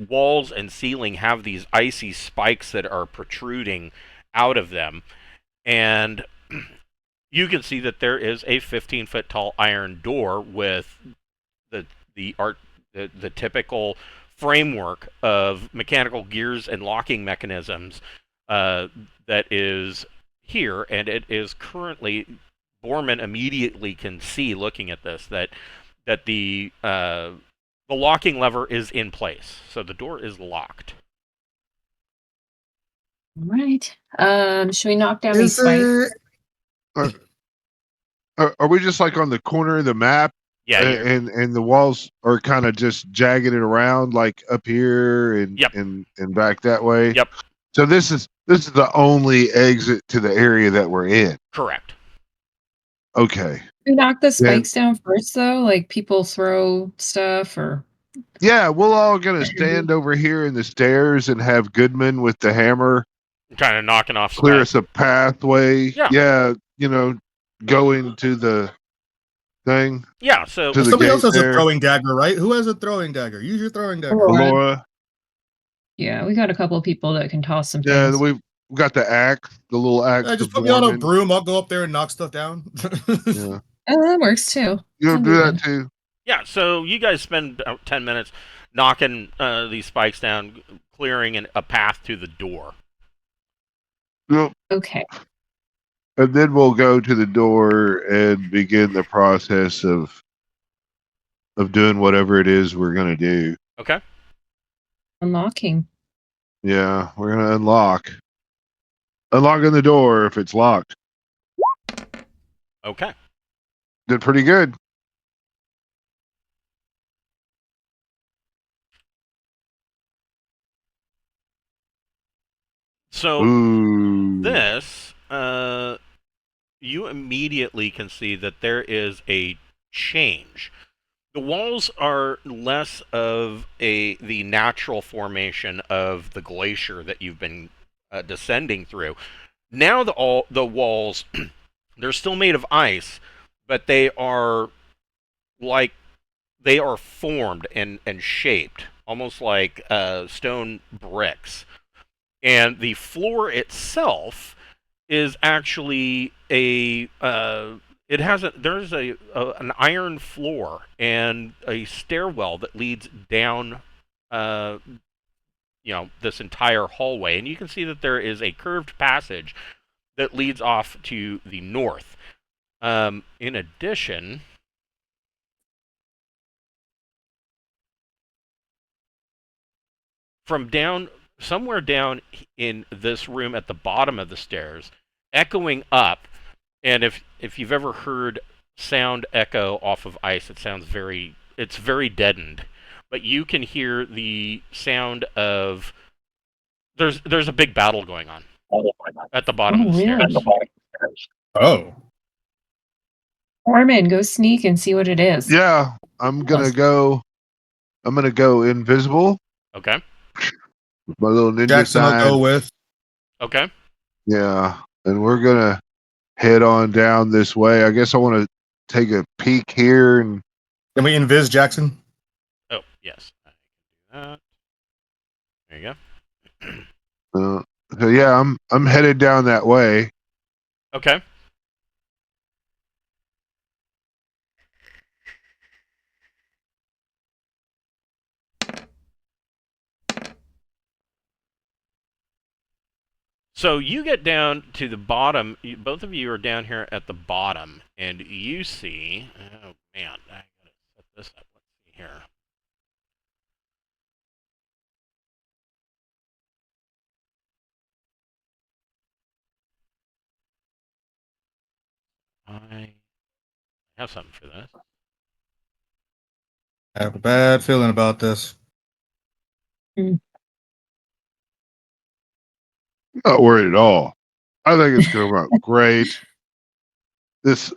walls and ceiling have these icy spikes that are protruding out of them. And you can see that there is a 15-foot tall iron door with the typical framework of mechanical gears and locking mechanisms that is here, and it is currently, Borman immediately can see looking at this that the locking lever is in place, so the door is locked. All right. Should we knock down these spikes? Are we just like on the corner of the map? Yeah, and the walls are kind of just jagging it around, like up here and Yep. and back that way. Yep. So this is the only exit to the area that we're in. correct. Okay. We knock the spikes down first, though. Like people throw stuff, or Yeah, we're all gonna stand over here in the stairs and have Goodman with the hammer Kind of knocking off clear spikes. us a pathway. Yeah. Going to the thing. Yeah, so To the Somebody else gate has there. a throwing dagger, right? Who has a throwing dagger? Use your throwing dagger. Oh, Laura. yeah, we got a couple of people that can toss some Yeah, things. we've got the axe, the little axe. Yeah, just of put me on a Borman. broom. I'll go up there and knock stuff down. Yeah. Oh, that works too. You I'll gonna do that that. too? yeah, so you guys spend about 10 minutes knocking these spikes down, clearing a path to the door. Yep. Okay. And then we'll go to the door and begin the process of doing whatever it is we're gonna do. Okay. Unlocking. Yeah, we're gonna unlocking the door if it's locked. Okay. Did pretty good. So Ooh. this, you immediately can see that there is a change. The walls are less of the natural formation of the glacier that you've been descending through. Now the walls, they're still made of ice, but they are formed and shaped, almost like stone bricks. And the floor itself is actually there's an iron floor and a stairwell that leads down this entire hallway, and you can see that there is a curved passage that leads off to the north. In addition, from somewhere down in this room at the bottom of the stairs, echoing up, and if you've ever heard sound echo off of ice, it's very deadened, but you can hear the sound of there's a big battle going on at the bottom of the really? stairs. Oh. Orman, go sneak and see what it is. Yeah, I'm gonna go invisible Okay. with my little ninja Jackson will sign. go with. Okay. Yeah, and we're gonna head on down this way. I guess I want to take a peek here and Can we invis Jackson? Oh, yes. I can do that. There you go. so yeah, I'm headed down that way. Okay. So you get down to the bottom. Both of you are down here at the bottom, and you see. Oh man, I gotta set this up. Let's see here. I have something for this. I have a bad feeling about this. Not worried at all. I think it's gonna work great. This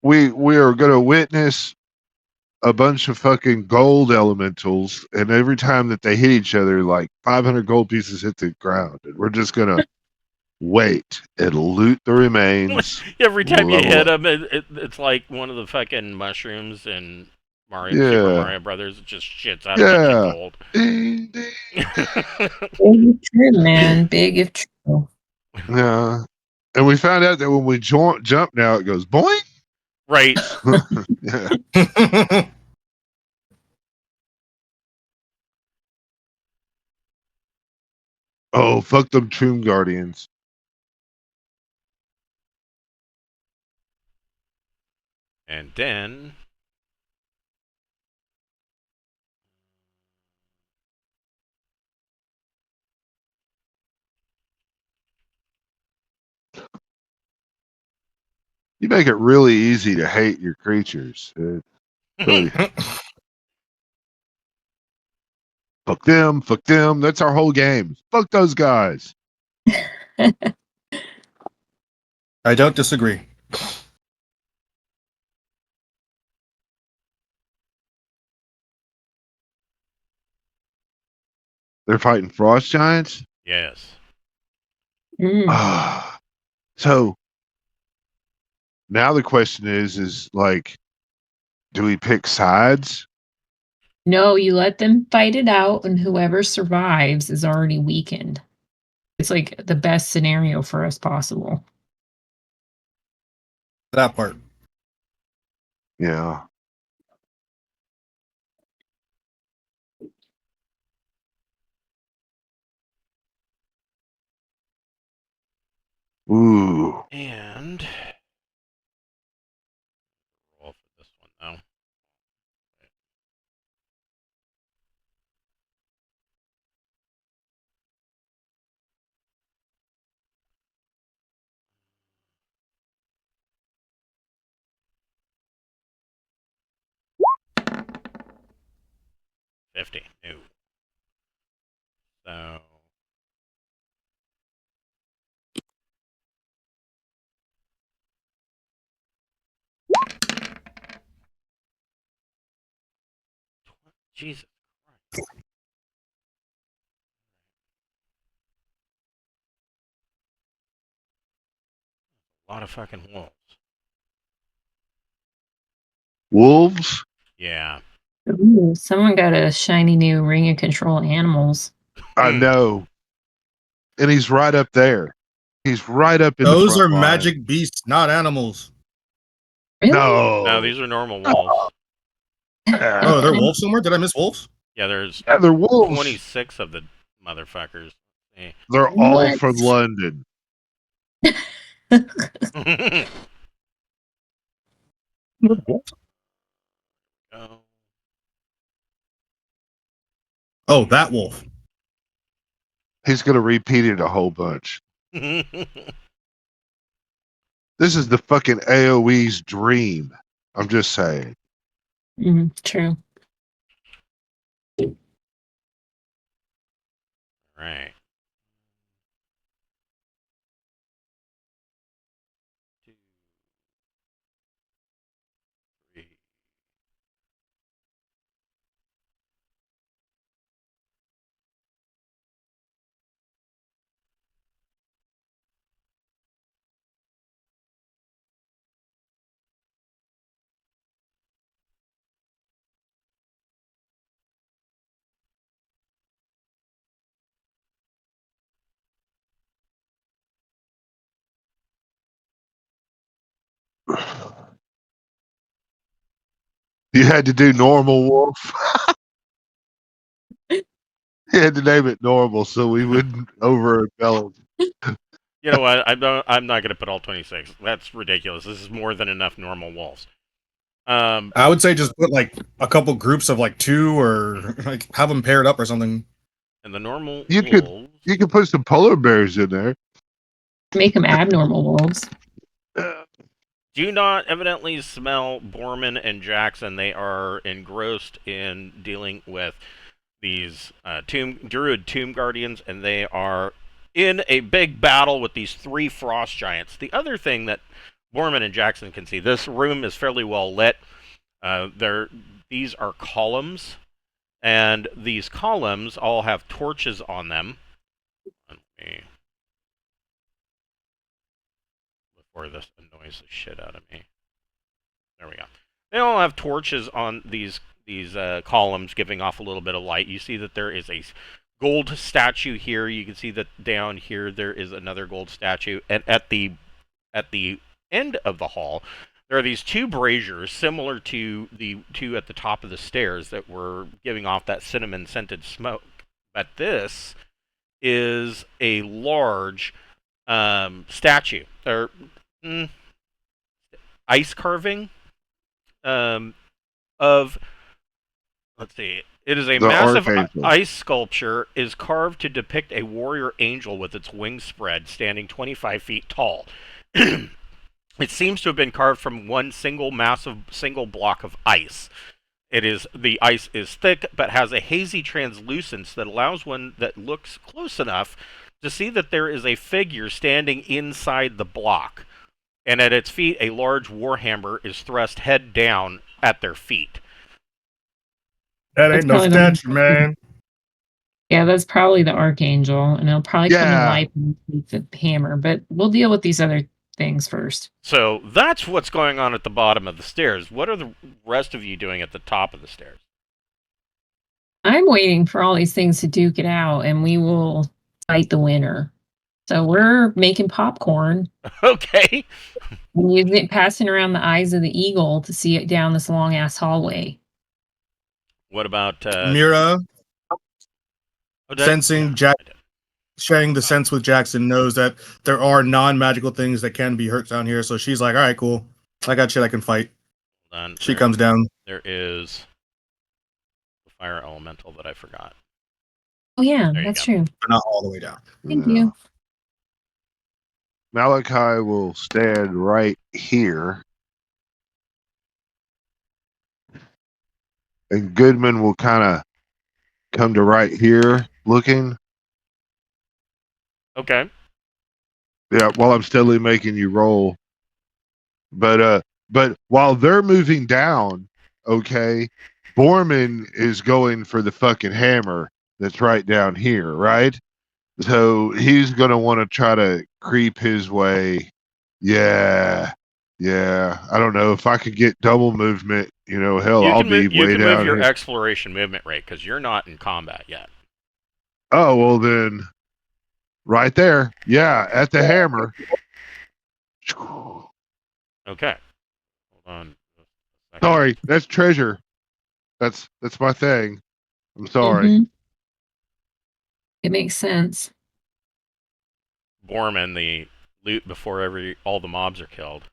we are gonna witness a bunch of fucking gold elementals, and every time that they hit each other, like 500 gold pieces hit the ground, and we're just gonna wait and loot the remains. Every time you Level hit up. them, it's like one of the fucking mushrooms in Super Yeah, Mario Brothers. It just shits out a bunch of yeah. gold. Ding, ding. Big if true, man. Big if true. Yeah. And we found out that when we jump now, it goes boing. Right. Yeah. Oh, fuck them Tomb Guardians. And then You make it really easy to hate your creatures. Really, fuck them, fuck them. That's our whole game. Fuck those guys. I don't disagree. They're fighting frost giants. yes. Ah, so now the question is like, do we pick sides? No, you let them fight it out, and whoever survives is already weakened. It's like the best scenario for us possible. That part. Yeah. Ooh. And roll for this one now. $50. No. So Jesus Christ. A lot of fucking wolves. Wolves? Yeah. Ooh, someone got a shiny new ring of control animals. I know. And he's right up there. He's right up in the Those front are line. magic beasts, not animals. Really? No. No, these are normal wolves. Oh, are there wolves somewhere? Did I miss wolves? Yeah, there's Yeah, they're wolves. 26 of the motherfuckers. Eh. They're all What? from London. Oh. Oh, that wolf. He's going to repeat it a whole bunch. This is the fucking AoE's dream. I'm just saying. True. Right. Two, three. You had to do normal wolf. You had to name it normal so we wouldn't overembellish. You know what? I'm not going to put all 26. That's ridiculous. This is more than enough normal wolves. I would say just put like a couple groups of like 2 or like have them paired up or something. And the normal You wolves. could put some polar bears in there. Make them abnormal wolves. Do not evidently smell Borman and Jackson. They are engrossed in dealing with these druid tomb guardians, and they are in a big battle with these 3 frost giants. The other thing that Borman and Jackson can see, this room is fairly well lit. These are columns, and these columns all have torches on them. Let me, before this annoys the shit out of me. There we go. They all have torches on these columns, giving off a little bit of light. You see that there is a gold statue here. You can see that down here there is another gold statue, and at the end of the hall, there are these 2 braziers similar to the 2 at the top of the stairs that were giving off that cinnamon scented smoke. But this is a large statue or ice carving of, let's see, it is a The massive Archangel. ice sculpture is carved to depict a warrior angel with its wings spread, standing 25 feet tall. It seems to have been carved from one massive block of ice. The ice is thick, but has a hazy translucence that allows one that looks close enough to see that there is a figure standing inside the block. And at its feet, a large warhammer is thrust head down at their feet. That That's ain't no probably the- statue, man. Yeah, that's probably the Archangel, and it'll probably come Yeah. to life with the hammer, but we'll deal with these other things first. So that's what's going on at the bottom of the stairs. What are the rest of you doing at the top of the stairs? I'm waiting for all these things to duke it out, and we will fight the winner. So we're making popcorn Okay. and using it, passing around the eyes of the eagle to see it down this long ass hallway. What about Mira, oh, did I- sensing yeah, Jack- I did. sharing the sense with Jackson, knows that there are non-magical things that can be hurt down here. So she's like, all right, cool. I got shit I can fight. She comes down. There is the fire elemental that I forgot. Oh yeah, There you that's go. true. But not all the way down. Thank you. Malachi will stand right here. And Goodman will kind of come to right here looking. Okay. Yeah, while I'm steadily making you roll. But while they're moving down, okay, Borman is going for the fucking hammer that's right down here, right? So he's gonna want to try to creep his way. Yeah. I don't know if I could get double movement. Hell, You I'll can be move, you way can down move your here. exploration movement rate because you're not in combat yet. Oh well, then right there. Yeah, at the hammer. Okay. Hold on. a second. Sorry, that's treasure. That's my thing. I'm sorry. Mhm. It makes sense. Borman, the loot before all the mobs are killed.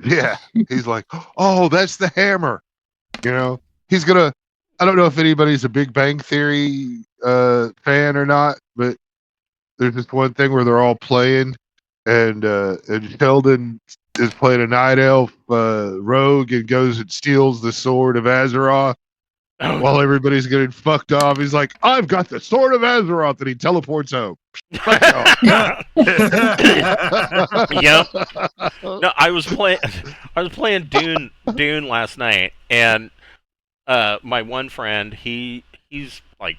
Yeah, he's like, oh, that's the hammer. He's gonna. I don't know if anybody's a Big Bang Theory fan or not, but there's this one thing where they're all playing, and Sheldon is playing a night elf rogue and goes and steals the sword of Azeroth while everybody's getting fucked off. He's like, I've got the sword of Azeroth, and he teleports home. Fuck y'all. Yep. No, I was playing Dune last night, and my one friend, he's like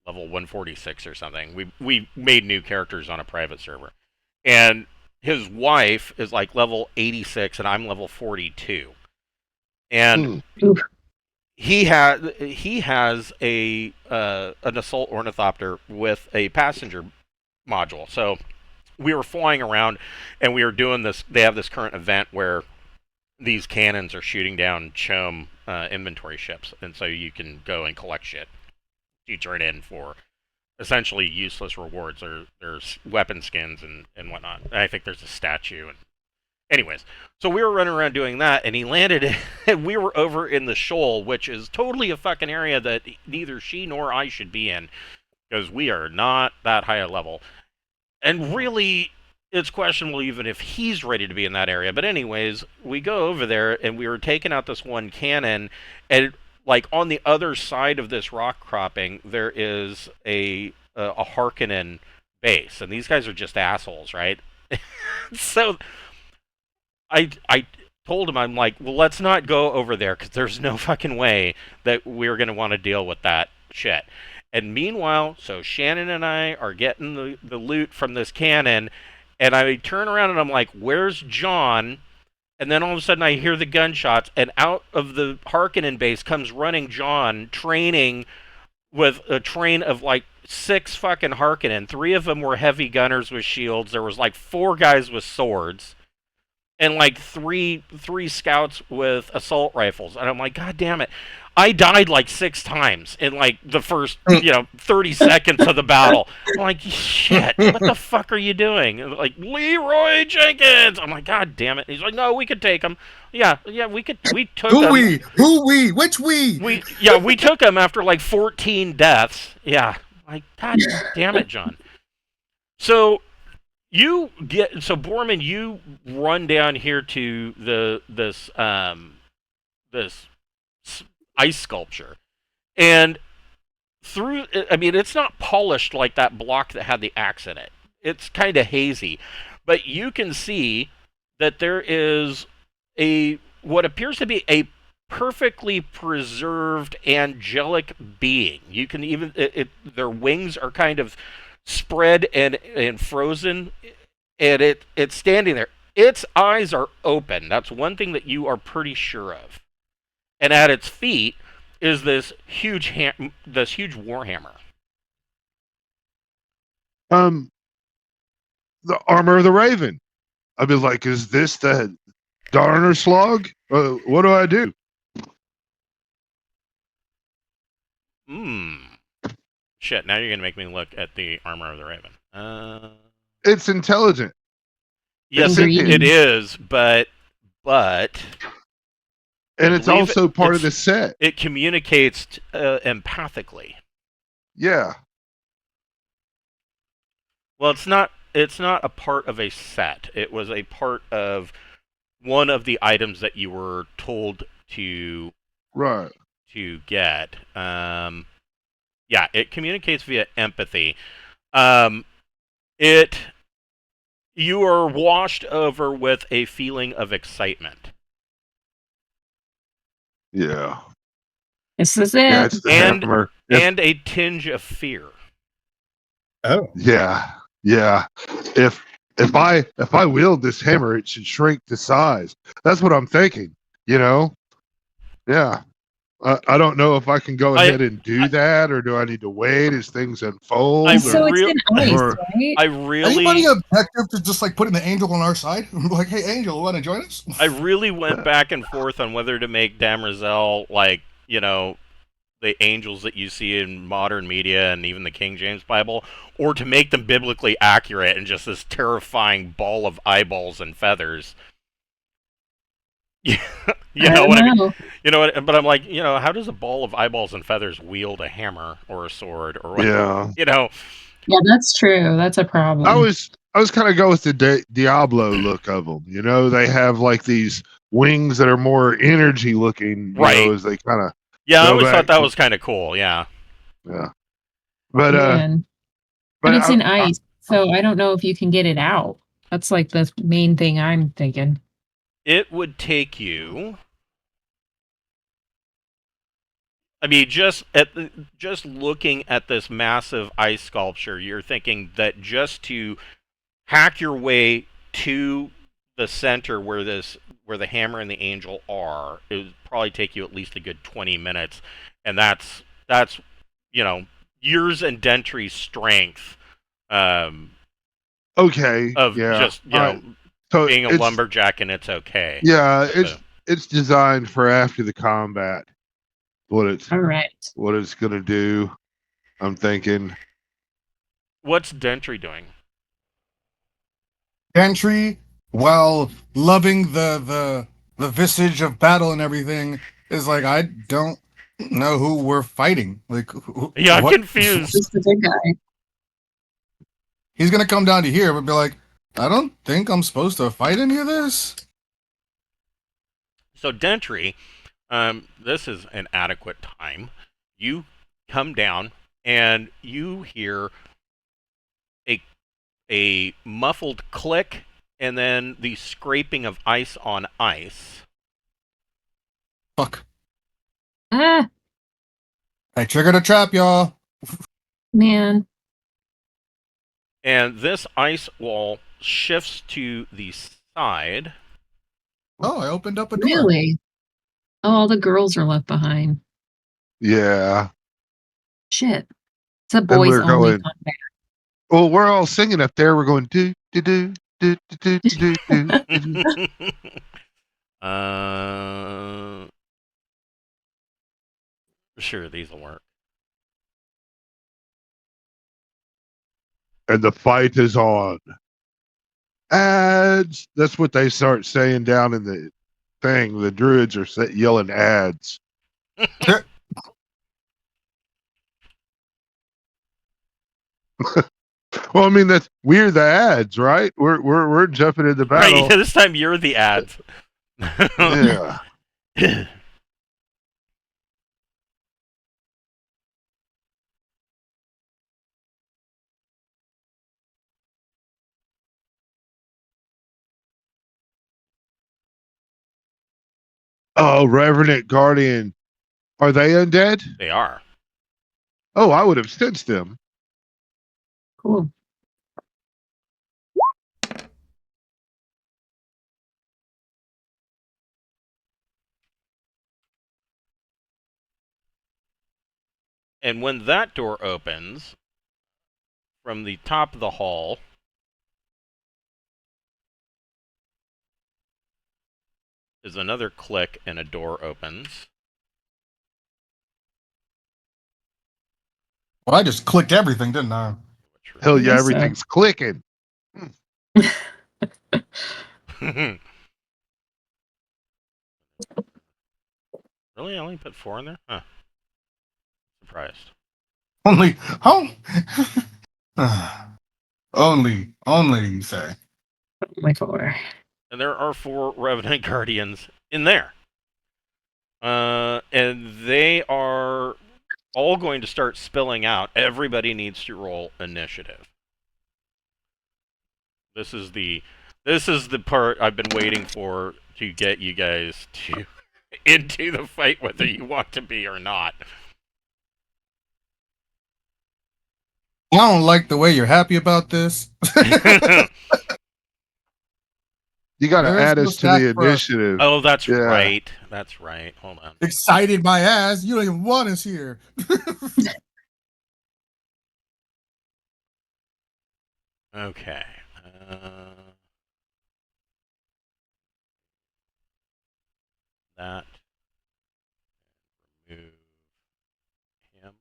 level 146 or something. We made new characters on a private server, and his wife is like level 86, and I'm level 42, and he has a an assault ornithopter with a passenger module. So we were flying around, and we were doing this. They have this current event where these cannons are shooting down chum inventory ships, and so you can go and collect shit. You turn in for essentially useless rewards. There's weapon skins and whatnot. I think there's a statue. And anyways, so we were running around doing that, and he landed, and we were over in the shoal, which is totally a fucking area that neither she nor I should be in, because we are not that high a level. And really, it's questionable even if he's ready to be in that area. But anyways, we go over there, and we were taking out this one cannon, and like on the other side of this rock cropping, there is a Harkonnen base, and these guys are just assholes, right? So I told him, I'm like, well, let's not go over there because there's no fucking way that we're gonna want to deal with that shit. And meanwhile, so Shannon and I are getting the loot from this cannon, and I turn around and I'm like, where's John? And then all of a sudden I hear the gunshots, and out of the Harkonnen base comes running John, training with a train of like 6 fucking Harkonnen. 3 of them were heavy gunners with shields. There was like 4 guys with swords, and like three scouts with assault rifles. And I'm like, God damn it. I died like 6 times in like the first, 30 seconds of the battle. I'm like, shit, what the fuck are you doing? And like, Leroy Jenkins. I'm like, God damn it. He's like, no, we could take him. Yeah, we could. We took him. Who we? Which we? We took him after like 14 deaths. Yeah, like, God damn it, John. So Borman, you run down here to this ice sculpture, and it's not polished like that block that had the axe in it. It's kind of hazy, but you can see that there is what appears to be a perfectly preserved angelic being. You can even their wings are kind of spread and frozen, and it's standing there. Its eyes are open. That's one thing that you are pretty sure of. And at its feet is this huge warhammer. The armor of the Raven. I'd be like, is this the Darner Slog? What do I do? Shit, now you're gonna make me look at the armor of the Raven. It's intelligent. Yes, sentient. it is, but And I it's believe also part of the set. it communicates empathically. Yeah. Well, it's not. It's not a part of a set. It was a part of one of the items that you were told to Right. get. Yeah, it communicates via empathy. It you are washed over with a feeling of excitement. Yeah. This is it. Yeah, it's the hammer. And a tinge of fear. Oh. Yeah. Yeah. If I wield this hammer, it should shrink to size. That's what I'm thinking. You know? Yeah. I don't know if I can go ahead and do that, or do I need to wait as things unfold? So it's in ice, or- right? I really Anybody objective to just like putting the angel on our side? Like, hey, Angel, want to join us? I really went back and forth on whether to make Damrezhel like, you know, the angels that you see in modern media and even the King James Bible, or to make them biblically accurate and just this terrifying ball of eyeballs and feathers. you know what I mean? You know what? But I'm like, you know, how does a ball of eyeballs and feathers wield a hammer or a sword or what? Yeah. You know. Yeah, that's true. That's a problem. I was kind of go with the Diablo look of them. You know, they have like these wings that are more energy looking. You know, as they kind of. Yeah, I always thought that was kind of cool. Yeah. Yeah. But but it's in ice, so I don't know if you can get it out. That's like the main thing I'm thinking. It would take you. I mean, just looking at this massive ice sculpture, you're thinking that just to hack your way to the center where the hammer and the angel are, it would probably take you at least a good 20 minutes, and that's you know, yours and Dentry's strength. Okay. Of just so being a lumberjack, and it's okay. Yeah, it's designed for after the combat. What it's gonna do, I'm thinking. What's Dentry doing? Gantry, while loving the visage of battle and everything, is like, I don't know who we're fighting. Like, yeah, I'm confused. Just the big guy. He's gonna come down to here and be like, I don't think I'm supposed to fight any of this. So Dentry, this is an adequate time. You come down and you hear a muffled click, and then the scraping of ice on ice. Fuck. Ah. I triggered a trap, y'all. Man. And this ice wall shifts to the side. Oh, I opened up a door. Really? Oh, all the girls are left behind. Yeah. Shit. It's a boys only combat. Well, we're all singing up there. We're going do do do do do do do do. Sure, these will work. And the fight is on. Ads. That's what they start saying down in the thing. The druids are yelling ads. Well, I mean, we're the ads, right? We're jumping into battle. Right, this time you're the ads. Yeah. Oh, Revenant Guardian. Are they undead? They are. Oh, I would have sensed them. Cool. And when that door opens, from the top of the hall, is another click and a door opens. Well, I just clicked everything, didn't I? Hell I yeah, guess so. everything's clicking. Really? I only put 4 in there? Huh. Surprised. Only, oh, only, you say. My 4. And there are 4 Revenant Guardians in there. And they are all going to start spilling out. Everybody needs to roll initiative. This is the part I've been waiting for to get you guys to into the fight, whether you want to be or not. I don't like the way you're happy about this. You got to There is add no us to the stack for us. initiative. Oh, that's Yeah. right. That's right. Hold on. Excited my ass. You don't even want us here. Okay. That. Remove him.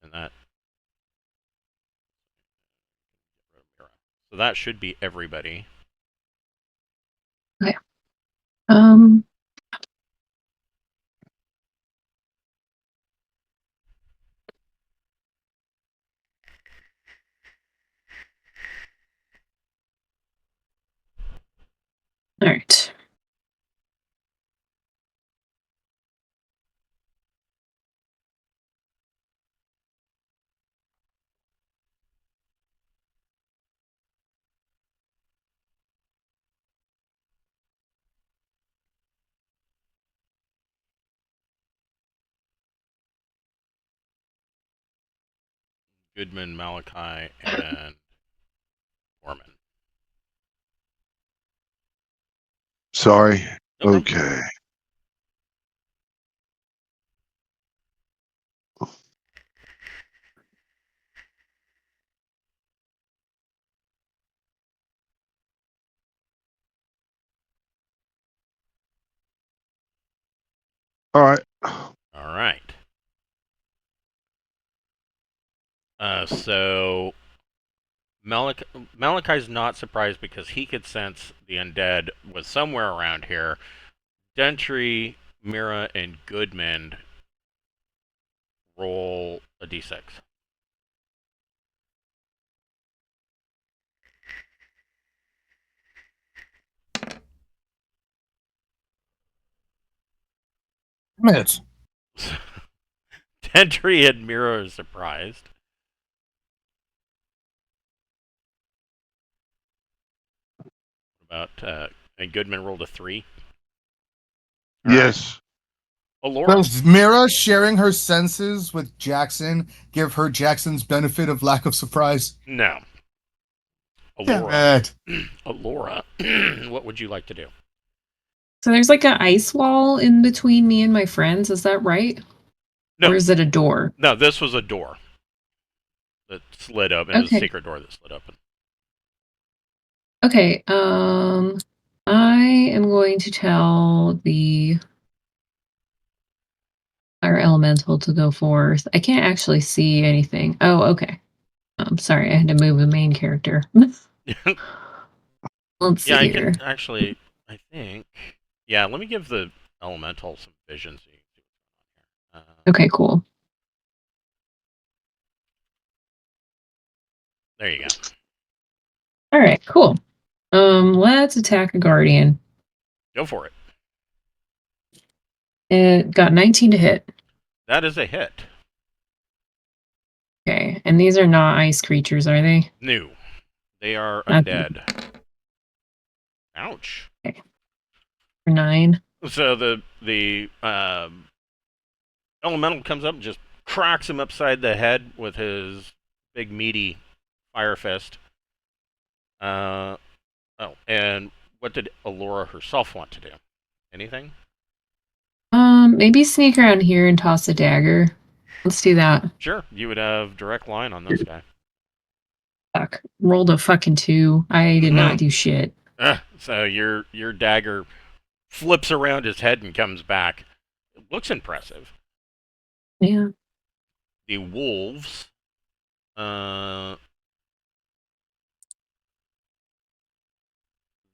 And that. So that should be everybody. Okay. All right. Goodman, Malachi, and Foreman. Sorry. No problem. Okay. All right. All right. So Malachi's not surprised because he could sense the undead was somewhere around here. Dentry, Mira, and Goodman roll a d6. Minutes. Dentry and Mira are surprised. What about and Goodman rolled a 3. All Yes. right. Alora. Does Mira sharing her senses with Jackson give her Jackson's benefit of lack of surprise? No. Damn Alora. it. Alora. What would you like to do? So there's like an ice wall in between me and my friends. Is that right? No. Or is it a door? No, this was a door that slid open. It was a Okay. secret door that slid open. Okay. I am going to tell our elemental to go forth. I can't actually see anything. Oh, okay. I'm sorry. I had to move the main character. Let's see Yeah, I here. can actually. I think. Yeah, let me give the elemental some vision so you can see what's going on here. Okay, cool. There you go. All right, cool. Let's attack a guardian. Go for it. It got 19 to hit. That is a hit. Okay, and these are not ice creatures, are they? No, they are Okay. undead. Ouch. Okay. 9. So the elemental comes up and just cracks him upside the head with his big meaty fire fist. Oh, and what did Alora herself want to do? Anything? Maybe sneak around here and toss a dagger. Let's do that. Sure, you would have direct line on this guy. Fuck. Rolled a fucking 2. I did not do shit. So your dagger flips around his head and comes back. It looks impressive. Yeah. The wolves.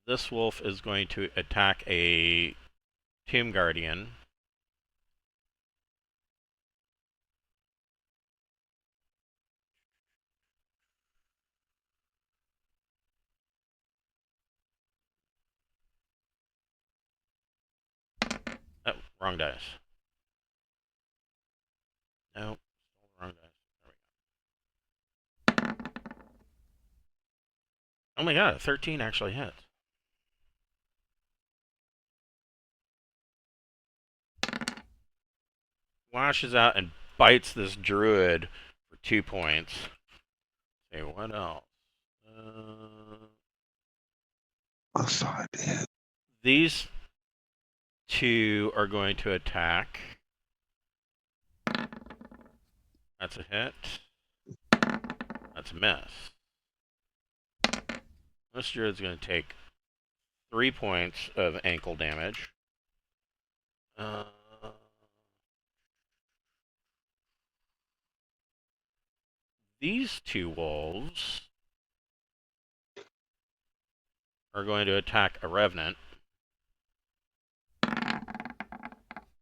This wolf is going to attack a Tomb Guardian. Oh, wrong dice. No, wrong dice. There we go. Oh my god, 13 actually hits. Lashes out and bites this druid for 2 points. Okay, what else? I saw it did. These two are going to attack. That's a hit. That's a miss. This druid's going to take 3 points of ankle damage. These two wolves are going to attack a revenant.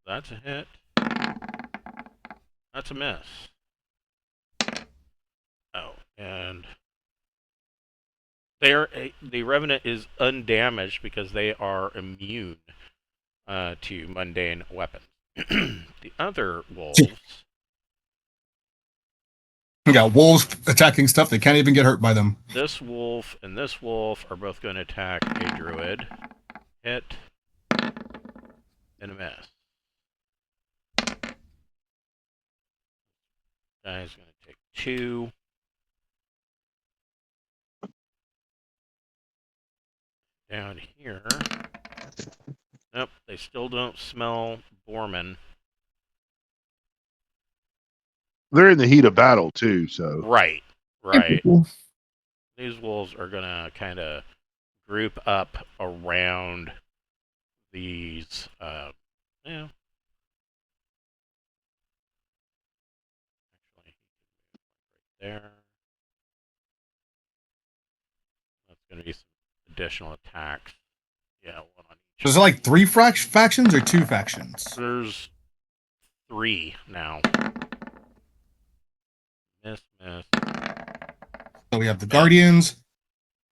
That's a hit. That's a miss. Oh, and the revenant is undamaged because they are immune to mundane weapons. The other wolves. We got wolves attacking stuff they can't even get hurt by them. This wolf and this wolf are both going to attack a druid. Hit. And a miss. Guy's going to take 2. Down here. Nope, they still don't smell Borman. They're in the heat of battle too, so Right. These wolves are going to kind of group up around these, yeah. Actually, there. That's going to be some additional attacks. Yeah, one on each. Is it like 3 factions or 2 factions? There's 3 now. Miss. So we have the Guardians,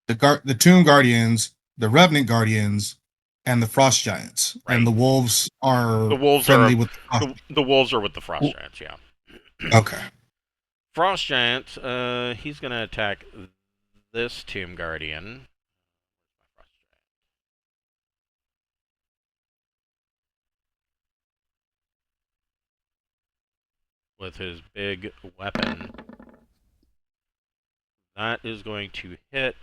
the Tomb Guardians, the Revenant Guardians, and the Frost Giants. Right. And the wolves are The wolves friendly are with the wolves are with the Frost Giants, yeah. Okay. Frost Giant, he's gonna attack this Tomb Guardian. With his big weapon. That is going to hit.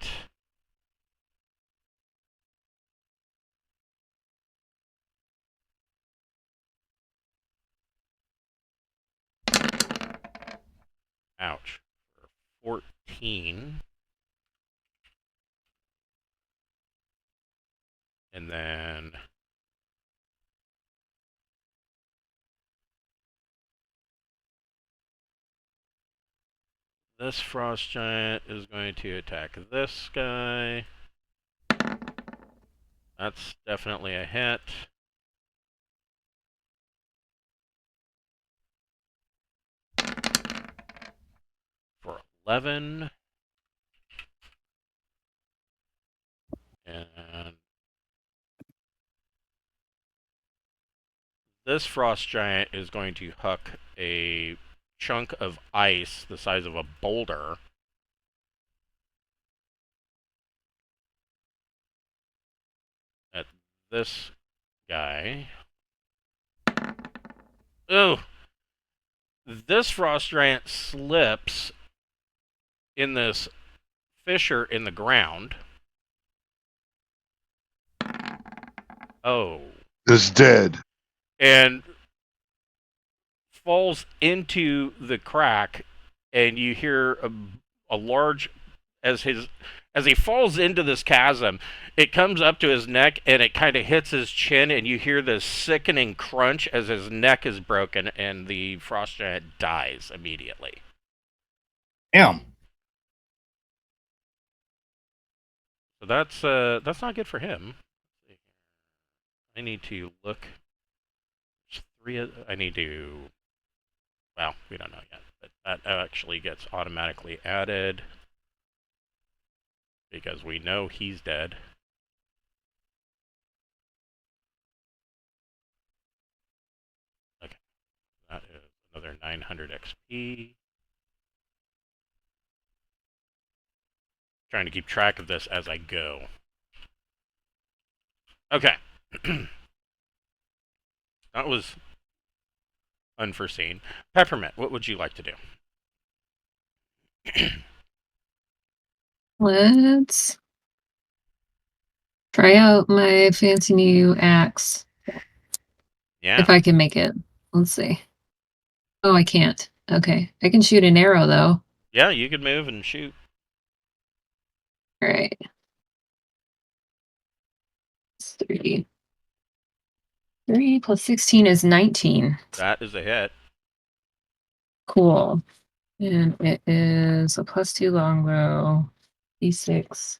Ouch. For 14. And then this Frost Giant is going to attack this guy. That's definitely a hit. For 11. And this Frost Giant is going to huck a chunk of ice the size of a boulder at this guy. Oh! This Frost Giant slips in this fissure in the ground. Oh. is dead. And falls into the crack, and you hear a large as he falls into this chasm, it comes up to his neck and it kind of hits his chin, and you hear this sickening crunch as his neck is broken, and the frost giant dies immediately. Damn. So that's not good for him. I need to look. I need to. Well, we don't know yet, but that actually gets automatically added because we know he's dead. Okay, that is another 900 XP. Trying to keep track of this as I go. Okay. That was unforeseen. Peppermint, what would you like to do? Let's try out my fancy new axe. Yeah. If I can make it. Let's see. Oh, I can't. Okay. I can shoot an arrow, though. Yeah, you could move and shoot. All right. It's 3. 3 plus 16 is 19. That is a hit. Cool. And it is a +2 longbow. D6.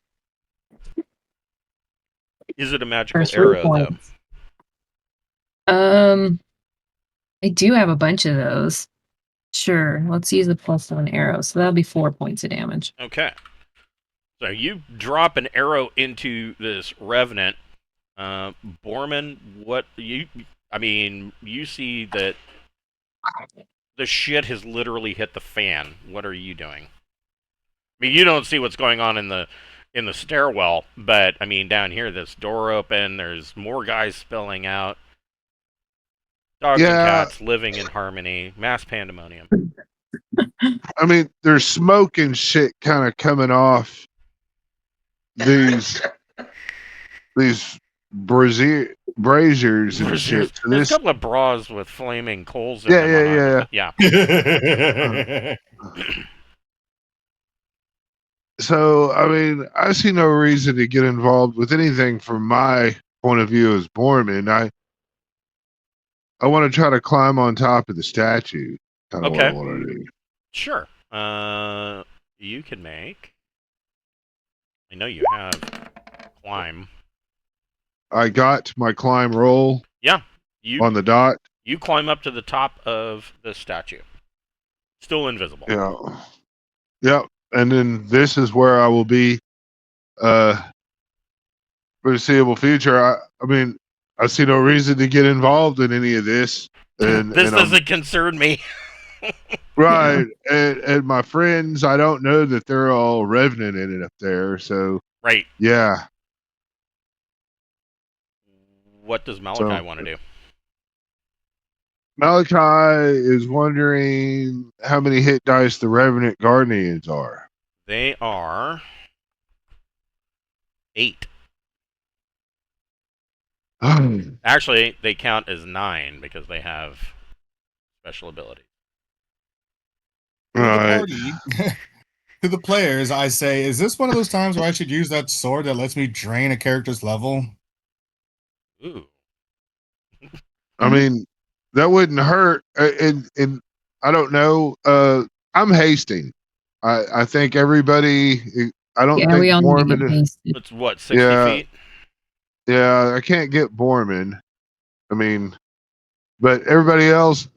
Is it a magical For 3 arrow, points. I do have a bunch of those. Sure. Let's use the +1 arrow. So that'll be 4 points of damage. though? Okay. So you drop an arrow into this revenant. Borman, you see that the shit has literally hit the fan. What are you doing? I mean, you don't see what's going on in the stairwell, but I mean, down here, this door open. There's more guys spilling out. Dogs and cats living in harmony. Mass pandemonium. I mean, there's smoke and shit kind of coming off these braziers and shit. So There's a couple of bras with flaming coals in Yeah, them. yeah. Yeah. So, I mean, I see no reason to get involved with anything from my point of view as Borman. I want to try to climb on top of the statue. Kind of what I Okay. want to do. Sure. You can make. I know you have climb. I got my climb roll. Yeah. On the dot. You climb up to the top of the statue. Still invisible. Yeah. Yep. And then this is where I will be for the foreseeable future. I mean, I see no reason to get involved in any of this. And this doesn't concern me. Right. And my friends, I don't know that they're all revenant in it up there. So right. Yeah. What does Malachi want to do? Malachi is wondering how many hit dice the Revenant Guardians are. They are 8. Actually, they count as 9 because they have special abilities. Right. To the players, I say, is this one of those times where I should use that sword that lets me drain a character's level? Ooh. I mean, that wouldn't hurt. And I don't know. I'm hasting. I think everybody. I don't think we all need to get Borman. hasted. It's what, 60 feet? Yeah, I can't get Borman. I mean, but everybody else,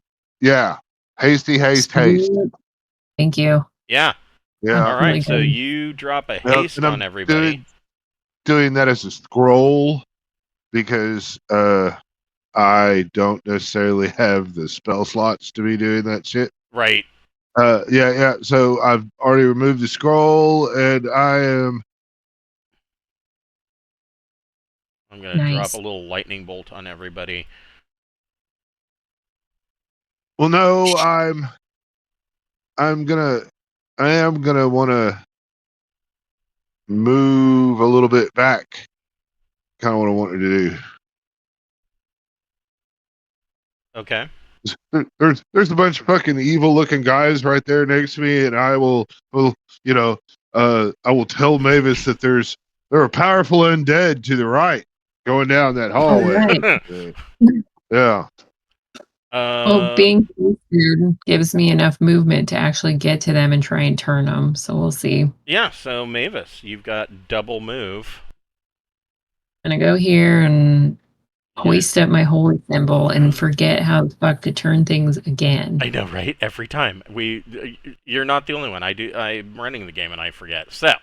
yeah, hasty, haste. Thank you. Yeah. Yeah. All right. So you drop a haste on everybody. Doing that as a scroll because I don't necessarily have the spell slots to be doing that shit. Right. Yeah. So I've already removed the scroll, and I'm gonna drop a little lightning bolt on everybody. Well, no, I am gonna want to move a little bit back. Kind of what I wanted to do. Okay. there's a bunch of fucking evil looking guys right there next to me, and I will I will tell Mavis that there are powerful undead to the right going down that All hallway. right. Yeah. Well, being food gives me enough movement to actually get to them and try and turn them. So we'll see. Yeah, so Mavis, you've got double move. I'm gonna go here and Yeah. hoist up my holy symbol and forget how the fuck to turn things again. I know, right? Every time you're not the only one. I'm running the game and I forget. So,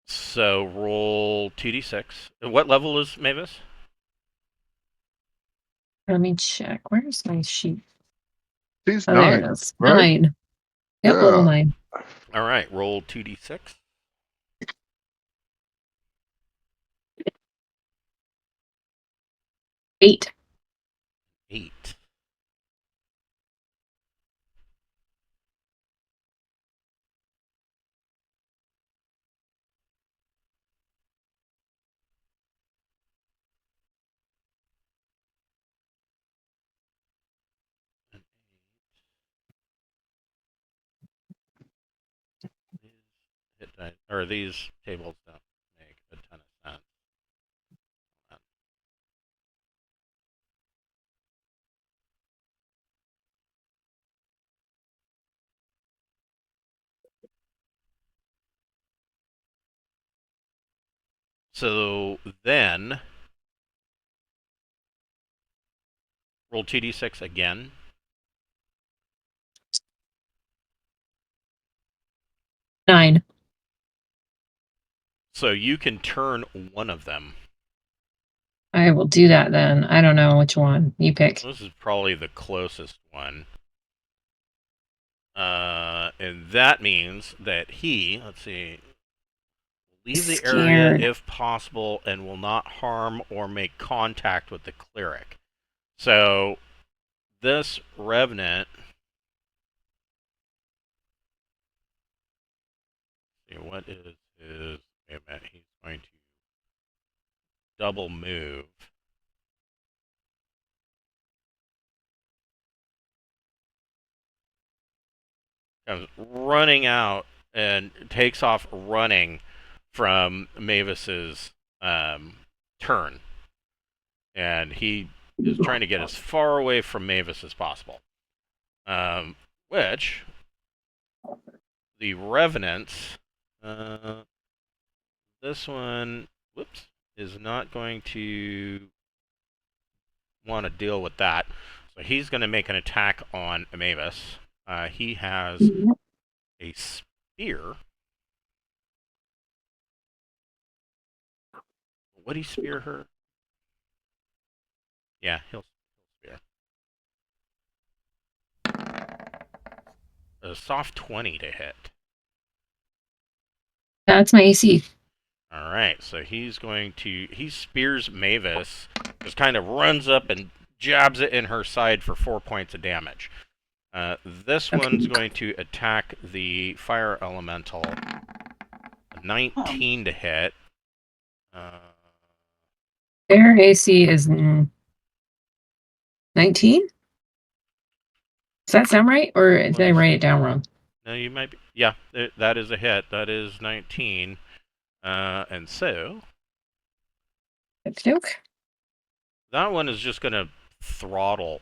so roll 2d6. What level is Mavis? Let me check. Where's my sheet? She's Oh, there 9, it is. right? 9. Yep, Yeah. level 9. All right, roll 2d6. 8. 8. These tables don't make a ton of sense. So then roll 2d6 again. 9. So you can turn one of them. I will do that then. I don't know which one. You pick. This is probably the closest one. And that means that he, let's see, leave the area Scared. if possible and will not harm or make contact with the cleric. So this revenant, what is his, wait a minute, he's going to double move. Comes running out and takes off running from Mavis's turn. And he is trying to get as far away from Mavis as possible. Which, the Revenants, this one, whoops, is not going to want to deal with that. So he's going to make an attack on Mavis. He has a spear. Would he spear her? Yeah, he'll spear. A soft 20 to hit. That's my AC. Alright, so he spears Mavis, just kind of runs up and jabs it in her side for 4 points of damage. This one's going to attack the fire elemental. 19 to hit. Their AC is 19? Does that sound right? Or did I write it down wrong? No, you might be. Yeah, that is a hit. That is 19. And so that one is just going to throttle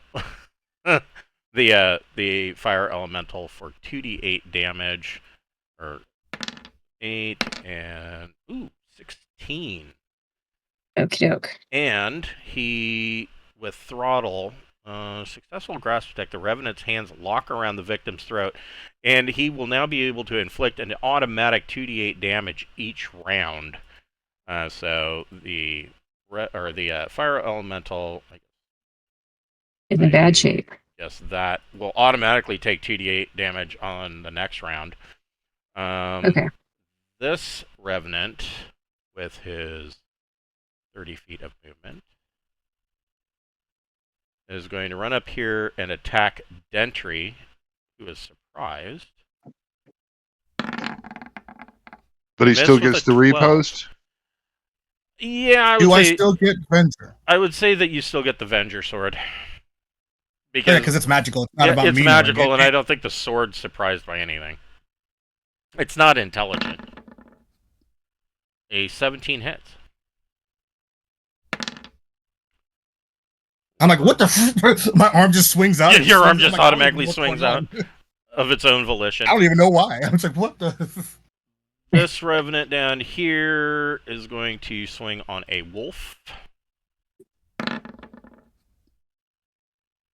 the fire elemental for 2d8 damage, or 8 and 16. Okie doke. And he, with throttle, successful grasp attack, the Revenant's hands lock around the victim's throat, and he will now be able to inflict an automatic 2d8 damage each round. So the fire elemental is in bad shape. Yes, that will automatically take 2d8 damage on the next round. Okay. This Revenant, with his 30 feet of movement, is going to run up here and attack Dentry, who is surprised. But he still gets the 12. repost? Yeah, Do I still get Venger? I would say that you still get the Venger sword. Yeah, because it's magical. It's not Yeah, about it's me knowing magical, it. and I don't think the sword's surprised by anything. It's not intelligent. A 17 hits. I'm like, what the? My arm just swings out. Yeah, your arm I'm just like, I don't even automatically know what's swings going out on. of its own volition. I don't even know why. I'm just like, what the? This revenant down here is going to swing on a wolf.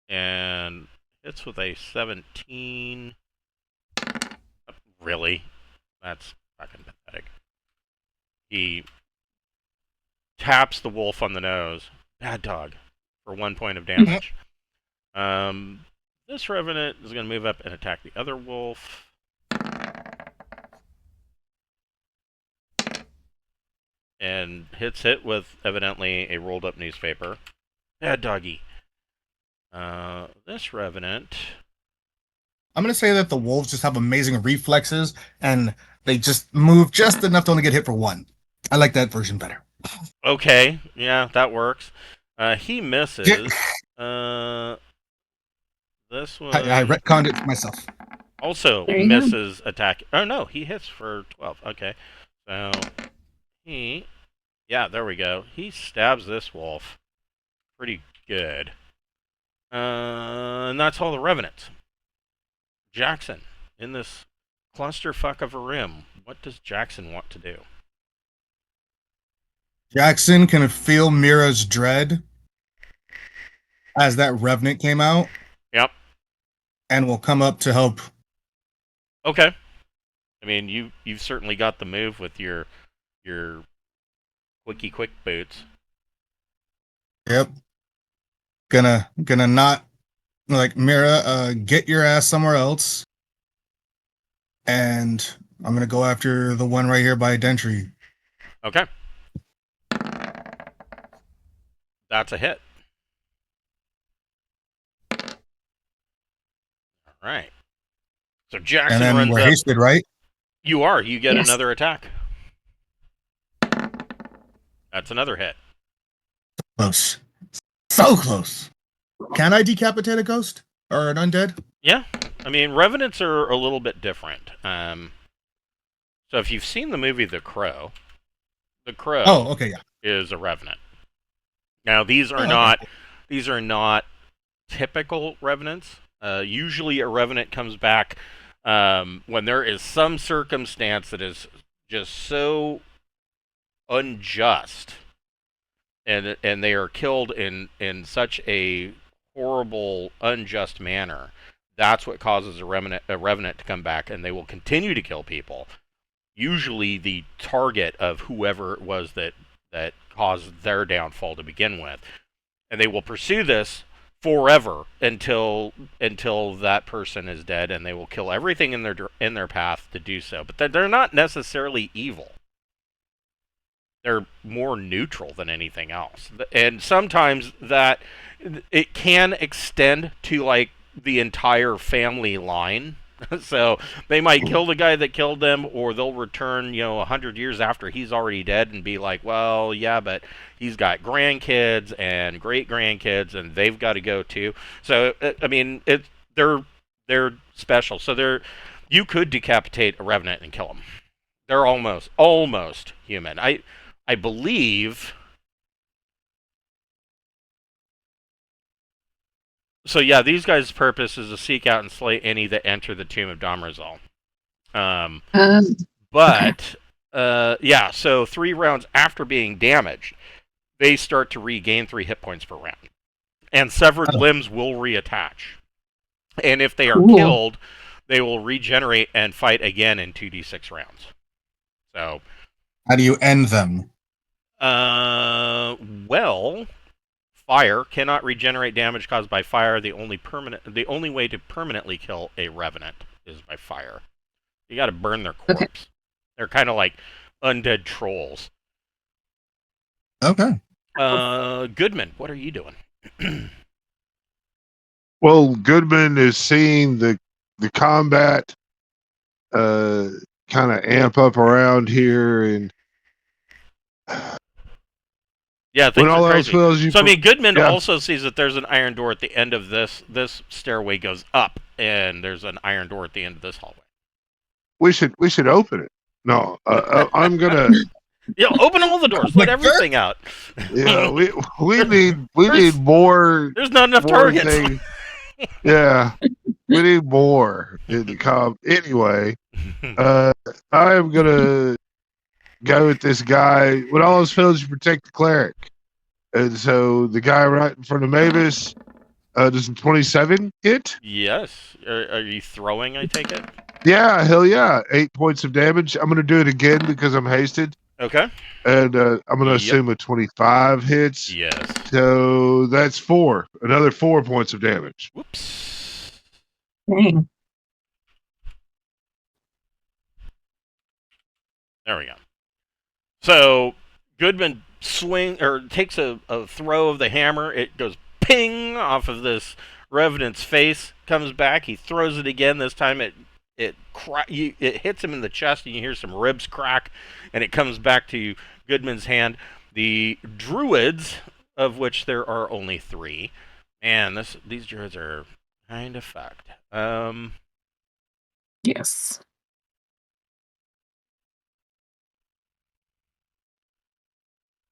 And hits with a 17. Really? That's fucking pathetic. He taps the wolf on the nose. Bad dog. For 1 point of damage. This revenant is going to move up and attack the other wolf. And hits it with evidently a rolled up newspaper. Bad doggy. This revenant. I'm gonna say that the wolves just have amazing reflexes and they just move just enough to only get hit for 1. I like that version better. Okay, yeah, that works. He misses. This one I retconned it for myself. also There you misses attack. Oh no, he hits for 12. Okay, so yeah, there we go. He stabs this wolf pretty good. And that's all the revenants. Jackson, in this clusterfuck of a room, what does Jackson want to do? Jackson can feel Mira's dread as that revenant came out. Yep. And will come up to help. Okay. I mean, you've certainly got the move with your quick boots. Yep. Gonna not like Mira, get your ass somewhere else. And I'm gonna go after the one right here by Dentry. Okay. That's a hit. All right. So Jackson And then runs we're up. hasted, right? You are. You get Yes. another attack. That's another hit. Close. So close. Can I decapitate a ghost or an undead? Yeah. I mean, revenants are a little bit different. So if you've seen the movie The Crow Okay, yeah. is a revenant. Now these are not typical revenants. Usually a revenant comes back when there is some circumstance that is just so unjust, and they are killed in such a horrible, unjust manner. That's what causes a revenant to come back, and they will continue to kill people. Usually the target of whoever it was that caused their downfall to begin with. And they will pursue this forever until that person is dead, and they will kill everything in their path to do so. But they're not necessarily evil. They're more neutral than anything else. And sometimes that it can extend to like the entire family line. So they might kill the guy that killed them, or they'll return, 100 years after he's already dead and be like, well, yeah, but he's got grandkids and great grandkids, and they've got to go too. So I mean, they're special. So you could decapitate a revenant and kill them. They're almost human. I believe. So yeah, these guys' purpose is to seek out and slay any that enter the tomb of Damrezhel. But yeah, so 3 rounds after being damaged, they start to regain 3 hit points per round, and severed limbs will reattach. And if they are killed, they will regenerate and fight again in 2d6 rounds. So, how do you end them? Well, fire cannot regenerate damage caused by fire. The only way to permanently kill a revenant is by fire. You got to burn their corpse. Okay. They're kind of like undead trolls. Okay. Goodman, what are you doing? Well, Goodman is seeing the combat kind of amp up around here, and Yeah, When things all are else crazy. fails, you. So I mean, Goodman Yeah. also sees that there's an iron door at the end of this. This stairway goes up, and there's an iron door at the end of this hallway. We should open it. No, I'm gonna. Yeah, open all the doors. Let everything out. Yeah, we need more There's not enough targets. things. Yeah, we need more in the comp. Anyway, I am gonna go with this guy. When all else fails, you protect the cleric. And so the guy right in front of Mavis, does a 27 hit? Yes. Are you throwing? I take it. Yeah, hell yeah. 8 points of damage. I'm gonna do it again because I'm hasted. Okay. And I'm gonna Yep. assume a 25 hits. Yes. So that's 4. Another 4 points of damage. Whoops. Dang. There we go. So Goodman takes a throw of the hammer. It goes ping off of this revenant's face. Comes back. He throws it again. This time it hits him in the chest, and you hear some ribs crack, and it comes back to Goodman's hand. The druids, of which there are only 3, man, these druids are kind of fucked. Yes.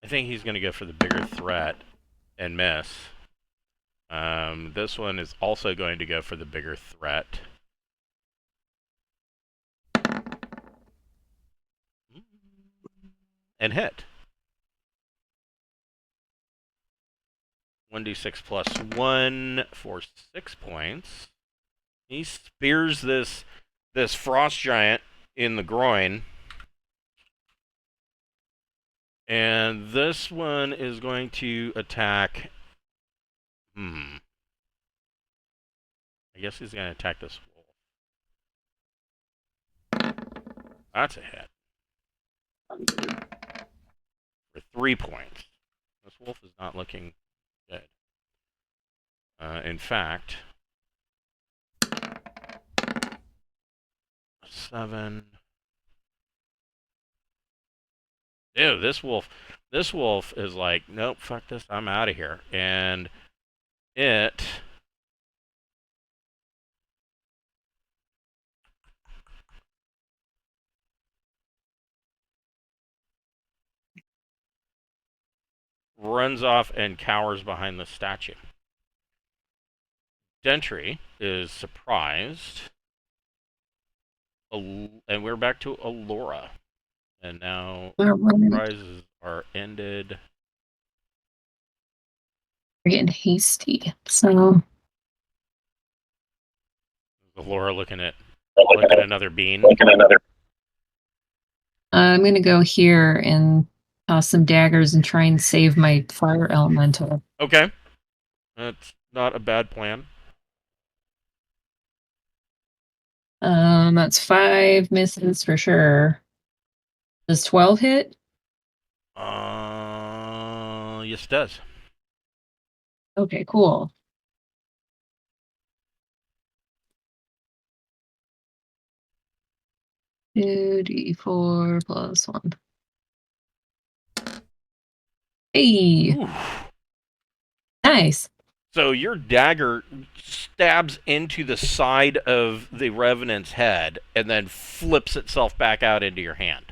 I think he's going to go for the bigger threat and miss. This one is also going to go for the bigger threat. And hit. 1d6 plus 1 for 6 points. He spears this frost giant in the groin. And this one is going to attack. I guess he's going to attack this wolf. That's a hit. For 3 points. This wolf is not looking good. In fact, 7. Ew, this wolf is like, nope, fuck this, I'm out of here. And it runs off and cowers behind the statue. Dentry is surprised. And we're back to Alora. And now surprises are ended. We're getting hasty. So Alora looking at another bean. I'm gonna go here and toss some daggers and try and save my fire elemental. Okay. That's not a bad plan. That's 5 misses for sure. Does 12 hit? Yes, it does. Okay, cool. Two D4 plus 1. Hey, Ooh. nice. So your dagger stabs into the side of the revenant's head and then flips itself back out into your hand.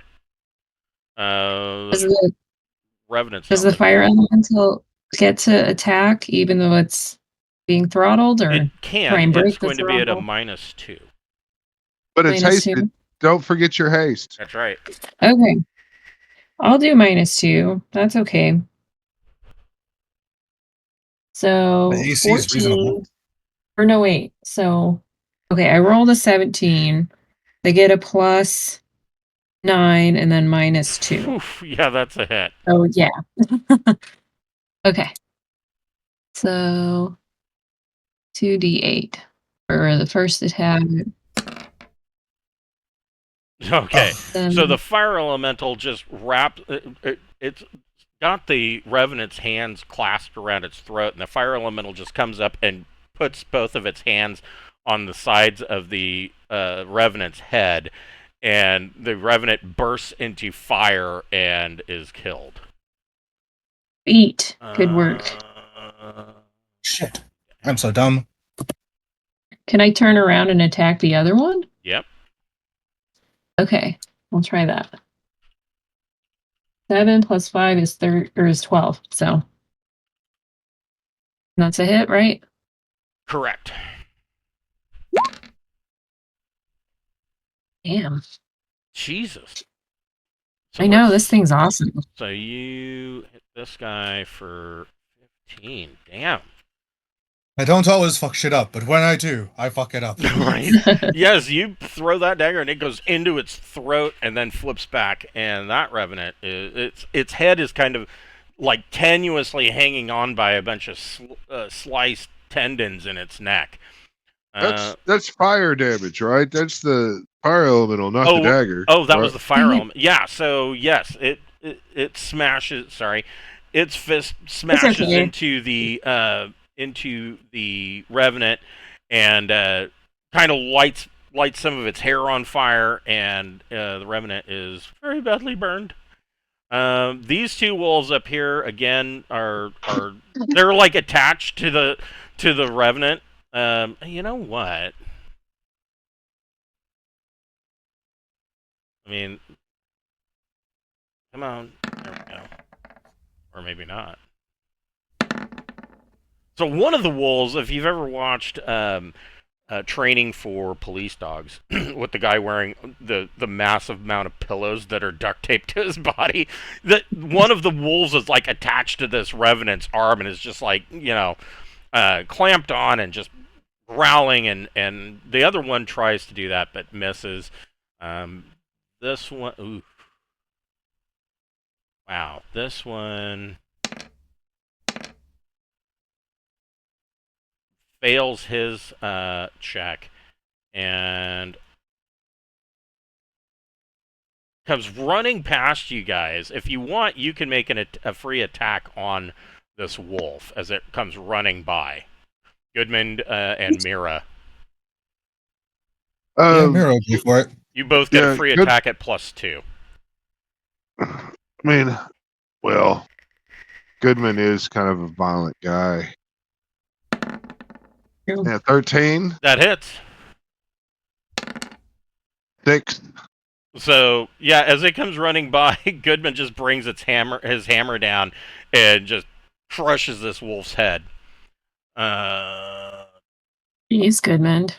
Does Revenant's the fire elemental get to attack even though it's being throttled, or it try can. and break It's the going to be at a throttle? -2. But it's -2? hasted. Don't forget your haste. That's right. Okay. I'll do -2. That's okay. So The AC is 14. reasonable. Or no, wait. So, okay, I rolled a 17. They get a +9 and then -2. Oof, yeah, that's a hit. Oh, yeah. Okay. So 2d8 for the first attack. Okay. Then So the fire elemental just wraps. It's got the revenant's hands clasped around its throat, and the fire elemental just comes up and puts both of its hands on the sides of the revenant's head, and the revenant bursts into fire and is killed. 8. Good work. Shit. I'm so dumb. Can I turn around and attack the other one? Yep. Okay, we'll try that. 7 plus 5 is 12. So that's a hit, right? Correct. Damn. Jesus. So I know, what's- this thing's awesome. So you hit this guy for 15. Damn. I don't always fuck shit up, but when I do, I fuck it up. Right. Yes, you throw that dagger and it goes into its throat and then flips back, and that revenant its head is kind of like tenuously hanging on by a bunch of sliced tendons in its neck. That's fire damage, right? That's the fire elemental, not the dagger. Oh, that right? was the fire element. Yeah. So yes, it smashes. Sorry, its fist smashes okay. into the revenant and kind of lights some of its hair on fire, and the revenant is very badly burned. These two wolves up here again are they're like attached to the revenant. You know what? I mean, come on. There we go. Or maybe not. So one of the wolves, if you've ever watched training for police dogs, with the guy wearing the massive amount of pillows that are duct taped to his body, that one of the wolves is like attached to this revenant's arm and is just like, clamped on and just growling, and the other one tries to do that but misses. This one, ooh. Wow, this one fails his check and comes running past you guys. If you want, you can make a free attack on this wolf as it comes running by. Goodman and Mira. Yeah, Mira will go for it. You both get a free attack at +2. I mean, well, Goodman is kind of a violent guy. Yeah, 13. That hits. 6. So yeah, as it comes running by, Goodman just brings his hammer down and just crushes this wolf's head. Jeez, Goodman.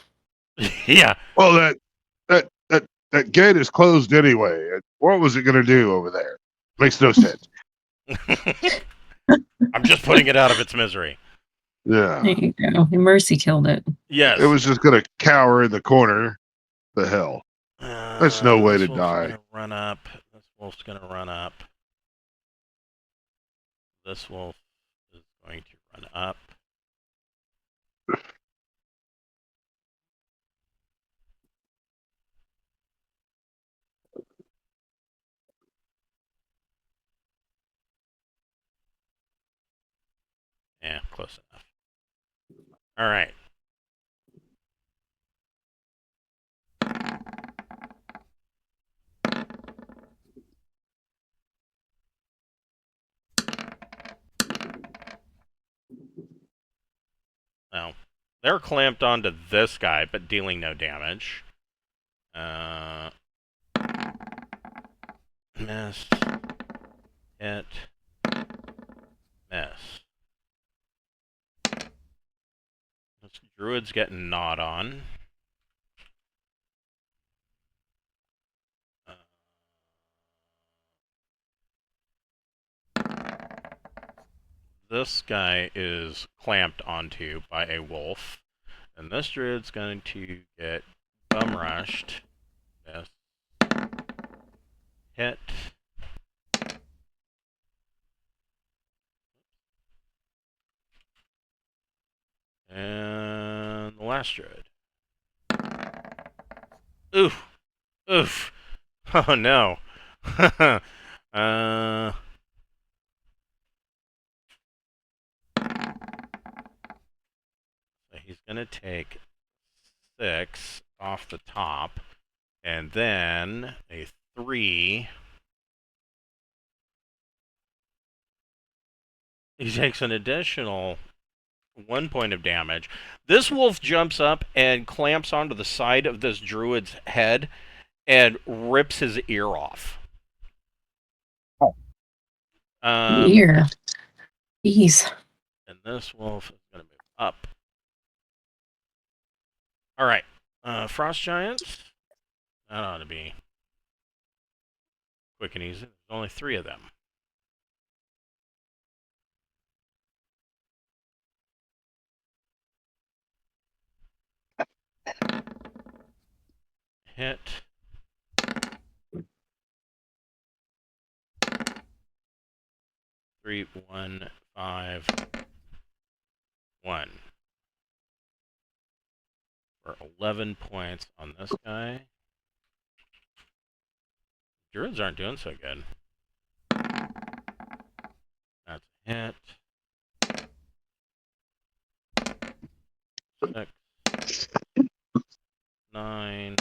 Yeah. Well, that gate is closed anyway. What was it going to do over there? Makes no sense. I'm just putting it out of its misery. Yeah. There you go. Mercy killed it. Yes. It was just going to cower in the corner. The hell. There's no way to die. Gonna run up. This wolf's going to run up. This wolf is going to run up. Yeah, close enough. All right. Now, they're clamped onto this guy, but dealing no damage. Miss. Hit. Miss. This druid's getting gnawed on. This guy is clamped onto by a wolf. And this druid's going to get bum rushed. Miss. Hit. And the last druid. Oof. Oof. Oh no. So he's going to take 6 off the top, and then a 3 He takes an additional 1 point of damage. This wolf jumps up and clamps onto the side of this druid's head and rips his ear off. Here. Jeez. And this wolf is going to move up. All right. Frost Giants. That ought to be quick and easy. There's only 3 of them. Hit. Three, 1, 5, 1. For 11 points on this guy. Druids aren't doing so good. That's a hit. 6, 9,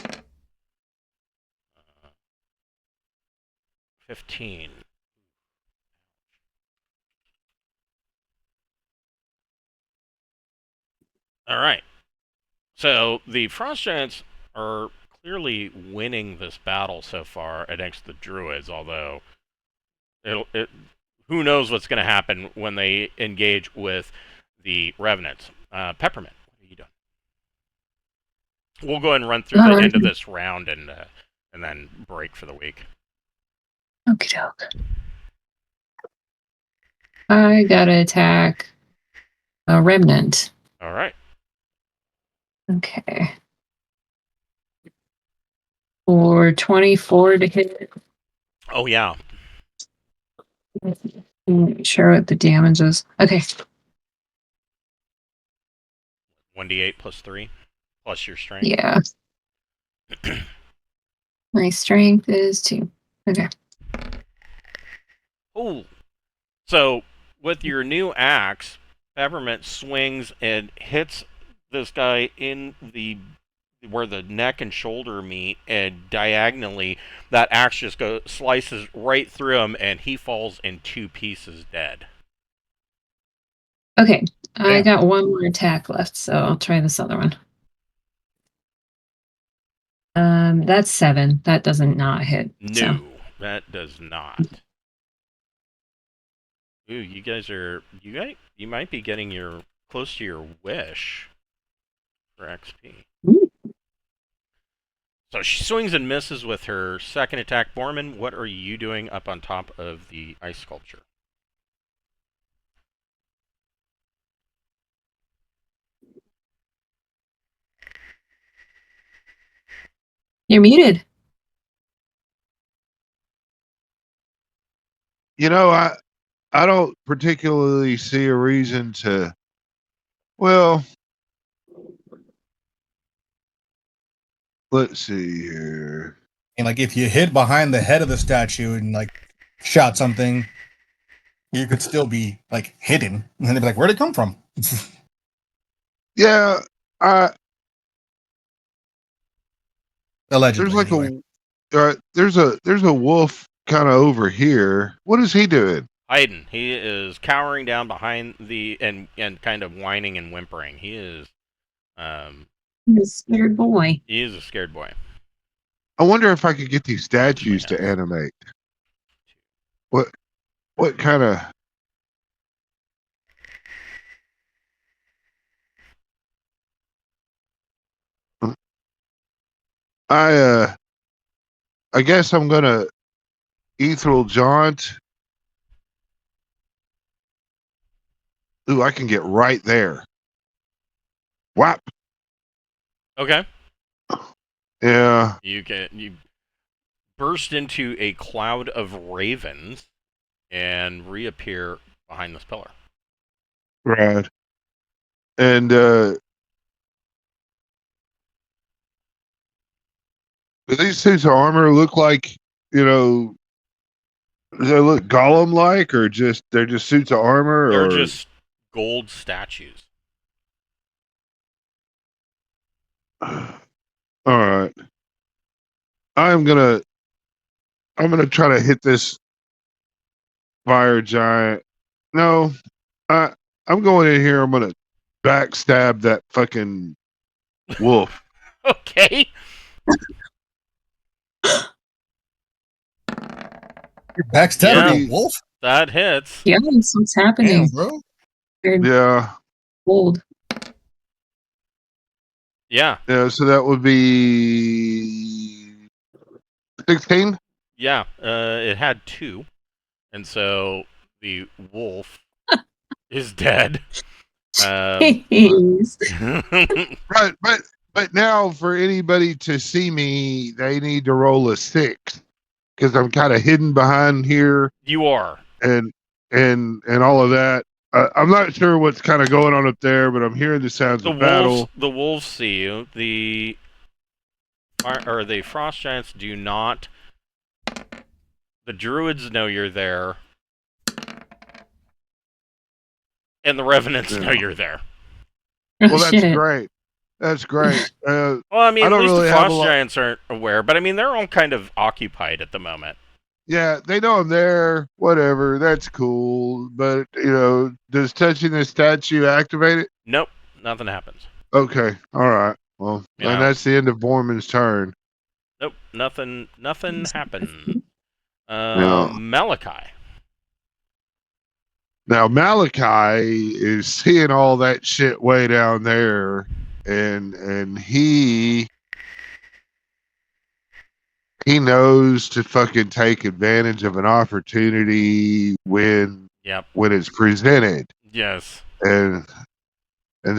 15. All right. So the Frost Giants are clearly winning this battle so far against the Druids, although who knows what's going to happen when they engage with the Revenants. Peppermint, what are you doing? We'll go ahead and run through the end of this round and then break for the week. Okie doke. I gotta attack a remnant. All right. Okay. For 24 to hit. Oh, yeah. Share what the damage is. Okay. 1d8 plus 3 plus your strength. Yeah. My strength is 2. Okay. Oh. So with your new axe, Peppermint swings and hits this guy in the where the neck and shoulder meet, and diagonally that axe just slices right through him, and he falls in 2 pieces dead. Okay. I Damn. got one more attack left, so I'll try this other one. That's 7. That doesn't not hit. No, So. that does not. Ooh, you might be getting close to your wish for XP. Ooh. So she swings and misses with her second attack. Borman, what are you doing up on top of the ice sculpture? You're muted. You know, I don't particularly see a reason to. Well, let's see here. And like if you hid behind the head of the statue and like shot something, you could still be like hidden. And then they'd be like, where'd it come from? Yeah, Allegedly. there's like anyway. there's a wolf kind of over here. What is he doing? Hayden, he is cowering down behind and kind of whining and whimpering. He is He's a scared boy. he is a scared boy. I wonder if I could get these statues to animate. What kind of? I guess I'm gonna ethereal jaunt. Ooh, I can get right there. Whap. Okay. Yeah. You burst into a cloud of ravens and reappear behind this pillar. Right. And do these suits of armor look like, do they look Gollum like, or they're just suits of armor? They're or just gold statues. All right. I'm gonna try to hit this fire giant. No, I'm going in here. I'm gonna backstab that fucking wolf. Okay. You're backstabbing Yeah. a wolf? That hits. Yeah, that's what's Damn, happening. bro. They're Yeah, old. Yeah. yeah. So that would be 16. Yeah. It had 2. And so the wolf is dead. Jeez. Right, but now for anybody to see me, they need to roll a 6 because I'm kind of hidden behind here You are. and all of that. I'm not sure what's kind of going on up there, but I'm hearing the sounds The of battle. wolves see you. The frost giants do not. The druids know you're there. And the revenants know Yeah. you're there. Oh, Well, that's shit. great. That's great. Well, I mean, I at don't least really the have a frost lot. giants aren't aware, but I mean, they're all kind of occupied at the moment. Yeah, they know I'm there. Whatever, that's cool. But does touching the statue activate it? Nope, nothing happens. Okay, all right. Well, You and know. that's the end of Borman's turn. Nope, nothing happened. Yeah. Malachi. Now Malachi is seeing all that shit way down there, and he knows to fucking take advantage of an opportunity when Yep. it's presented, Yes. and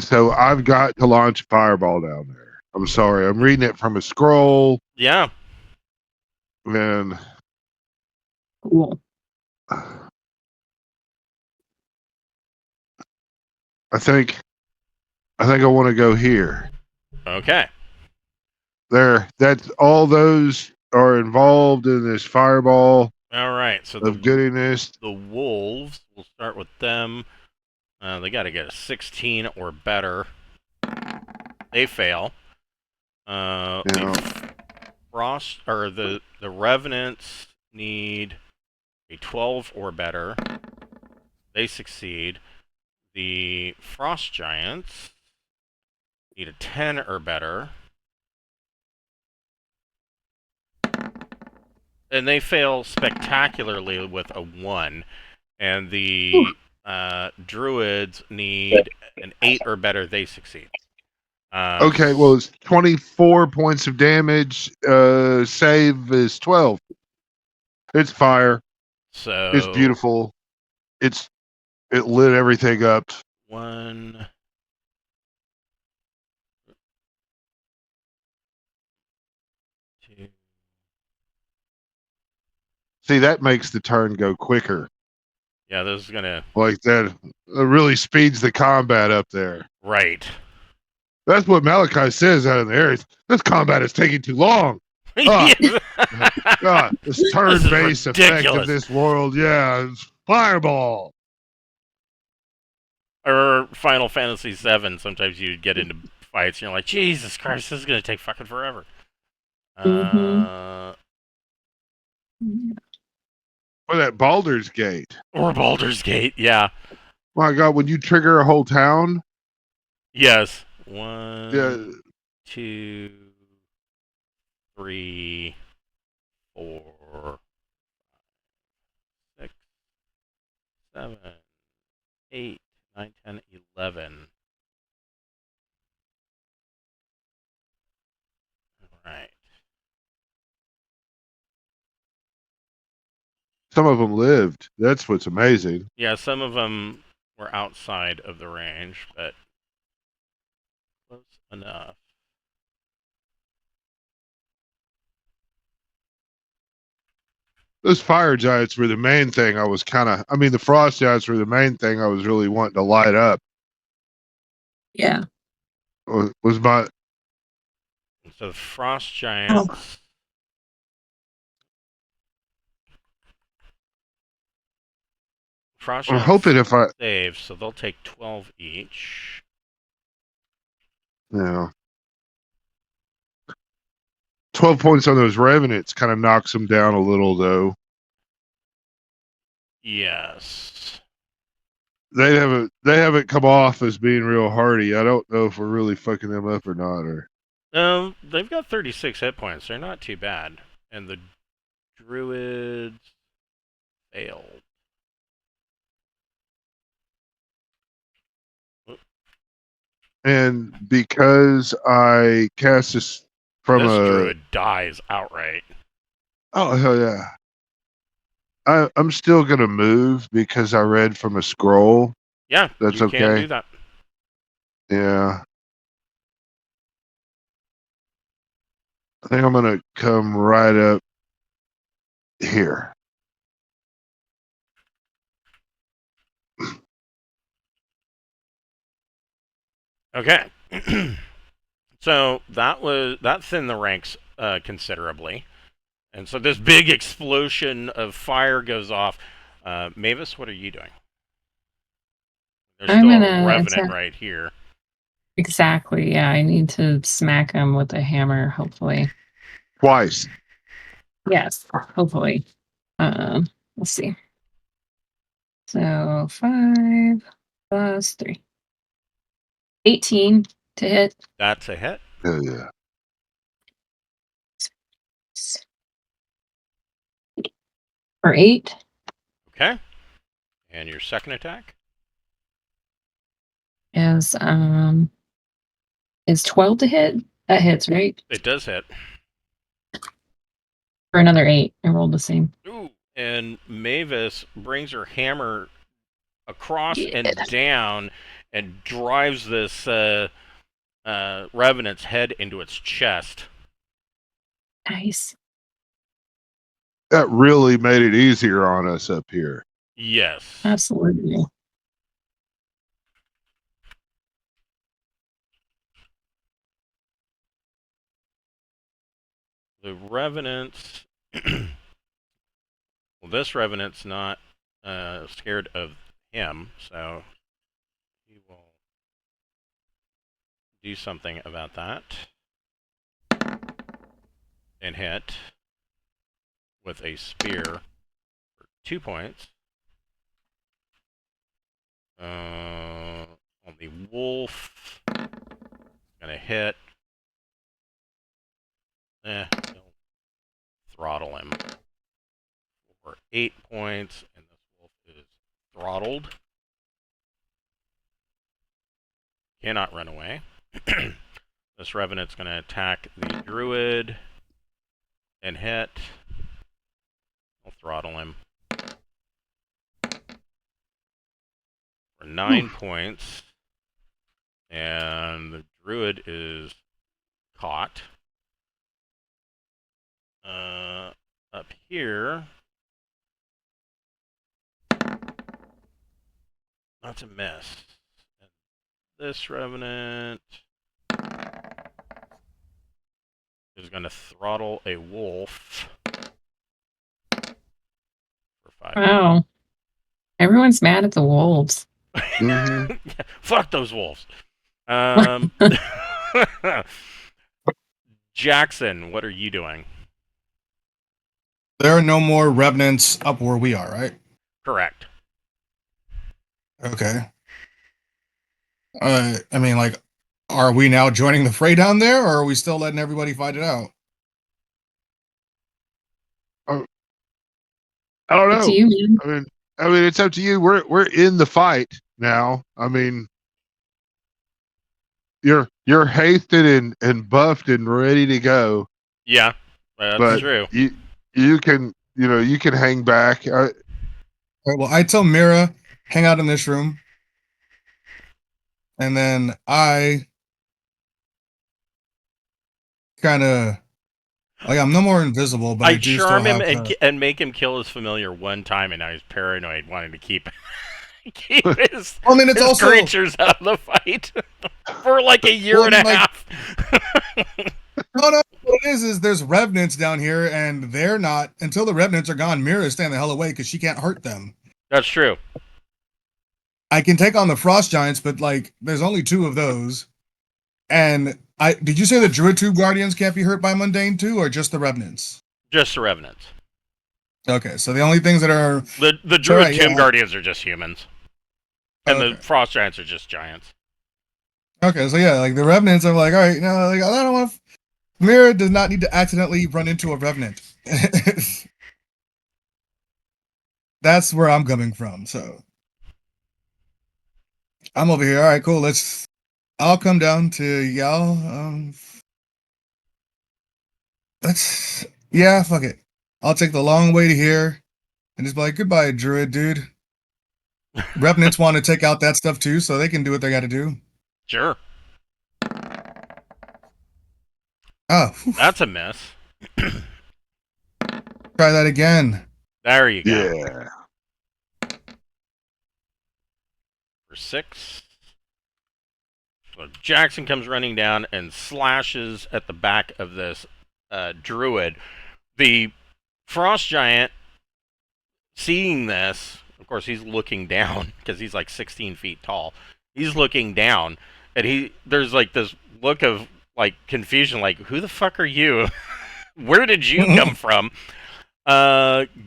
so I've got to launch a fireball down there. I'm sorry, I'm reading it from a scroll, Yeah. and Cool. I think I want to go here. Okay. There, that's all those are involved in this fireball All right. So of goodiness. the wolves. We'll start with them. They got to get a 16 or better. They fail. The frost or the revenants need a 12 or better. They succeed. The frost giants need a 10 or better. And they fail spectacularly with a 1. And the druids need an 8 or better. They succeed. Okay, well, it's 24 points of damage. Save is 12. It's fire. So It's beautiful. It lit everything up. 1, 2. See, that makes the turn go quicker. Yeah, this is gonna Like that really speeds the combat up there. right. That's what Malachi says out in the air. This combat is taking too long. Ah. God, this turn-based effect ridiculous. of this world. Yeah, it's fireball. Or Final Fantasy VII. Sometimes you get into fights and you're like, Jesus Christ, this is gonna take fucking forever. Mhm. Or that Baldur's Gate. Or Baldur's Gate, yeah. My God, when you trigger a whole town. Yes. 1, Yeah. 2, 3, 4, 6, 7, 8, 9, 10, 11. Alright. Some of them lived. That's what's amazing. Yeah, some of them were outside of the range, but close enough. Those fire giants were the main thing I was the frost giants were the main thing I was really wanting to light up. Yeah. Was my. So the frost giants. Frost I'm giants hoping if I. save, so they'll take 12 each. Yeah. 12 points on those revenants kind of knocks them down a little, though. Yes. they haven't come off as being real hardy. I don't know if we're really fucking them up or not. Or They've got 36 hit points. They're not too bad. And the druids failed. and because I cast this from This a druid dies outright. oh hell yeah, I'm still gonna move because I read from a scroll. Yeah, That's you can okay. do that. Yeah. I think I'm gonna come right up here. Okay. So that thinned the ranks considerably. And so this big explosion of fire goes off. Mavis, what are you doing? There's I'm still a gonna revenant attack. right here. Exactly. Yeah, I need to smack him with a hammer. Hopefully. Twice. Yes. Hopefully. Let's see. So 5 plus 3. 18 to hit. That's a hit. Hell yeah. Or 8. Okay. And your second attack? Is 12 to hit? That hits, right? It does hit. For another 8. I rolled the same. Ooh. And Mavis brings her hammer across Yeah. and down and drives this revenant's head into its chest. Nice. That really made it easier on us up here. Yes. Absolutely. The revenants. Well, this revenant's not scared of him, so he will do something about that and hit with a spear for 2 points. On the wolf, gonna hit. He'll throttle him for 8 points, and this wolf is throttled. Cannot run away. This revenant's going to attack the druid and hit. I'll throttle him for 9 points, and the druid is caught. Up here, that's a miss. And this revenant is going to throttle a wolf for 5. Wow. Everyone's mad at the wolves. Mhm. Fuck those wolves. Jackson, what are you doing? There are no more revenants up where we are, right? Correct. Okay. I mean, like, are we now joining the fray down there, or are we still letting everybody fight it out? I don't Up to know. you, man. I mean, it's up to you. We're in the fight now. I mean, you're hasted and buffed and ready to go. Yeah, that's But true. you can you can hang back. All right, well, I tell Mira, hang out in this room. And then I kind of, like, I'm no more invisible, but I do still charm him have and make him kill his familiar one time, and now he's paranoid, wanting to keep his, I mean, it's his also creatures out of the fight for like a year Well, and a like- half. no. What it is there's revenants down here, and they're not until the revenants are gone. Mira is staying the hell away because she can't hurt them. That's true. I can take on the frost giants, but like, there's only 2 of those. And did you say the druid tube guardians can't be hurt by mundane too, or just the revenants? Just the revenants. Okay, so the only things that are The druid right, tomb yeah. guardians are just humans. And Okay. the frost giants are just giants. Okay, so yeah, like the revenants, I'm like, all right, no, like I don't want. Mira does not need to accidentally run into a revenant. That's where I'm coming from. So I'm over here. All right, cool. I'll come down to y'all. Yeah, fuck it. I'll take the long way to here and just be like, goodbye, druid, dude. Revenants want to take out that stuff too, so they can do what they got to do. Sure. Oh, That's a miss. try that again. There you go. Yeah. For 6. So Jackson comes running down and slashes at the back of this druid. The frost giant, seeing this, of course, he's looking down because he's like 16 feet tall. He's looking down, and there's like this look of like confusion, like, who the fuck are you? Where did you come from?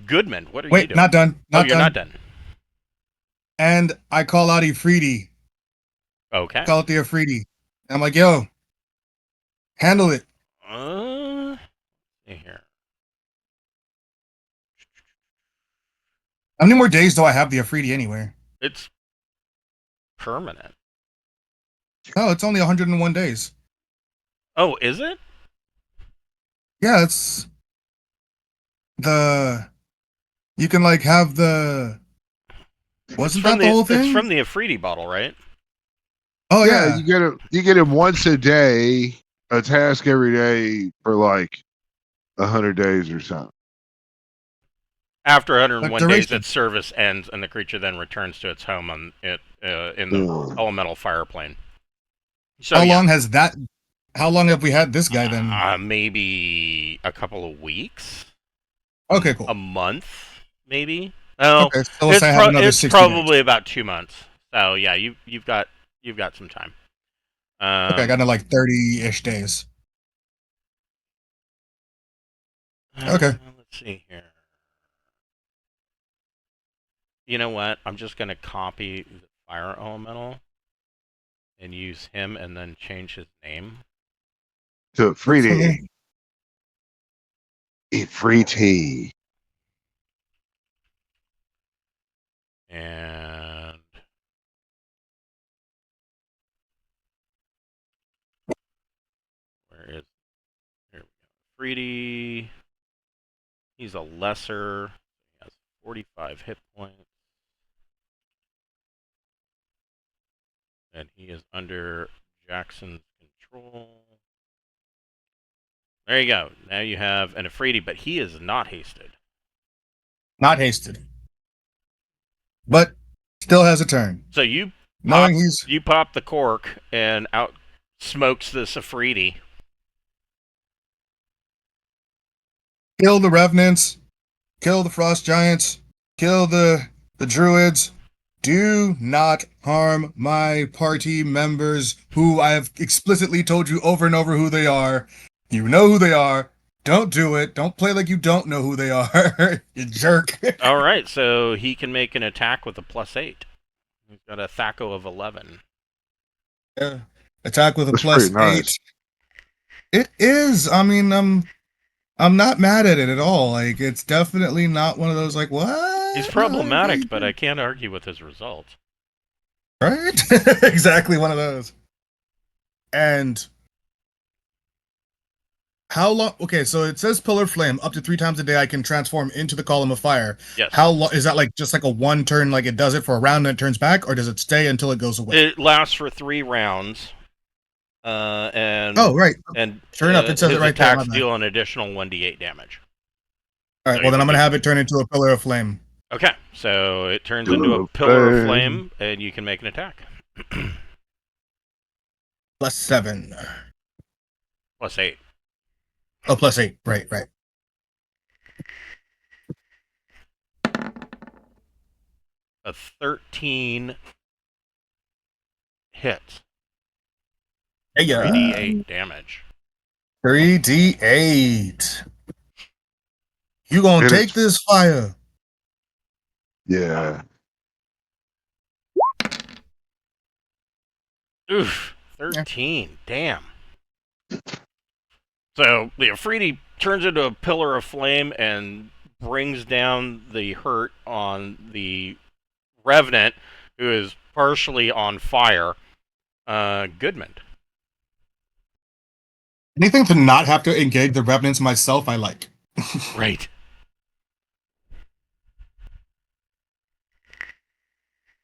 Goodman, what are you Wait, doing? not done. You're not done. And I call out Ifriti. Okay. Call it the Ifriti. I'm like, yo, handle it. See here. How many more days do I have the Ifriti anyway? It's permanent. Oh, it's only 101 days. Oh, is it? Yeah, it's you can like have the. Wasn't that the whole thing? It's from the Afridi bottle, right? Oh yeah. You get him once a day, a task every day for like 100 days or something. After 101 days, duration. its service ends, and the creature then returns to its home in the elemental fire plane. So How long has that? How long have we had this guy then? Maybe a couple of weeks. Okay, cool. A month, maybe. Oh, Okay, so let's say I have another it's 60 probably days. about 2 months. So yeah, you've got some time. Okay, I got like 30-ish days. Okay. Let's see here. You know what? I'm just gonna copy the fire elemental and use him, and then change his name. To Ifriti. Ifriti. And where is here we go? Freedy. He's a lesser. He has 45 hit points. And he is under Jackson's control. There you go. Now you have an Afridi, but he is not hasted. Not hasted. But still has a turn. So you pop the cork and out smokes this Afridi. Kill the revenants, kill the frost giants, kill the druids. Do not harm my party members who I have explicitly told you over and over who they are. You know who they are. Don't do it. Don't play like you don't know who they are. You jerk. All right, so he can make an attack with a +8. He's got a THAC0 of 11. Yeah. Attack with a That's +8. nice. It is. I mean, I'm not mad at it at all. Like, it's definitely not one of those like, what? He's problematic, but I can't argue with his results. Right? Exactly one of those. And how long? Okay, so it says Pillar Flame. Up to 3 times a day, I can transform into the Column of Fire. Yes. How long is that? Like just like a one turn? Like it does it for a round and it turns back, or does it stay until it goes away? It lasts for 3 rounds. And oh, right. And sure enough, it says his it right there. attacks deal an additional 1d8 damage. All right. So Well, then I'm gonna have it turn into a Pillar of Flame. Okay, so it turns into a pillar of flame, and you can make an attack. +7. +8. Oh, +8. Right. A 13 hits. Yeah. 3d8 damage. 3d8. You gonna take this fire? Yeah. Oof, 13. Damn. So the Afridi turns into a pillar of flame and brings down the hurt on the Revenant, who is partially on fire. Goodman. Anything to not have to engage the revenants myself, I like. Right.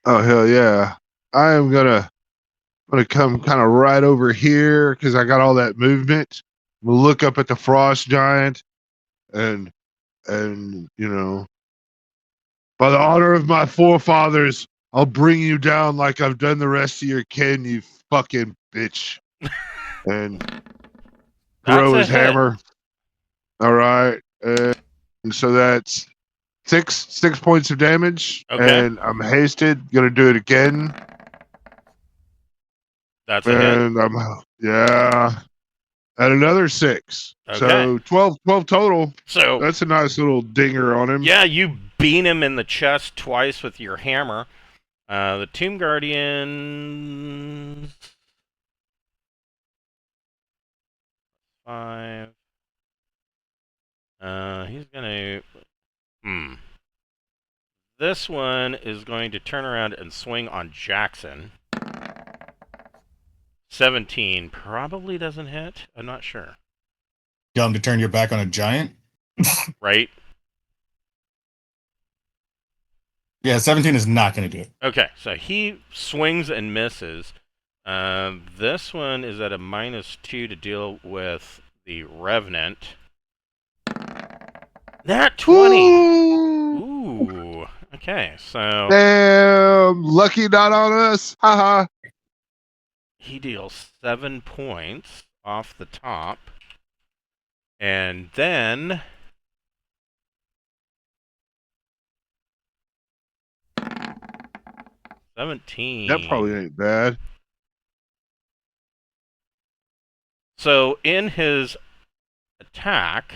Oh hell yeah! I am gonna come kind of right over here because I got all that movement. We'll look up at the frost giant, and you know, by the honor of my forefathers, I'll bring you down like I've done the rest of your kin, you fucking bitch. And That's throw a his hit. hammer. All right, and so that's six points of damage. Okay. And I'm hasted. Gonna do it again. That's a hit. And yeah, at another 6. Okay. So 12 total. So That's a nice little dinger on him. yeah, you beat him in the chest twice with your hammer. The Tomb Guardian 5. He's gonna. This one is going to turn around and swing on Jackson. 17 probably doesn't hit. I'm not sure. Tell him to turn your back on a giant. Right? Yeah, 17 is not going to do it. Okay, so he swings and misses. This one is at a -2 to deal with the Revenant. Nat 20! Ooh. Okay, so Damn, lucky not on us. Haha. he deals 7 points off the top. And then 17. That probably ain't bad. So in his attack,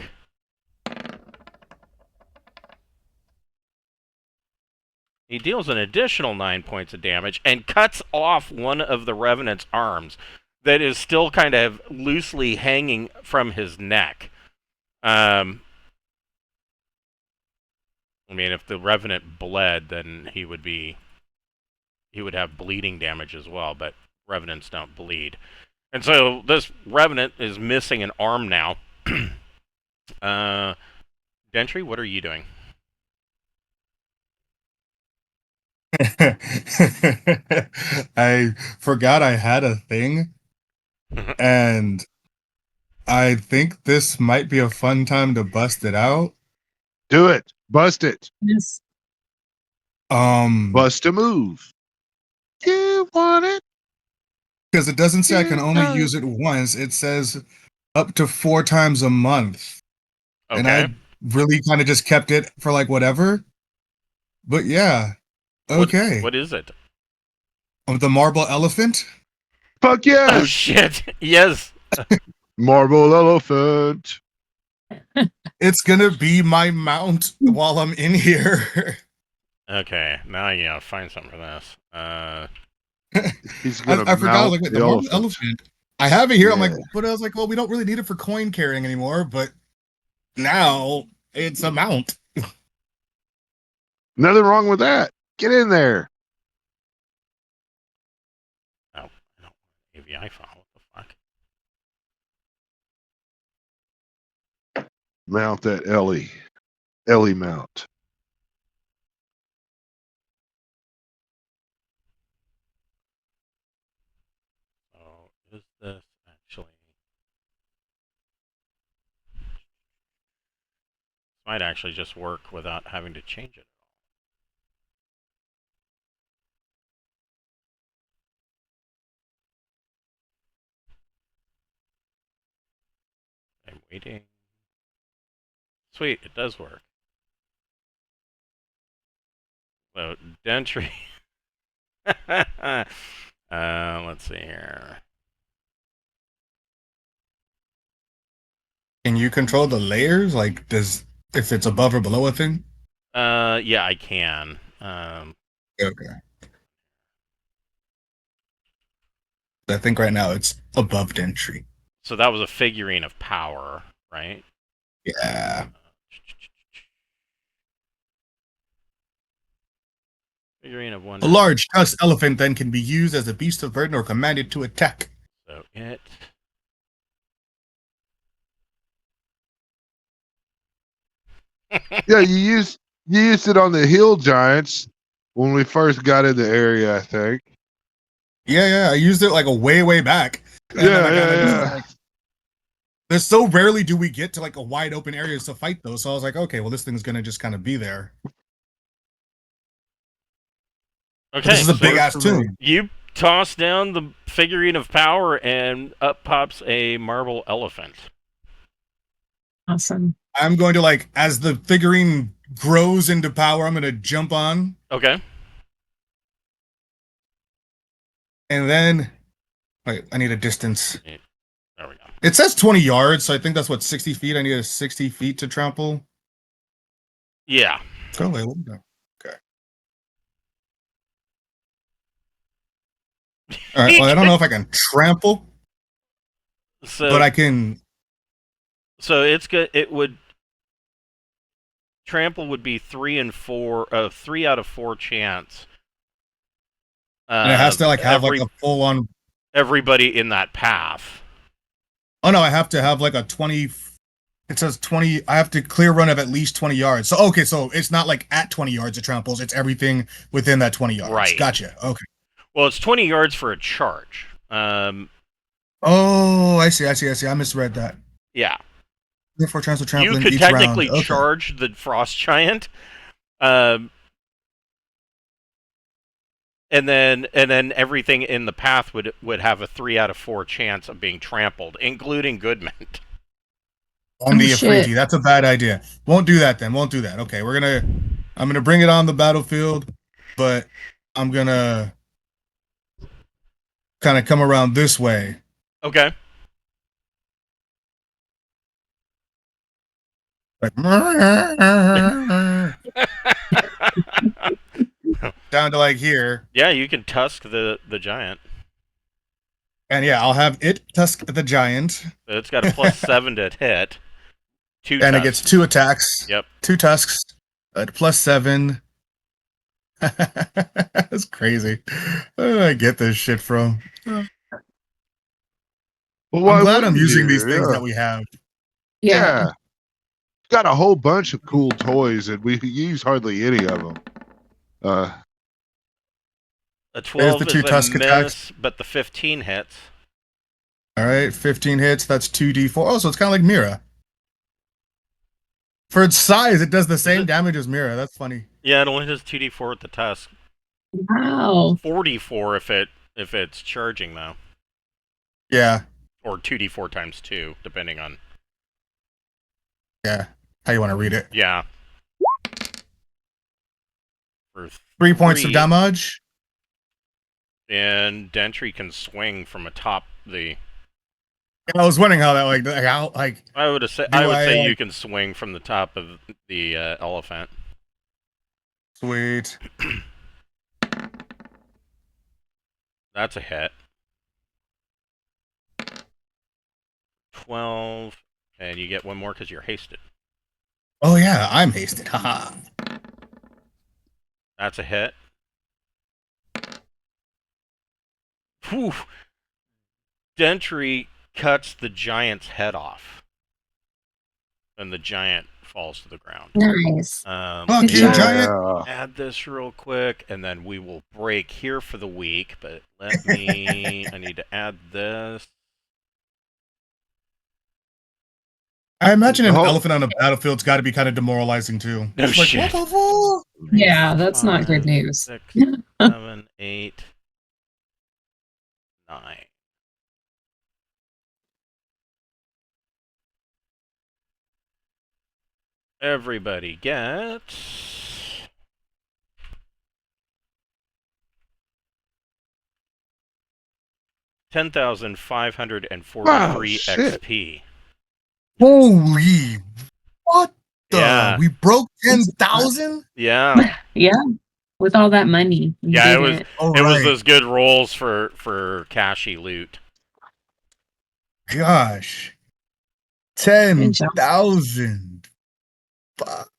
he deals an additional 9 points of damage and cuts off one of the Revenant's arms that is still kind of loosely hanging from his neck. I mean, if the Revenant bled, then he would have bleeding damage as well, but Revenants don't bleed. And so this Revenant is missing an arm now. Dentry, what are you doing? I forgot I had a thing, and I think this might be a fun time to bust it out. Do it. Bust it. Yes. Bust a move. You want it? Because it doesn't say I can only Yeah. use it once. It says up to 4 times a month. Okay. And I really kind of just kept it for like whatever. But yeah. Okay. What is it? The marble elephant? Fuck yes. Oh, shit. Yes. Marble elephant. It's gonna be my mount while I'm in here. Okay. Now you gotta find something for this. He's gonna I forgot, mount like the the marble elephant. I have it here. I'm like, but I was like, well, we don't really need it for coin carrying anymore. But now it's a mount. Nothing wrong with that. Get in there. Oh, I don't AVI file. What the fuck? Mount that Ellie. Ellie mount. So is this actually? Might actually just work without having to change it at all. I'm waiting. Sweet, it does work. So Dentry. Let's see here. Can you control the layers? Like, if it's above or below a thing? Yeah, I can. Okay. I think right now it's above Dentry. So that was a figurine of power, right? Yeah. Figurine of one. A large tusked elephant then can be used as a beast of burden or commanded to attack. So it. Yeah, you used it on the hill giants when we first got in the area, I think. Yeah, I used it like a way back. And then I kinda just, like, there's so rarely do we get to like a wide open areas to fight those. So I was like, okay, well this thing's gonna just kind of be there. Okay. This is a so big ass for me. tomb. You toss down the figurine of power, and up pops a marble elephant. Awesome. I'm going to like as the figurine grows into power, I'm gonna jump on Okay. and then wait, I need a distance. There we go. It says 20 yards, so I think that's what 60 feet. I need a 60 feet to trample. Yeah. Oh wait, what the- okay. All right. Well, I don't know if I can trample, So, but I can. so it's good. It would trample would be 3 out of 4 chance. And it has to like have every, like a full on. everybody in that path. Oh no, I have to have like a 20. It says 20. I have to clear run of at least 20 yards. So okay, so it's not like at 20 yards it tramples. It's everything within that 20 yards. Right. Gotcha. Okay. Well, it's 20 yards for a charge. Oh, I see. I misread that. Yeah. Therefore, transfer You trampling could each technically round. Okay. charge the frost giant, and then everything in the path would have a 3 out of 4 chance of being trampled, including Goodment. On the shit. Afriti. That's a bad idea. Won't do that then. Won't do that. Okay, I'm gonna bring it on the battlefield, but I'm gonna kind of come around this way. Okay. Like, down to like here. Yeah, you can tusk the giant. And yeah, I'll have it tusk the giant. So it's got a +7 to hit. 2 And tusks. it gets 2 attacks. Yep. 2 tusks at +7. That's crazy. Where did I get this shit from? Well, I'm why glad I'm wouldn't using you? these things Yeah. that we have. Yeah. Got a whole bunch of cool toys, and we use hardly any of them. A 12 the 2 is a tusk miss, attacks. but the 15 hits. All right, 15 hits. That's 2d4. Oh, so it's kind of like Mira. For its size, it does the same damage as Mira. That's funny. Yeah, it only does 2d4 with the tusk. Wow. 44 if it's charging though, Yeah, or 2d4 times 2, depending on. yeah. How you want to read it? Yeah. For 3 points of damage. And Dentry can swing from atop the. I was wondering how that how I would say you can swing from the top of the elephant. Sweet. That's a hit. 12, and you get one more because you're hasted. Oh yeah, I'm hasted. Haha. That's a hit. Whew. Dentry cuts the giant's head off, and the giant falls to the ground. Nice. Fuck Good you, job. giant. Add this real quick, and then we will break here for the week. But let me. I need to add this. I imagine an Oh. elephant on a battlefield's got to be kind of demoralizing too. No It's like, shit. what the fuck? Yeah, that's not good news. 6, 7, 8, 9. Everybody gets 10,543 Wow, shit. XP. Holy, what the? Yeah. We broke 10,000? Yeah. Yeah. With all that money, you Yeah, did it was it. Oh, it was right. those good rolls for cashy loot. Gosh. Good job. 10,000. Fuck.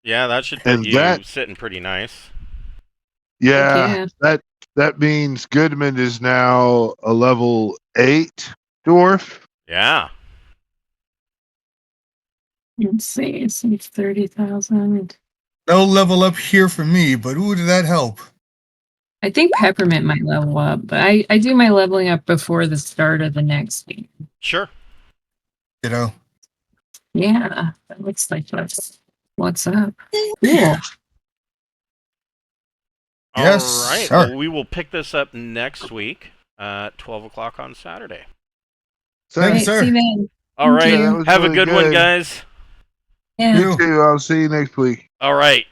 Yeah, that should put And you that, sitting pretty nice. yeah, yeah. that means Goodman is now a level 8 dwarf. Yeah. Let's see. It's 30,000. No level up here for me, but ooh, did that help? I think Peppermint might level up, but I do my leveling up before the start of the next game. Sure. You know? Yeah, that looks like that's what's up. Cool. Yes, All right. sir. Well, we will pick this up next week at 12 o'clock on Saturday. Thank you, Right, sir. see you then. All right. Thank Yeah, that you. was Have a really good one, guys. Yeah. You too. I'll see you next week. All right.